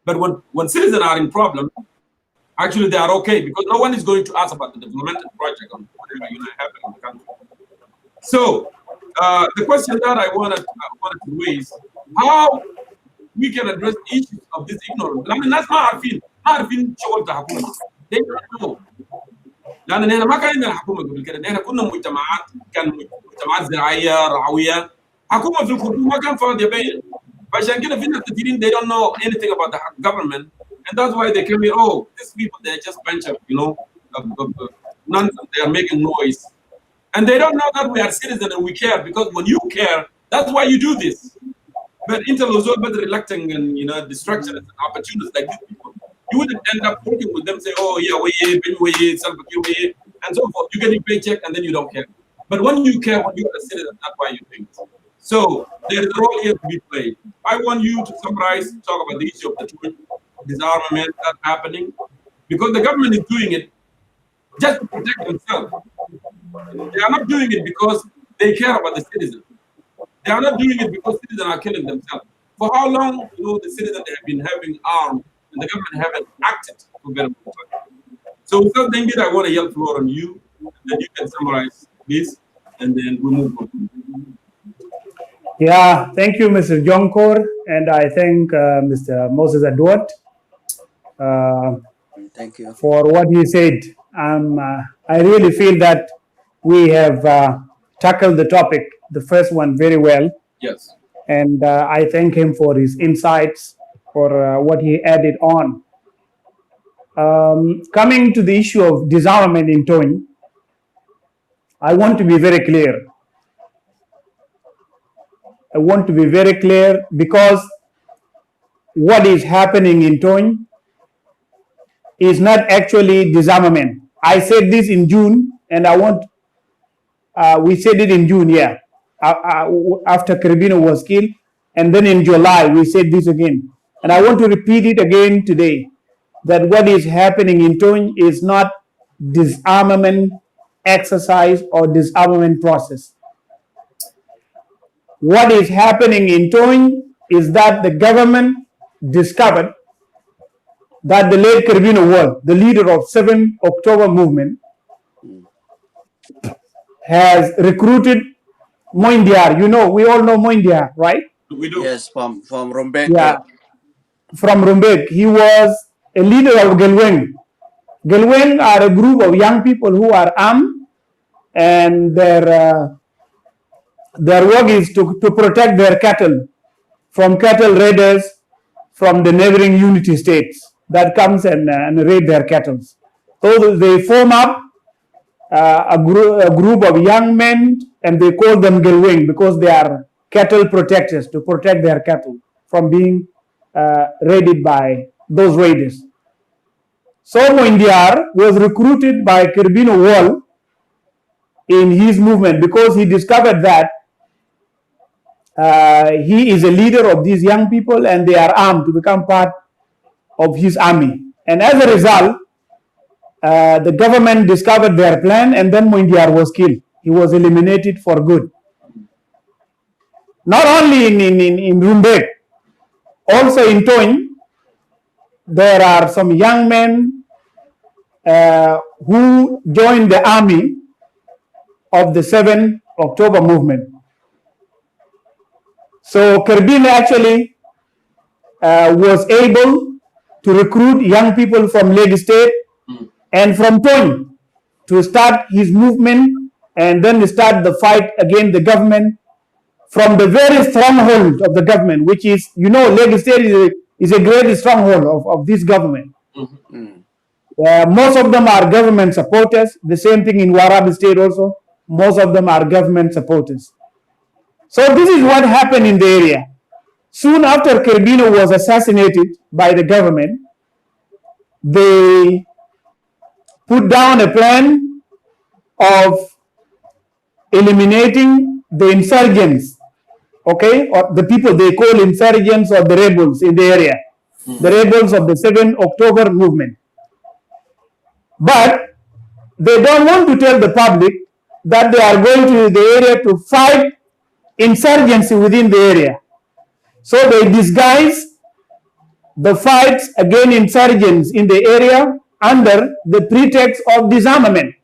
But when citizens are in problem, actually they are okay, because no one is going to ask about the developmental project on whatever happening in the country. So the question that I wanted to raise, how we can address issues of this ignorance. الناس ما عارفين شغل الحكومة. They don't know. لأن نحن ما كان عندنا حكومة قبل كده. نحن كنا مجتمعات زراعية رعوية. حكومة في الخرطوم ما كان فاضية بين. فعشان كده في ناس كثيرين they don't know anything about the government, and that's why they come here. Oh, these people, they're just a bunch of nonsense. They are making noise, and they don't know that we are citizens and we care, because when you care, that's why you do this. But intellectual, but reluctant and distraction and opportunities like these people, you wouldn't end up working with them. Say, oh yeah, we and so forth. You get a paycheck and then you don't care. But when you care, when you are a citizen, that's why you think. So there is a role here to be played. I want you to summarize, talk about the issue of the disarmament that's happening, because the government is doing it just to protect themselves. They are not doing it because they care about the citizens. They are not doing it because citizens are killing themselves. For how long, the citizens have been having armed and the government haven't acted to get them. So without thinking, I want to yell floor on you, and then you can summarize this, and then we move on. Yeah, thank you, Mr. Jonkor, and I thank Mr. Moses Edward thank you for what he said. I really feel that we have tackled the topic, the first one, very well. Yes. And I thank him for his insights, for what he added on. Coming to the issue of disarmament in Tony, I want to be very clear. I want to be very clear, because what is happening in Tony is not actually disarmament. I said this in June, and we said it in June, yeah, after Carabino was killed, and then in July we said this again. And I want to repeat it again today, that what is happening in Tony is not disarmament exercise or disarmament process. What is happening in Tony is that the government discovered that the late Carabino was the leader of 7 October movement, has recruited Moindiar. We all know Moindiar, right? We do. Yes, from Rumbek. Yeah, from Rumbek. He was a leader of Gelweng. Gelweng are a group of young people who are armed, and their work is to protect their cattle from cattle raiders from the neighboring unity states that comes and raid their cattle. So they form up a group of young men, and they call them Gelweng because they are cattle protectors, to protect their cattle from being raided by those raiders. So Moindiar was recruited by Kirbino Wall in his movement because he discovered that he is a leader of these young people and they are armed to become part of his army. And as a result, the government discovered their plan, and then Moindiar was killed. He was eliminated for good. Not only in Rumbek, also in Toin, there are some young men who joined the army of the 7th October movement. So Kerbin actually was able to recruit young people from Lake State and from Toin to start his movement and then start the fight against the government from the very stronghold of the government, which is, Lake State is a great stronghold of this government. Most of them are government supporters. The same thing in Warrap State also. Most of them are government supporters. So this is what happened in the area. Soon after Kerbino was assassinated by the government, they put down a plan of eliminating the insurgents, okay, or the people they call insurgents or the rebels in the area, the rebels of the 7th October movement. But they don't want to tell the public that they are going to the area to fight insurgency within the area. So they disguise the fights against insurgents in the area under the pretext of disarmament.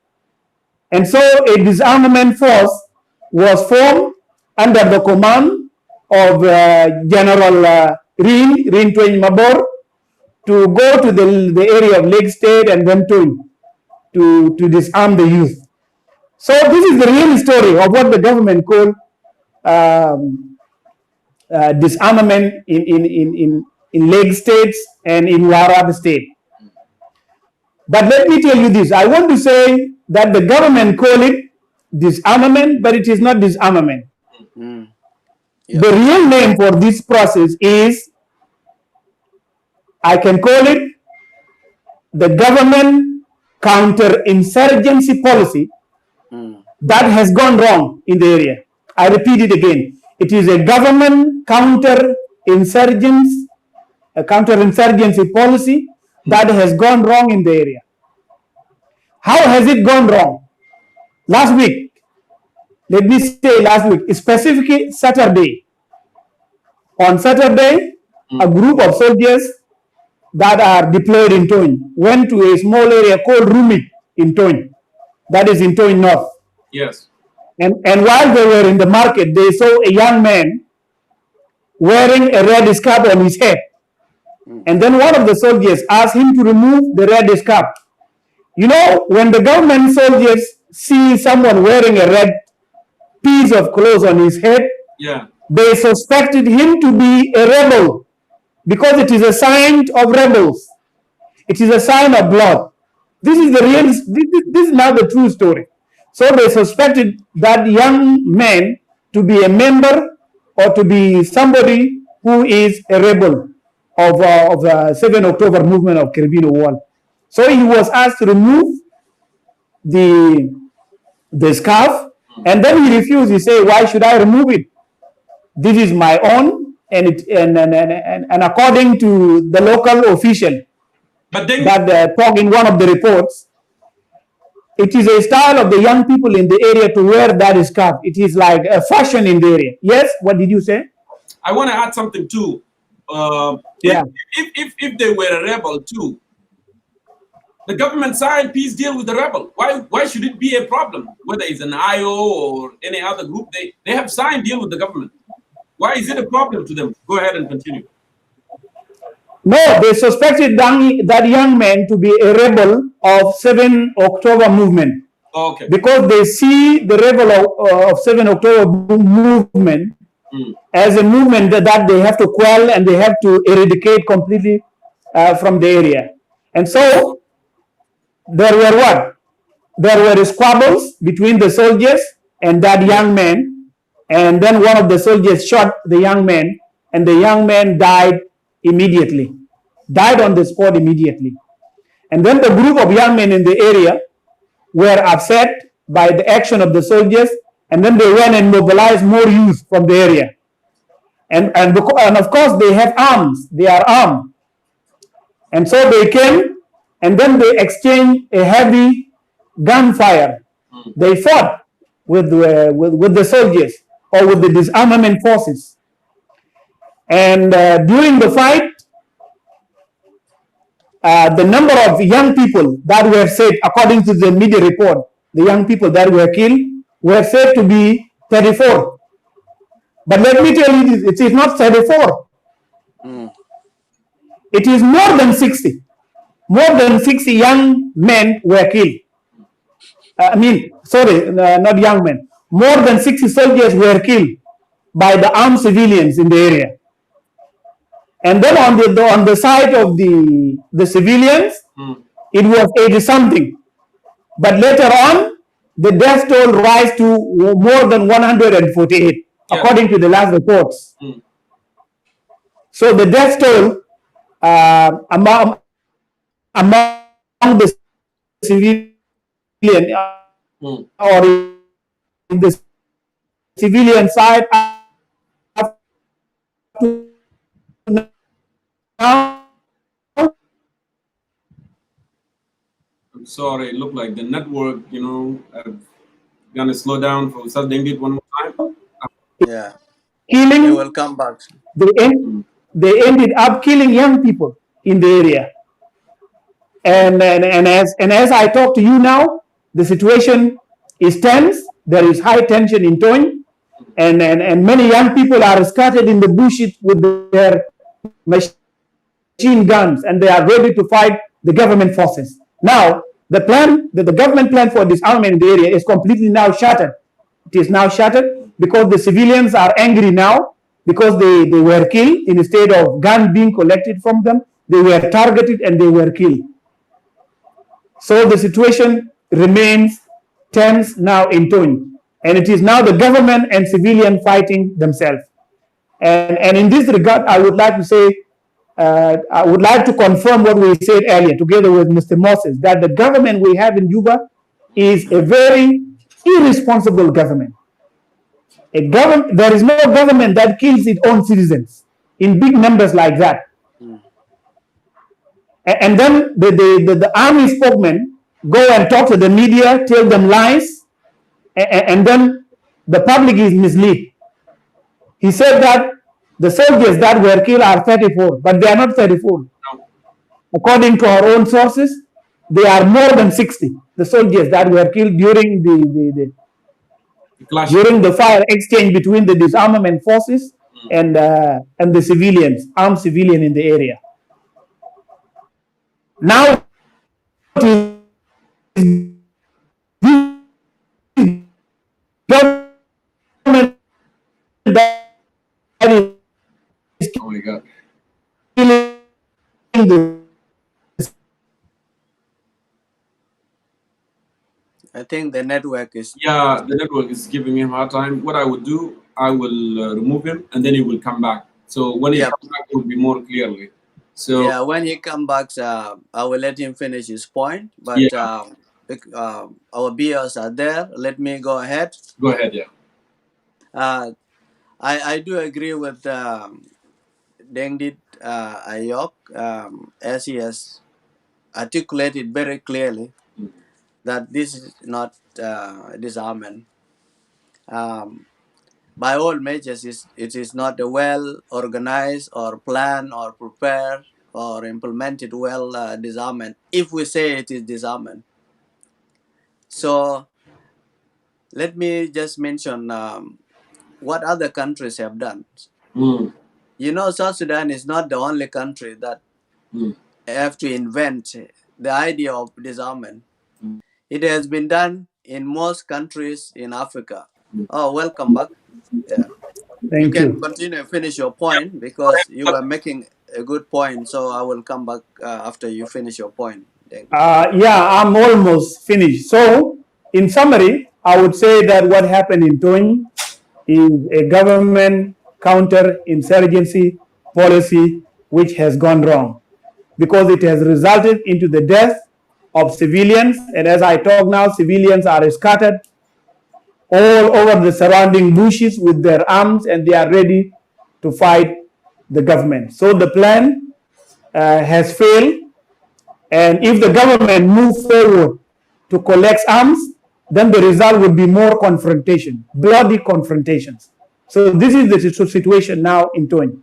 And so a disarmament force was formed under the command of General Rin Twain Mabor to go to the area of Lake State and then to disarm the youth. So this is the real story of what the government called disarmament in Lake States and in Warrap State. But let me tell you this. I want to say that the government call it disarmament, but it is not disarmament. Yeah. The real name for this process is, I can call it the government counter-insurgency policy that has gone wrong in the area. I repeat it again. It is a government counter-insurgency policy that has gone wrong in the area. How has it gone wrong? Last week, let me say last week, specifically Saturday. On Saturday, a group of soldiers that are deployed in Toin went to a small area called Rumik in Toin. That is in Toin North. Yes. And while they were in the market, they saw a young man wearing a red scarf on his head. And then one of the soldiers asked him to remove the red scarf. When the government soldiers see someone wearing a red piece of clothes on his head, they suspected him to be a rebel because it is a sign of rebels. It is a sign of blood. This is this is now the true story. So they suspected that young man to be a member or to be somebody who is a rebel of the 7th October movement of Kerbino Wall. So he was asked to remove the scarf, and then he refused. He said, "Why should I remove it? This is my own," and according to the local official that talked in one of the reports, it is a style of the young people in the area to wear that scarf. It is like a fashion in the area. Yes, what did you say? I want to add something too. If they were a rebel too, the government signed peace deal with the rebel. Why should it be a problem? Whether it's an IO or any other group, they have signed deal with the government. Why is it a problem to them? Go ahead and continue. No, they suspected that young man to be a rebel of 7 October movement. Okay. Because they see the rebel of 7 October movement as a movement that they have to quell and they have to eradicate completely from the area. And so there were what? There were squabbles between the soldiers and that young man, and then one of the soldiers shot the young man, and the young man died immediately, died on the spot immediately. And then the group of young men in the area were upset by the action of the soldiers, and then they went and mobilized more youth from the area. And of course they have arms, they are armed. And so they came, and then they exchanged a heavy gunfire. They fought with the soldiers or with the disarmament forces. And during the fight, the number of young people that were said, according to the media report, the young people that were killed were said to be 34. But let me tell you this, it is not 34. It is more than 60. More than 60 young men were killed. Not young men. More than 60 soldiers were killed by the armed civilians in the area. And then on the side of the civilians, it was 80 something. But later on, the death toll rise to more than 148, according to the last reports. So the death toll among the civilian or in the civilian side up to now. I'm sorry, it looked like the network, gonna slow down for something it one more time. Yeah. Killing. They will come back. They ended up killing young people in the area. And as I talk to you now, the situation is tense. There is high tension in Tony, and many young people are scattered in the bushes with their machine guns, and they are ready to fight the government forces. Now, the government plan for disarmament in the area is completely now shattered. It is now shattered because the civilians are angry now because they were killed. Instead of gun being collected from them, they were targeted and they were killed. So the situation remains tense now in Tony, and it is now the government and civilian fighting themselves. And in this regard, I would like to say, I would like to confirm what we said earlier, together with Mr. Moses, that the government we have in Juba is a very irresponsible government. There is no government that kills its own citizens in big numbers like that. And then the army spokesman go and talk to the media, tell them lies, and then the public is misled. He said that the soldiers that were killed are 34, but they are not 34. No. According to our own sources, they are more than 60, the soldiers that were killed during during the fire exchange between the disarmament forces and the civilians, armed civilian in the area. Now it is government that is Oh my God. killing the I think the network is. Yeah, the network is giving him a hard time. What I would do, I will remove him, and then he will come back. So when he comes back, it will be more clearly. So yeah, when he comes back, I will let him finish his point. But our viewers are there. Let me go ahead. Go ahead, yeah. I do agree with Dengdit Ayok, as he has articulated very clearly that this is not disarmament. By all measures, it is not a well organized or planned or prepared or implemented well disarmament, if we say it is disarmament. So let me just mention what other countries have done. You know, South Sudan is not the only country that have to invent the idea of disarmament. It has been done in most countries in Africa. Oh, welcome back. Yeah. You Thank can you. continue and finish your point because you were making a good point. So I will come back after you finish your point. Thank you. Yeah, I'm almost finished. So, in summary, I would say that what happened in Tony is a government counter-insurgency policy which has gone wrong because it has resulted into the death of civilians. And as I talk now, civilians are scattered all over the surrounding bushes with their arms and they are ready to fight the government. So the plan has failed. And if the government moves forward to collect arms, then the result would be more confrontation, bloody confrontations. So this is the situation now in Tony.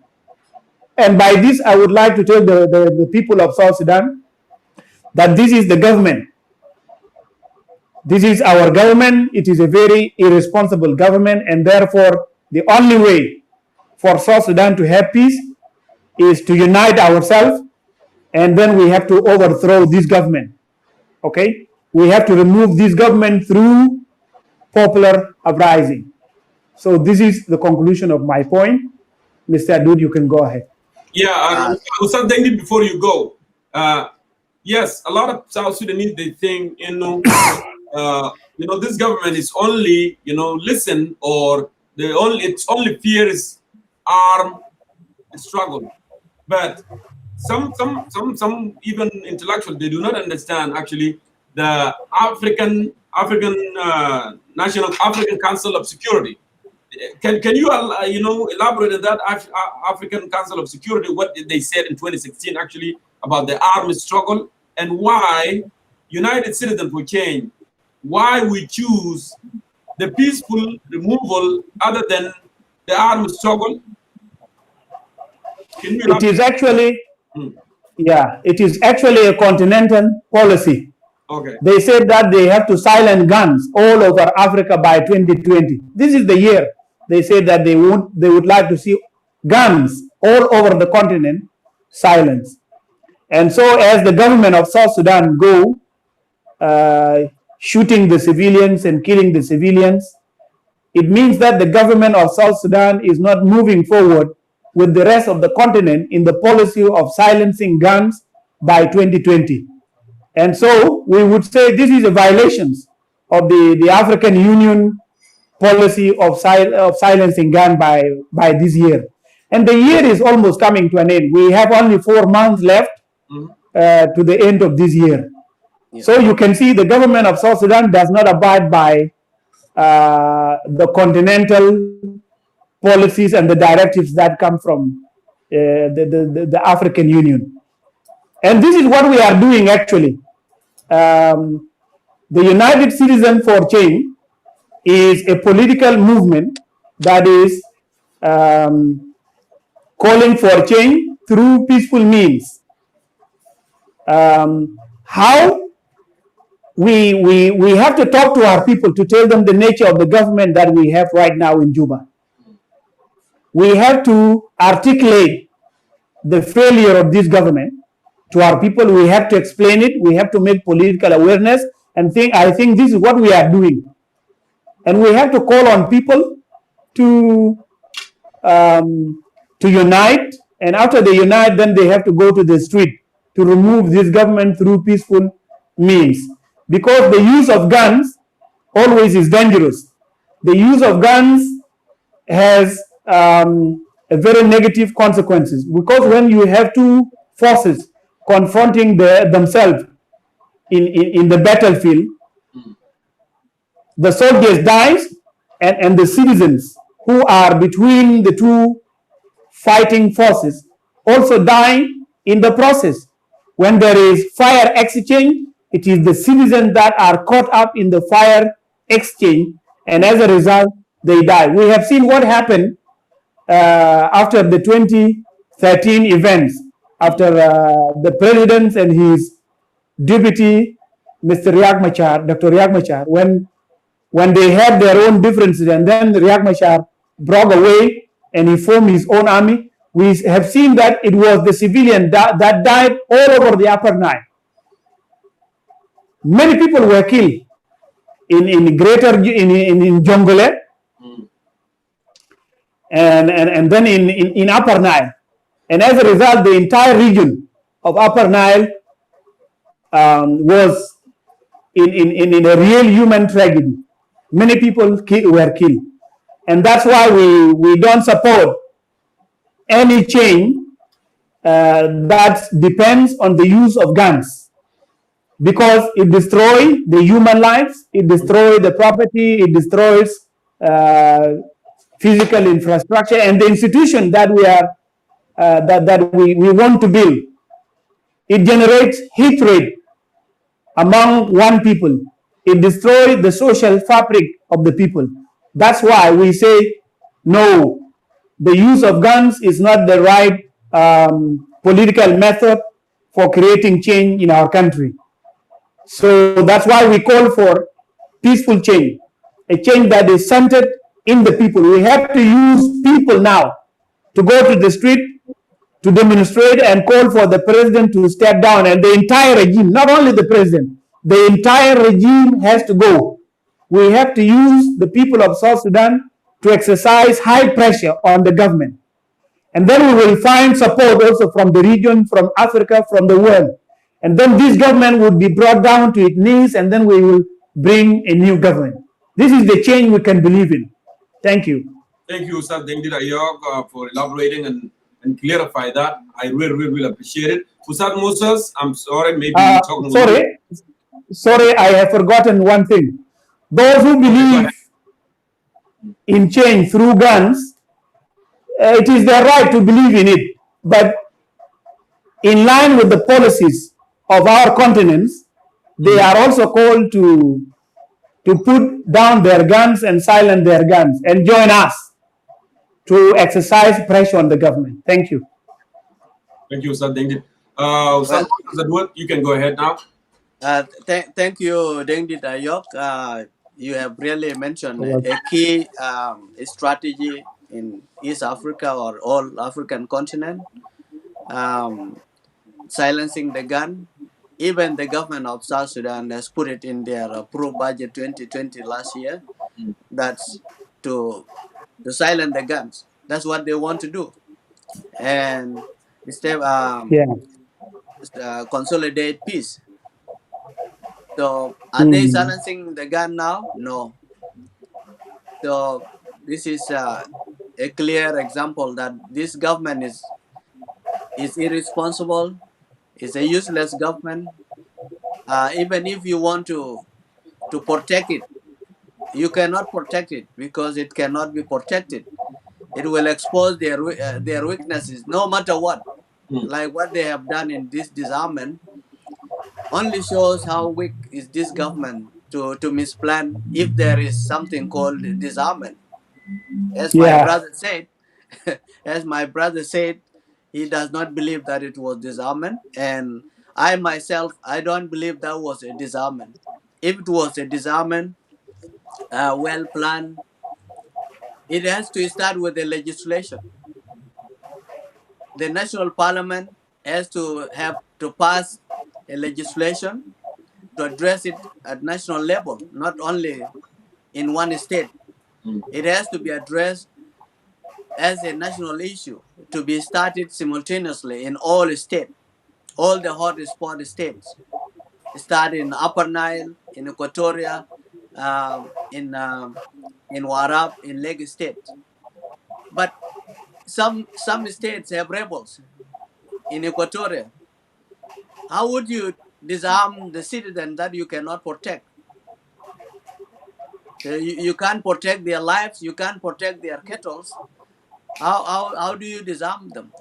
And by this, I would like to tell the people of South Sudan that this is the government. This is our government. It is a very irresponsible government, and therefore the only way for South Sudan to have peace is to unite ourselves, and then we have to overthrow this government. Okay? We have to remove this government through popular uprising. So this is the conclusion of my point. Mr. Adud, you can go ahead. Yeah, Ustaz Dengi, before you go, yes, a lot of South Sudanese, they think, this government is only, listen, or its only fear is armed struggle. But some even intellectuals, they do not understand actually the African Council of Security. Can you elaborate on that African Council of Security, what they said in 2016 actually about the armed struggle and why United Citizens for Change, why we choose the peaceful removal other than the armed struggle? Can you elaborate? It is actually, it is actually a continental policy. Okay. They said that they have to silence guns all over Africa by 2020. This is the year. They said that they would like to see guns all over the continent silenced. And so as the government of South Sudan go shooting the civilians and killing the civilians, it means that the government of South Sudan is not moving forward with the rest of the continent in the policy of silencing guns by 2020. And so we would say this is a violation of the African Union policy of silencing gun by this year. And the year is almost coming to an end. We have only 4 months left to the end of this year. Yeah. So you can see the government of South Sudan does not abide by the continental policies and the directives that come from the African Union. And this is what we are doing actually. The United Citizens for Change is a political movement that is calling for change through peaceful means. How we have to talk to our people to tell them the nature of the government that we have right now in Juba. We have to articulate the failure of this government to our people. We have to explain it. We have to make political awareness and I think this is what we are doing. And we have to call on people to unite. And after they unite, then they have to go to the street to remove this government through peaceful means. Because the use of guns always is dangerous. The use of guns has a very negative consequences. Because when you have two forces confronting themselves in the battlefield, the soldiers dies and the citizens who are between the two fighting forces also die in the process. When there is fire exchange, it is the citizens that are caught up in the fire exchange, and as a result, they die. We have seen what happened after the 2013 events, after the president and his deputy, Mr. Dr. Riek Machar, when they had their own differences, and then Riek Machar broke away and he formed his own army. we have seen that it was the civilian that died all over the Upper Nile. Many people were killed in Jonglei, and then in Upper Nile. And as a result, the entire region of Upper Nile was in a real human tragedy. Many people were killed. And that's why we don't support any change that depends on the use of guns, because it destroys the human lives, it destroys the property, it destroys physical infrastructure and the institution that we are that we want to build. It generates hatred among one people. It destroys the social fabric of the people. That's why we say no. The use of guns is not the right political method for creating change in our country. So that's why we call for peaceful change, a change that is centered in the people. We have to use people now to go to the street to demonstrate and call for the president to step down, and the entire regime, not only the president, the entire regime has to go. We have to use the people of South Sudan to exercise high pressure on the government. And then we will find support also from the region, from Africa, from the world. And then this government would be brought down to its knees, and then we will bring a new government. This is the change we can believe in. Thank you. Thank you, Sir Dengdi Ayog, for elaborating and clarify that. I really appreciate it. Ustad Moses, I'm sorry, maybe talking Sorry, I have forgotten one thing. Those who believe in change through guns, it is their right to believe in it. But in line with the policies of our continents, they are also called to put down their guns and silence their guns and join us to exercise pressure on the government. Thank you. Thank you, Sir Dengdi. You can go ahead now. Thank you, Dengdi Ayok. You have really mentioned a key strategy in East Africa or all African continent, silencing the gun. Even the government of South Sudan has put it in their approved budget 2020 last year. That's to silence the guns. That's what they want to do, and instead consolidate peace. So are they silencing the gun now? No. So this is a clear example that this government is irresponsible. It's a useless government. Even if you want to protect it, you cannot protect it because it cannot be protected. It will expose their weaknesses no matter what. Like what they have done in this disarmament only shows how weak is this government to misplan if there is something called disarmament. As my brother said, he does not believe that it was disarmament, and I myself, I don't believe that was a disarmament. If it was a disarmament, well planned, it has to start with the legislation. The national parliament has to have to pass a legislation to address it at national level, not only in one state. It has to be addressed as a national issue to be started simultaneously in all states, all the hotspot states. Start in Upper Nile, in Equatoria, in Warrap, in Lake State. But some states have rebels in Equatoria. How would you disarm the citizen that you cannot protect? You can't protect their lives, you can't protect their cattle. How do you disarm them?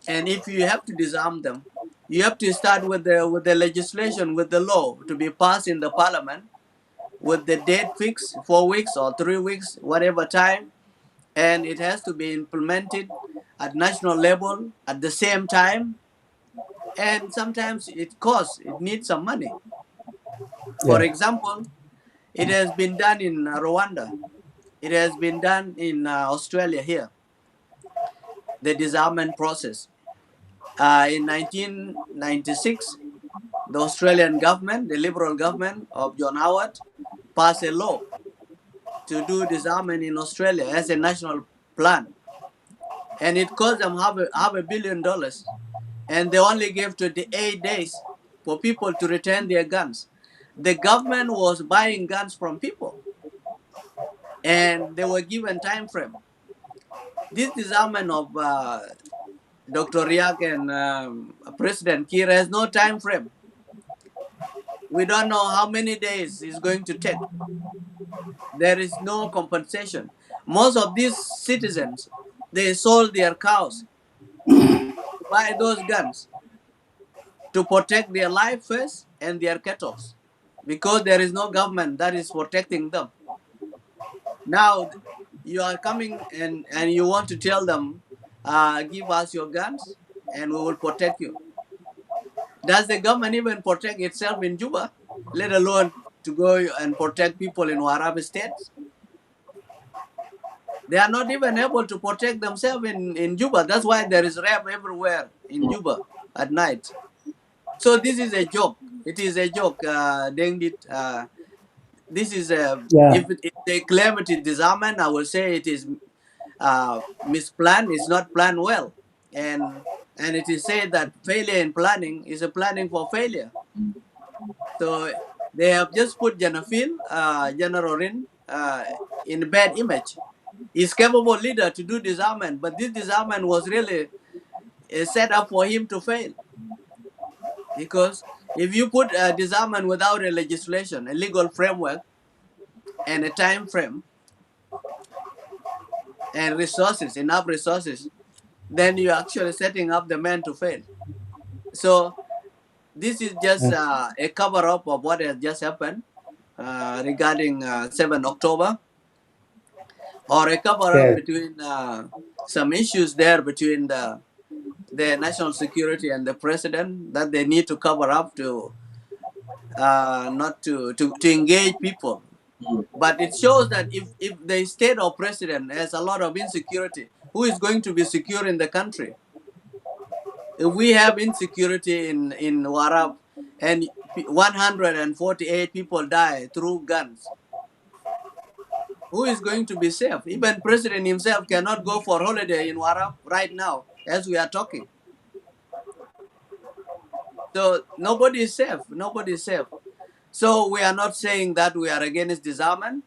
And if you have to disarm them, you have to start with the legislation, with the law to be passed in the parliament, with the date fixed, 4 weeks or 3 weeks, whatever time, and it has to be implemented at national level at the same time. And sometimes it needs some money. For example, it has been done in Rwanda. It has been done in Australia here. the disarmament process. In 1996, the Australian government, the Liberal government of John Howard, passed a law to do disarmament in Australia as a national plan. And it cost them half a billion dollars. And they only gave 28 days for people to return their guns. The government was buying guns from people, and they were given time frame. This disarmament of Dr. Riak and President Kiir has no time frame. We don't know how many days it's going to take. There is no compensation. Most of these citizens, they sold their cows to buy those guns to protect their life first and their cattle, because there is no government that is protecting them. Now you are coming and you want to tell them, give us your guns and we will protect you. Does the government even protect itself in Juba, let alone to go and protect people in Warrap State? They are not even able to protect themselves in Juba. That's why there is rap everywhere in Juba at night. So this is a joke. It is a joke. This is a, Yeah. if they claim it is disarmament, I will say it is misplanned. It's not planned well, and it is said that failure in planning is a planning for failure. So they have just put General Rin, in a bad image. He's capable leader to do disarmament, but this disarmament was really set up for him to fail. Because if you put disarmament without a legislation, a legal framework, and a time frame, and resources, enough resources, then you're actually setting up the man to fail. So this is just a cover up of what has just happened regarding 7 October, or a cover up Yes. between some issues there between the national security and the president that they need to cover up to not to engage people. But it shows that if the state or president has a lot of insecurity, who is going to be secure in the country? If we have insecurity in Warab and 148 people die through guns, who is going to be safe? Even president himself cannot go for holiday in Warab right now as we are talking. So nobody is safe. Nobody is safe. So we are not saying that we are against disarmament.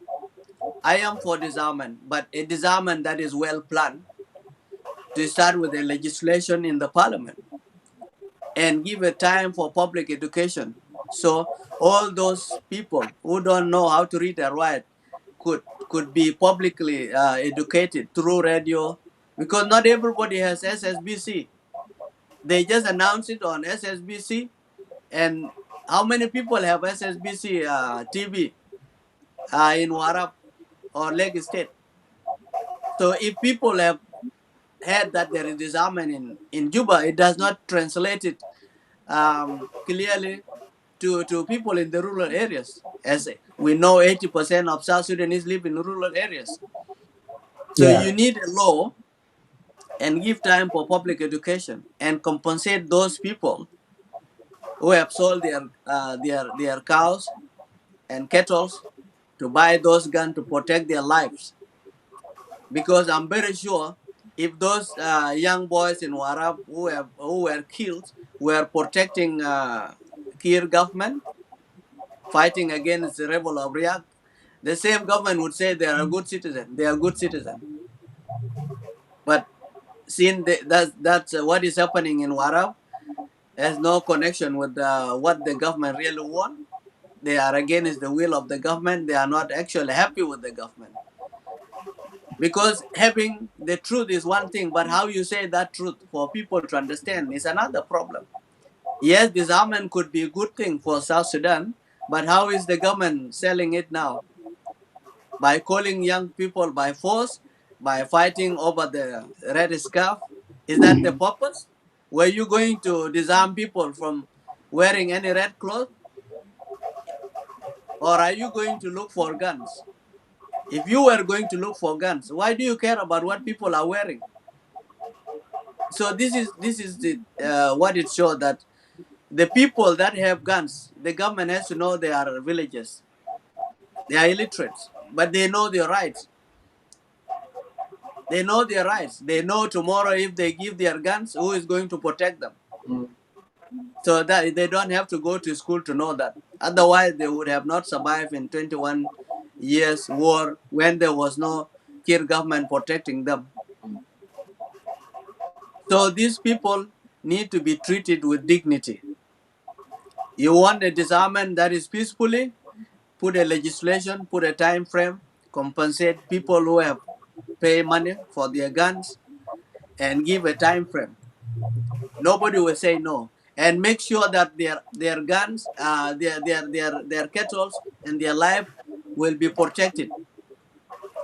I am for disarmament, but a disarmament that is well planned, to start with the legislation in the parliament and give a time for public education. So all those people who don't know how to read and write could be publicly educated through radio, because not everybody has SSBC. They just announced it on SSBC, and how many people have SSBC TV in Warrap or Lake State? So if people have heard that there is disarmament in Juba, it does not translate it clearly to people in the rural areas. As we know, 80% of South Sudanese live in rural areas. So Yeah. you need a law and give time for public education and compensate those people who have sold their cows and cattle to buy those guns to protect their lives. Because I'm very sure if those young boys in Warab who were killed were protecting Kir government, fighting against the rebel of Riyak, the same government would say they are a good citizen. They are good citizen. But seeing that's what is happening in Warab has no connection with what the government really want. They are against the will of the government. They are not actually happy with the government. Because having the truth is one thing, but how you say that truth for people to understand is another problem. Yes, disarmament could be a good thing for South Sudan, but how is the government selling it now? By calling young people by force, by fighting over the red scarf? Is that the purpose? Were you going to disarm people from wearing any red cloth? Or are you going to look for guns? If you were going to look for guns, why do you care about what people are wearing? So this is the what it shows, that the people that have guns, the government has to know they are villagers. They are illiterate, but they know their rights. They know their rights. They know tomorrow if they give their guns, who is going to protect them. Mm. So that they don't have to go to school to know that. Otherwise, they would have not survived in 21 years war when there was no Kir government protecting them. So these people need to be treated with dignity. You want a disarmament that is peacefully, put a legislation, put a time frame, compensate people who have pay money for their guns, and give a time frame. Nobody will say no. And make sure that their guns, their kettles and their life will be protected.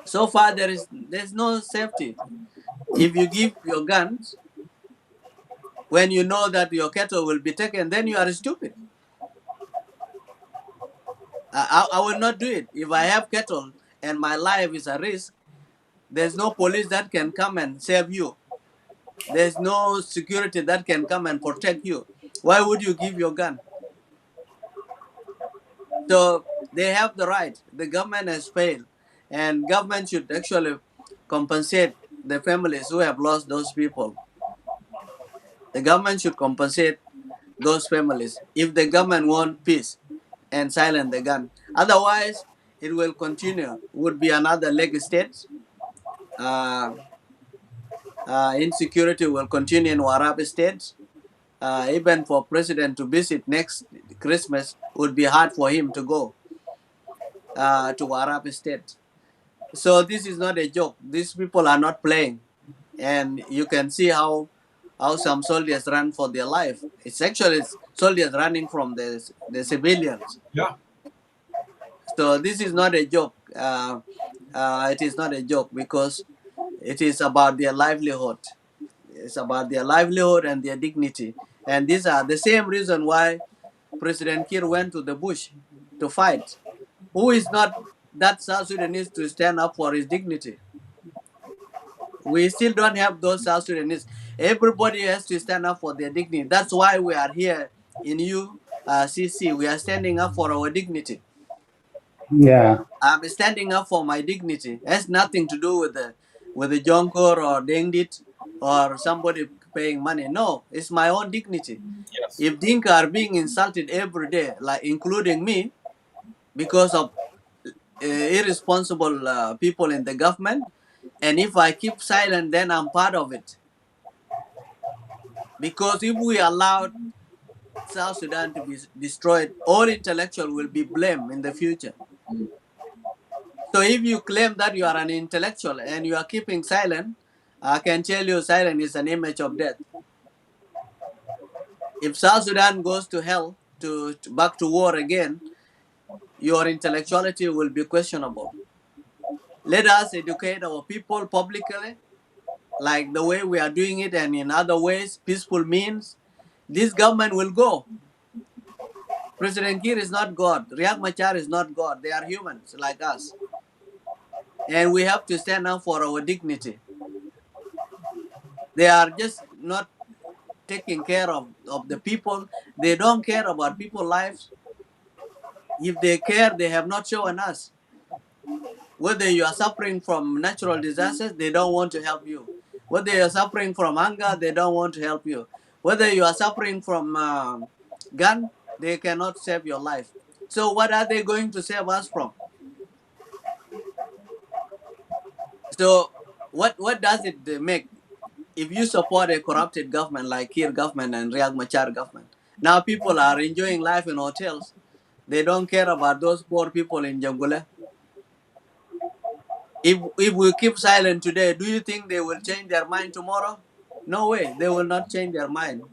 So far there's no safety. If you give your guns when you know that your cattle will be taken, then you are stupid. I will not do it. If I have cattle and my life is a risk, there's no police that can come and save you. There's no security that can come and protect you. Why would you give your gun? So they have the right. The government has failed, and government should actually compensate the families who have lost those people. The government should compensate those families if the government want peace and silence the gun. Otherwise, it will continue. Would be another leg state. Uh, Insecurity will continue in Warrap State. Even for president to visit next Christmas would be hard for him to go to Warrap State. So this is not a joke. These people are not playing, and you can see how some soldiers run for their life. It's actually soldiers running from the civilians. Yeah. So this is not a joke. It is not a joke because it is about their livelihood. It's about their livelihood and their dignity. And these are the same reason why President Kir went to the bush to fight. Who is not that South Sudanese to stand up for his dignity? We still don't have those South Sudanese. Everybody has to stand up for their dignity. That's why we are here in UCC. We are standing up for our dignity. Yeah. I'm standing up for my dignity. It has nothing to do with the Jonkor or Dengdit or somebody paying money. No, it's my own dignity. Yes. If Dinka are being insulted every day, like including me, because of irresponsible people in the government, and if I keep silent, then I'm part of it. Because if we allow South Sudan to be destroyed, all intellectual will be blamed in the future. So if you claim that you are an intellectual and you are keeping silent, I can tell you silence is an image of death. If South Sudan goes to hell, to back to war again, your intellectuality will be questionable. Let us educate our people publicly, like the way we are doing it, and in other ways, peaceful means. This government will go. President Kiir is not God. Riek Machar is not God. They are humans like us. And we have to stand up for our dignity. They are just not taking care of the people. They don't care about people's lives. If they care, they have not shown us. Whether you are suffering from natural disasters, they don't want to help you. Whether you are suffering from hunger, they don't want to help you. Whether you are suffering from gun, they cannot save your life. So what are they going to save us from? So what does it make if you support a corrupted government like Kir government and Riek Machar government? Now people are enjoying life in hotels. They don't care about those poor people in Jonglei. If we keep silent today, do you think they will change their mind tomorrow? No way. They will not change their mind.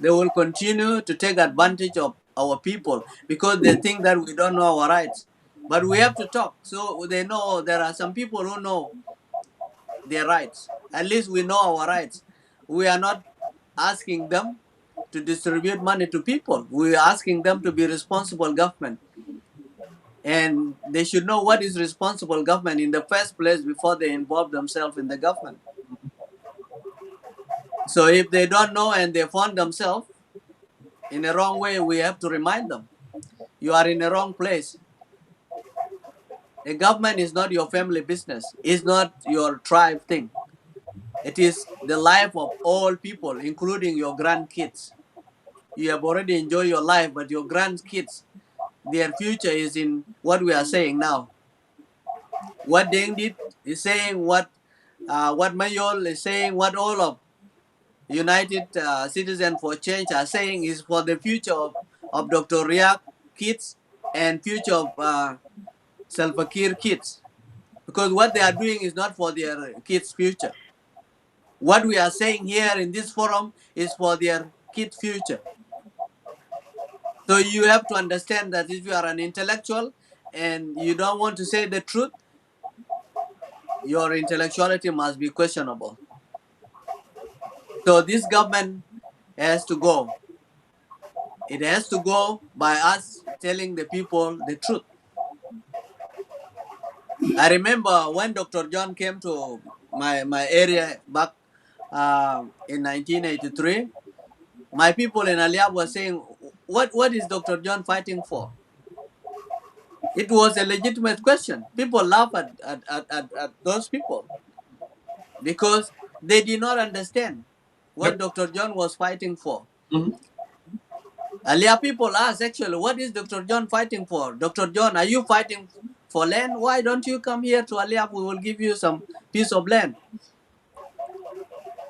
They will continue to take advantage of our people because they think that we don't know our rights. But we have to talk so they know there are some people who know their rights. At least we know our rights. We are not asking them to distribute money to people. We are asking them to be responsible government. And they should know what is responsible government in the first place before they involve themselves in the government. So if they don't know and they found themselves in a wrong way, we have to remind them, you are in the wrong place. The government is not your family business. It's not your tribe thing. It is the life of all people, including your grandkids. You have already enjoyed your life, but your grandkids, their future is in what we are saying now. What Deng did is saying, what Mayol is saying, what all of United Citizen for Change are saying is for the future of Dr. Riak kids and future of Salva Kiir kids. Because what they are doing is not for their kids' future. What we are saying here in this forum is for their kids' future. So you have to understand that if you are an intellectual and you don't want to say the truth, your intellectuality must be questionable. So this government has to go. It has to go by us telling the people the truth. I remember when Dr. John came to my area back in 1983, my people in Aliab were saying, what is Dr. John fighting for? It was a legitimate question. People laugh at those people because they did not understand what Yep. Dr. John was fighting for. Mhm. Earlier people asked, actually, what is Dr. John fighting for? Dr. John, are you fighting for land? Why don't you come here to Aliab? We will give you some piece of land.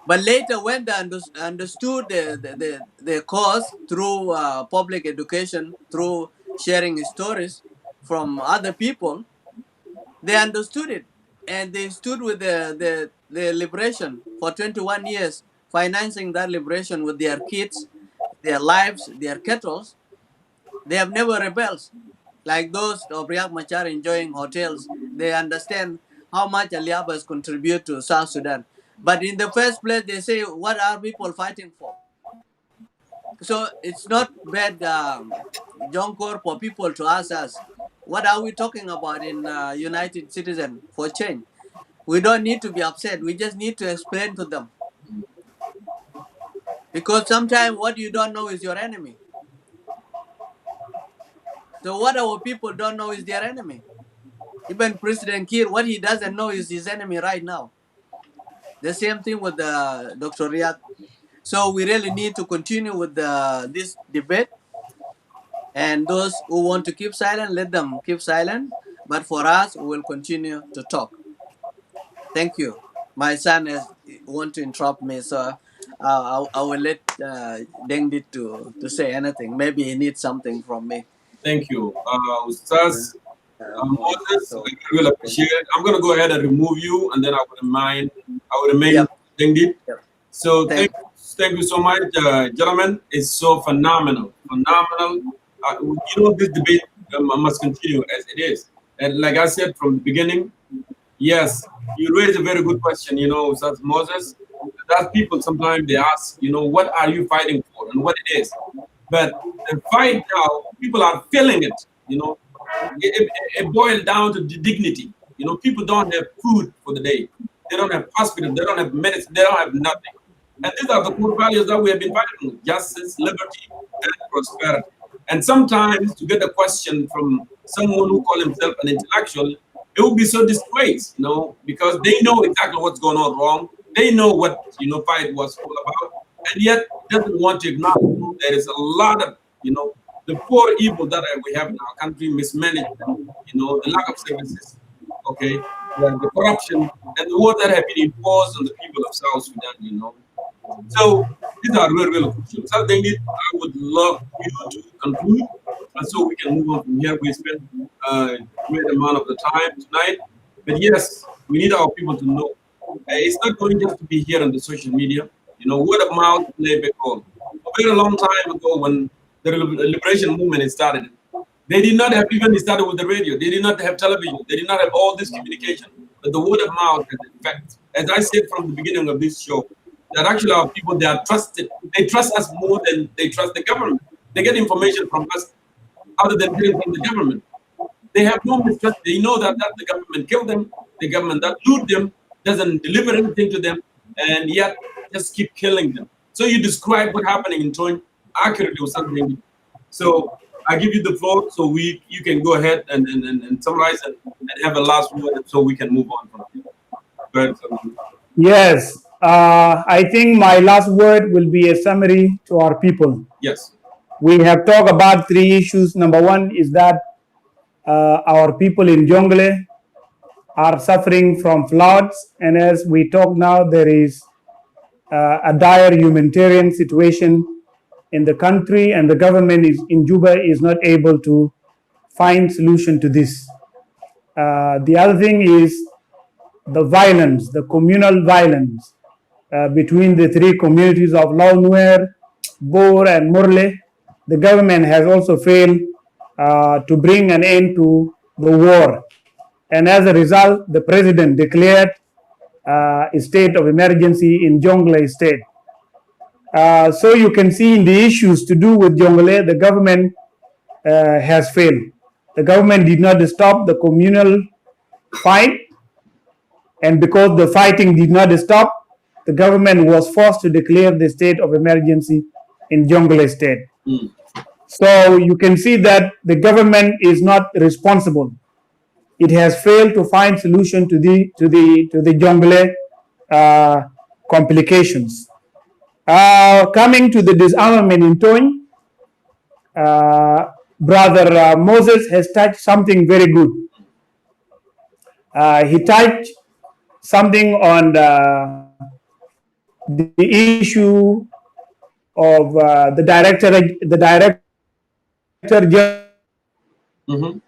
But later, when they understood the cause through public education, through sharing stories from other people, they understood it. And they stood with the liberation for 21 years, financing that liberation with their kids, their lives, their cattle. They have never rebelled. Like those of Riek Machar enjoying hotels, they understand how much Aliabas contribute to South Sudan. But in the first place, they say, what are people fighting for? So it's not bad, Jonkor, for people to ask us, what are we talking about in United Citizen for Change? We don't need to be upset. We just need to explain to them. Because sometimes what you don't know is your enemy. So what our people don't know is their enemy. Even President Kiir, what he doesn't know is his enemy right now. The same thing with Dr. Riak. So we really need to continue with this debate. And those who want to keep silent, let them keep silent. But for us, we will continue to talk. Thank you. My son has want to interrupt me, so I will let Dengdi to say anything. Maybe he needs something from me. Thank you. Ustaz Moses, So, I really appreciate it. I'm going to go ahead and remove you, and then I will remain yep, Dengdi. yep. So Thank. thank you so much, gentlemen. It's so phenomenal, phenomenal. This debate must continue as it is. And like I said from the beginning, yes, you raised a very good question. Ustaz Moses. That people sometimes they ask, what are you fighting for and what it is. But the fight now, people are feeling it. It boils down to the dignity. People don't have food for the day. They don't have hospital. They don't have medicine. They don't have nothing. And these are the core values that we have been fighting with: justice, liberty, and prosperity. And sometimes to get a question from someone who call himself an intellectual, it would be so disgraced, because they know exactly what's going on wrong. They know what fight was all about, and yet doesn't want to acknowledge there is a lot of the poor evil that we have in our country, mismanagement, the lack of services, okay, the corruption, and the war that have been imposed on the people of South Sudan. So these are really, really crucial. So I would love you to conclude, and so we can move on from here. We spent a great amount of the time tonight, but yes, we need our people to know. It's not going just to be here on the social media. Word of mouth play a big role. A very long time ago, when the liberation movement started, they did not have even started with the radio. They did not have television. They did not have all this communication. But the word of mouth has an effect. As I said from the beginning of this show, that actually our people, they are trusted. They trust us more than they trust the government. They get information from us other than getting from the government. They have no mistrust. They know that the government killed them. The government that loot them doesn't deliver anything to them. And yet just keep killing them. So you describe what happening in Tony accurately or something. So I give you the floor so you can go ahead and summarize and have a last word so we can move on from here. Go ahead. Yes, I think my last word will be a summary to our people. Yes. We have talked about three issues. Number one is that our people in Jonglei are suffering from floods, and as we talk now, there is a dire humanitarian situation in the country, and the government in Juba is not able to find solution to this. The other thing is the violence, the communal violence between the three communities of Lao Nuer, Bor, and Murle. The government has also failed to bring an end to the war. And as a result, the president declared a state of emergency in Jonglei State. So you can see in the issues to do with Jonglei, the government has failed. The government did not stop the communal fight, and because the fighting did not stop, the government was forced to declare the state of emergency in Jonglei State. So you can see that the government is not responsible. It has failed to find solution to the Jonglei complications. Coming to the disarmament in Tony, Brother Moses has touched something very good. He touched something on the issue of the director Mm-hmm.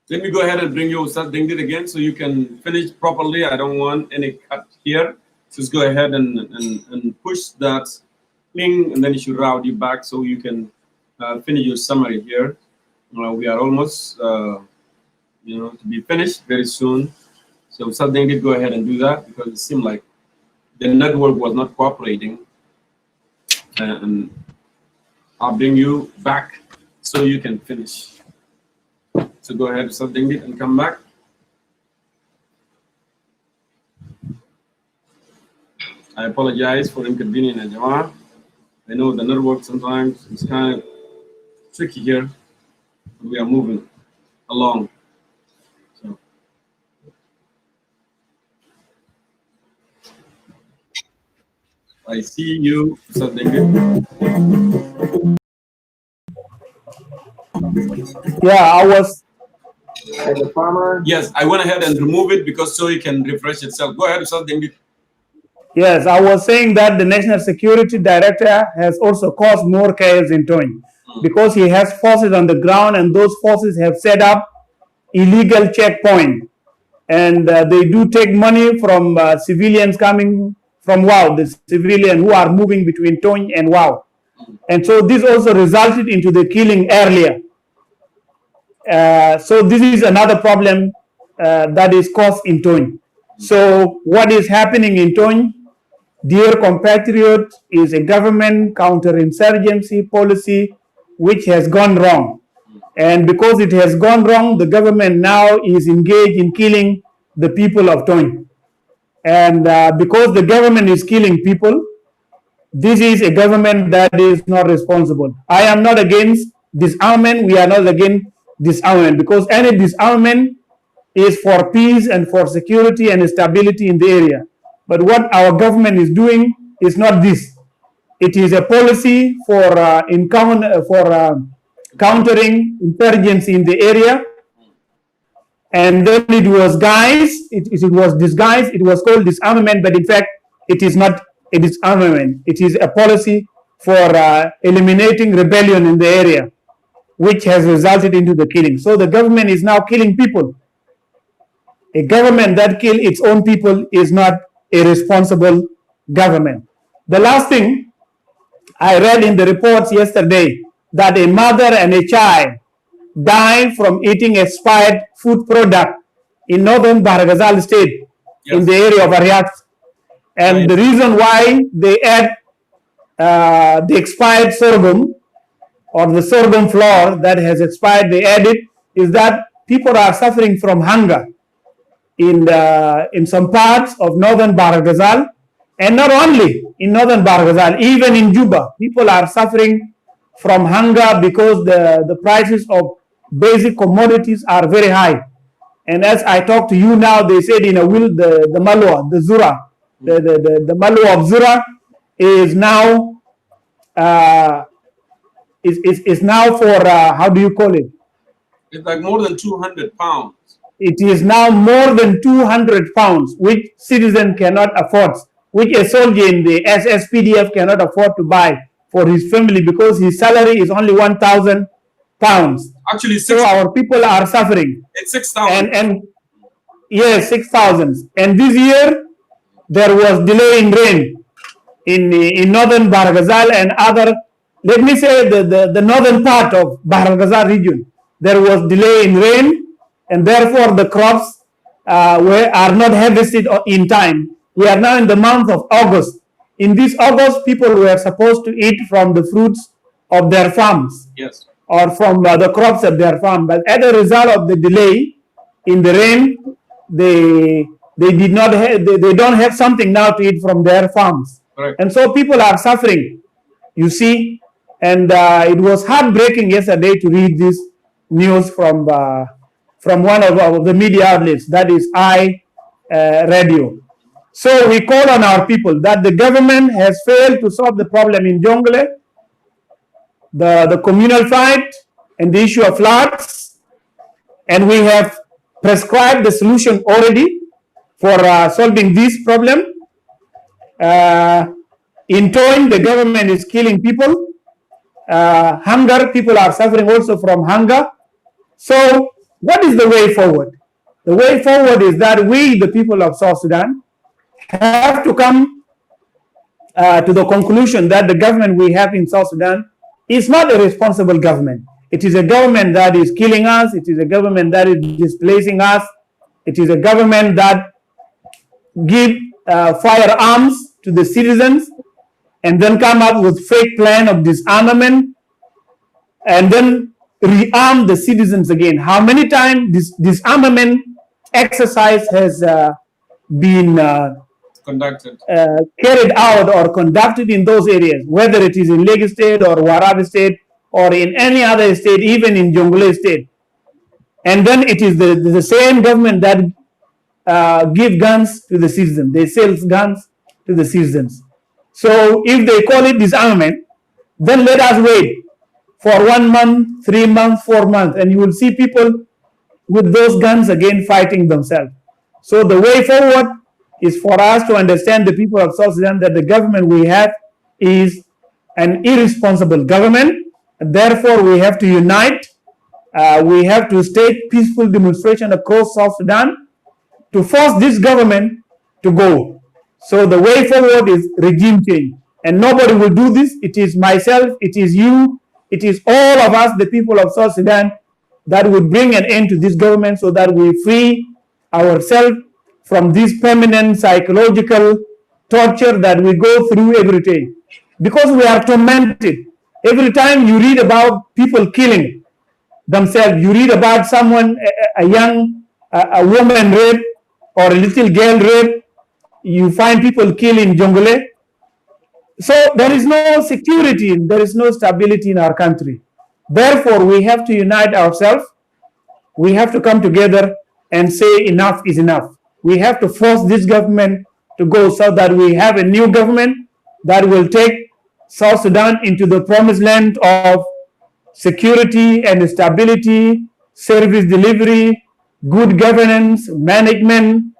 Let me go ahead and bring you Ustad Dingit again so you can finish properly. I don't want any cut here. Just go ahead and push that thing, and then it should route you back so you can finish your summary here. We are almost, to be finished very soon. So Ustad Dingit, go ahead and do that because it seemed like the network was not cooperating. And I'll bring you back so you can finish. So go ahead, Ustad Dingit, and come back. I apologize for inconveniencing Jama. I know the network sometimes is kind of tricky here. We are moving along. So. I see you, Ustad Dingit. Yeah, I was. The farmer. Yes, I went ahead and remove it because so it can refresh itself. Go ahead, Ustad Dingit. Yes, I was saying that the National Security Director has also caused more chaos in Tony because he has forces on the ground, and those forces have set up illegal checkpoint, and they do take money from civilians coming from WOW, the civilian who are moving between Tony and WOW, and so this also resulted into the killing earlier. So this is another problem that is caused in Tony. So what is happening in Tony, dear compatriot, is a government counterinsurgency policy which has gone wrong. And because it has gone wrong, the government now is engaged in killing the people of Tony. And because the government is killing people, this is a government that is not responsible. I am not against disarmament. We are not against disarmament because any disarmament is for peace and for security and stability in the area. But what our government is doing is not this. It is a policy for countering insurgency in the area, and then it was disguised. It was called disarmament, but in fact, it is not a disarmament. It is a policy for eliminating rebellion in the area, which has resulted into the killing. So the government is now killing people. A government that kills its own people is not a responsible government. The last thing I read in the reports yesterday that a mother and a child died from eating expired food product in northern Baragazal State, in the area of Ariat. And the reason why they add the expired sorghum or the sorghum flour that has expired, they add it, is that people are suffering from hunger in some parts of northern Bahr Ghazal, and not only in northern Bahr Ghazal, even in Juba, people are suffering from hunger because the prices of basic commodities are very high. And as I talk to you now, they said in a will the malwa, the zura, the malwa of zura is now is now for how do you call it? It's like more than 200 pounds. It is now more than 200 pounds, which citizen cannot afford, which a soldier in the SSPDF cannot afford to buy for his family because his salary is only 1,000 pounds. Actually, so our people are suffering. It's 6,000. And yes, 6,000. And this year there was delay in rain in northern Bahr Ghazal and other. Let me say the northern part of Bahr Ghazal region. There was delay in rain, and therefore the crops are not harvested in time. We are now in the month of August. In this August, people were supposed to eat from the fruits of their farms, yes, or from the crops of their farm. But as a result of the delay in the rain, they did not they don't have something now to eat from their farms. Right. And so people are suffering, you see. And it was heartbreaking yesterday to read this news from one of the media outlets, that is Radio. So we call on our people that the government has failed to solve the problem in Jonglei, the communal fight, and the issue of floods, and we have prescribed the solution already for solving this problem. In Toin, the government is killing people. Hunger, people are suffering also from hunger. So what is the way forward? The way forward is that we, the people of South Sudan, have to come to the conclusion that the government we have in South Sudan is not a responsible government. It is a government that is killing us. It is a government that is displacing us. It is a government that give firearms to the citizens and then come up with fake plan of disarmament and then rearm the citizens again. How many times this disarmament exercise has been conducted, carried out or conducted in those areas, whether it is in Lagos State or Warrap State or in any other state, even in Jonglei State. And then it is the same government that give guns to the citizens. They sell guns to the citizens. So if they call it disarmament, then let us wait for 1 month, 3 months, 4 months, and you will see people with those guns again fighting themselves. So the way forward is for us to understand, the people of South Sudan, that the government we have is an irresponsible government. Therefore, we have to unite. We have to stage peaceful demonstration across South Sudan to force this government to go. So the way forward is regime change. And nobody will do this. It is myself, it is you, it is all of us, the people of South Sudan, that will bring an end to this government so that we free ourselves from this permanent psychological torture that we go through every day. Because we are tormented. Every time you read about people killing themselves, you read about someone, a woman raped or a little girl raped, you find people killed in Jonglei. So there is no security, there is no stability in our country. Therefore, we have to unite ourselves. We have to come together and say enough is enough. We have to force this government to go so that we have a new government that will take South Sudan into the promised land of security and stability, service delivery, good governance, management,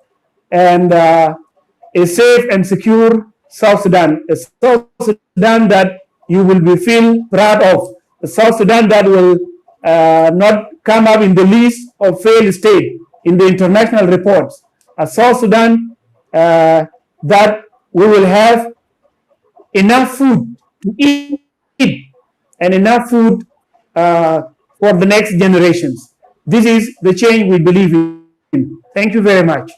and a safe and secure South Sudan. A South Sudan that you will be feel proud of. A South Sudan that will not come up in the list of failed state in the international reports. A South Sudan that we will have enough food to eat and enough food for the next generations. This is the change we believe in. Thank you very much.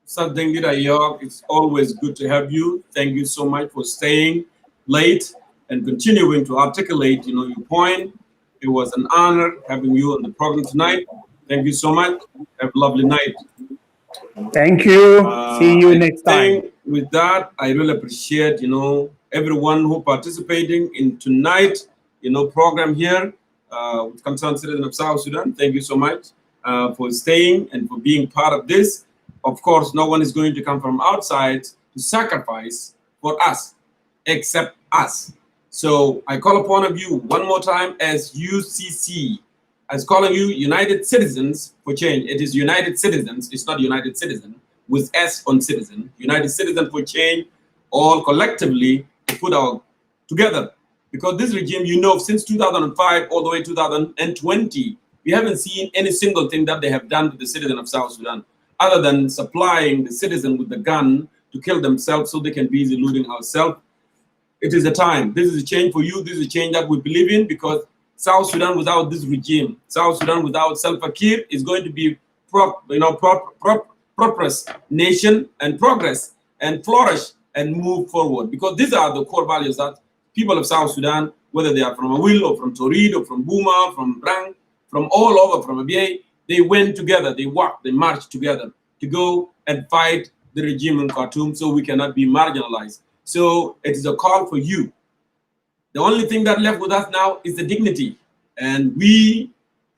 Sadengida York, it's always good to have you. Thank you so much for staying late and continuing to articulate, your point. It was an honor having you on the program tonight. Thank you so much. Have a lovely night. Thank you. See you next time. With that, I really appreciate, everyone who participating in tonight, program here with Concerned Citizen of South Sudan. Thank you so much for staying and for being part of this. Of course, no one is going to come from outside to sacrifice for us, except us. So I call upon you one more time as UCC. As calling you United Citizens for Change. It is United Citizens, it's not United Citizen, with S on citizen. United Citizens for Change, all collectively to put our together. Because this regime, since 2005 all the way 2020, we haven't seen any single thing that they have done to the citizen of South Sudan, other than supplying the citizen with the gun to kill themselves so they can be eluding ourselves. It is a time. This is a change for you. This is a change that we believe in, because South Sudan without this regime, South Sudan without Salva Kiir is going to be prosperous nation and progress and flourish and move forward. Because these are the core values that people of South Sudan, whether they are from Awil or from Torid or from Buma, from Brang, from all over, from Abyei, they went together, they walked, they marched together to go and fight the regime in Khartoum so we cannot be marginalized. So it is a call for you. The only thing that left with us now is the dignity, and we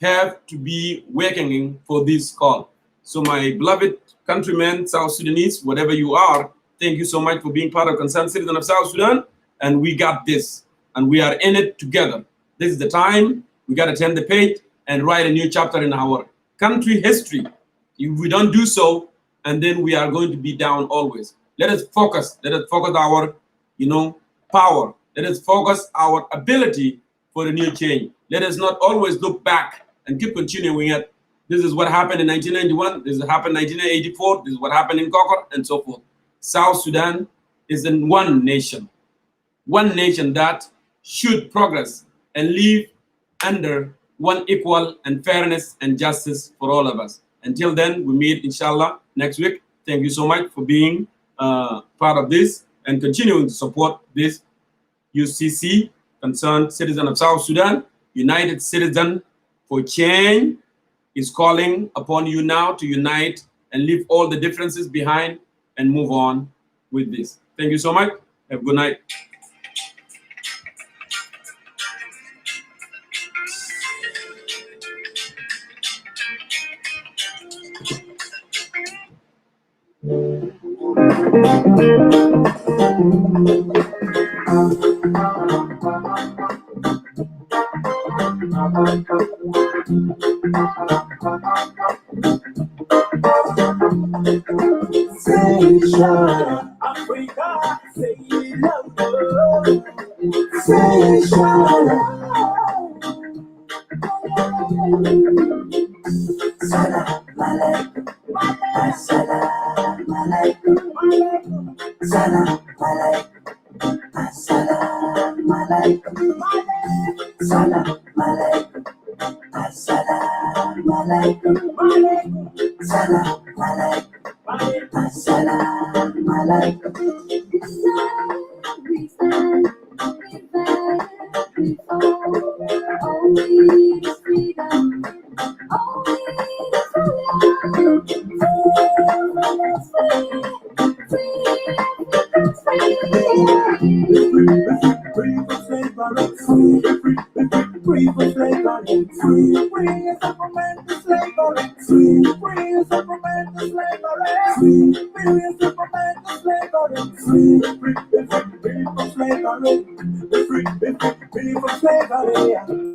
have to be working for this call. So my beloved countrymen, South Sudanese, whatever you are, thank you so much for being part of Concerned Citizen of South Sudan, and we got this, and we are in it together. This is the time we got to turn the page and write a new chapter in our country history. If we don't do so, and then we are going to be down always. Let us focus our, power. Let us focus our ability for a new change. Let us not always look back and keep continuing it. This is what happened in 1991. This is what happened in 1984. This is what happened in Kokor, and so forth. South Sudan is in one nation that should progress and live under one equal and fairness and justice for all of us. Until then, we meet, inshallah, next week. Thank you so much for being part of this and continuing to support this UCC, Concerned Citizen of South Sudan. United Citizen for Change is calling upon you now to unite and leave all the differences behind and move on with this. Thank you so much. Have a good night. Africa, say you love her. Say Salam alaikum, assalamu alaikum, salam alaikum, assalamu alaikum, salam alaikum, assalamu alaikum, salam alaikum, assalamu alaikum. We stand, we fight, we fall. All we need is freedom. All we need is freedom. Free from slavery, free from slavery, free as a woman to slavery, free as a woman to slavery, free as a woman to slavery, free from slavery, free from slavery.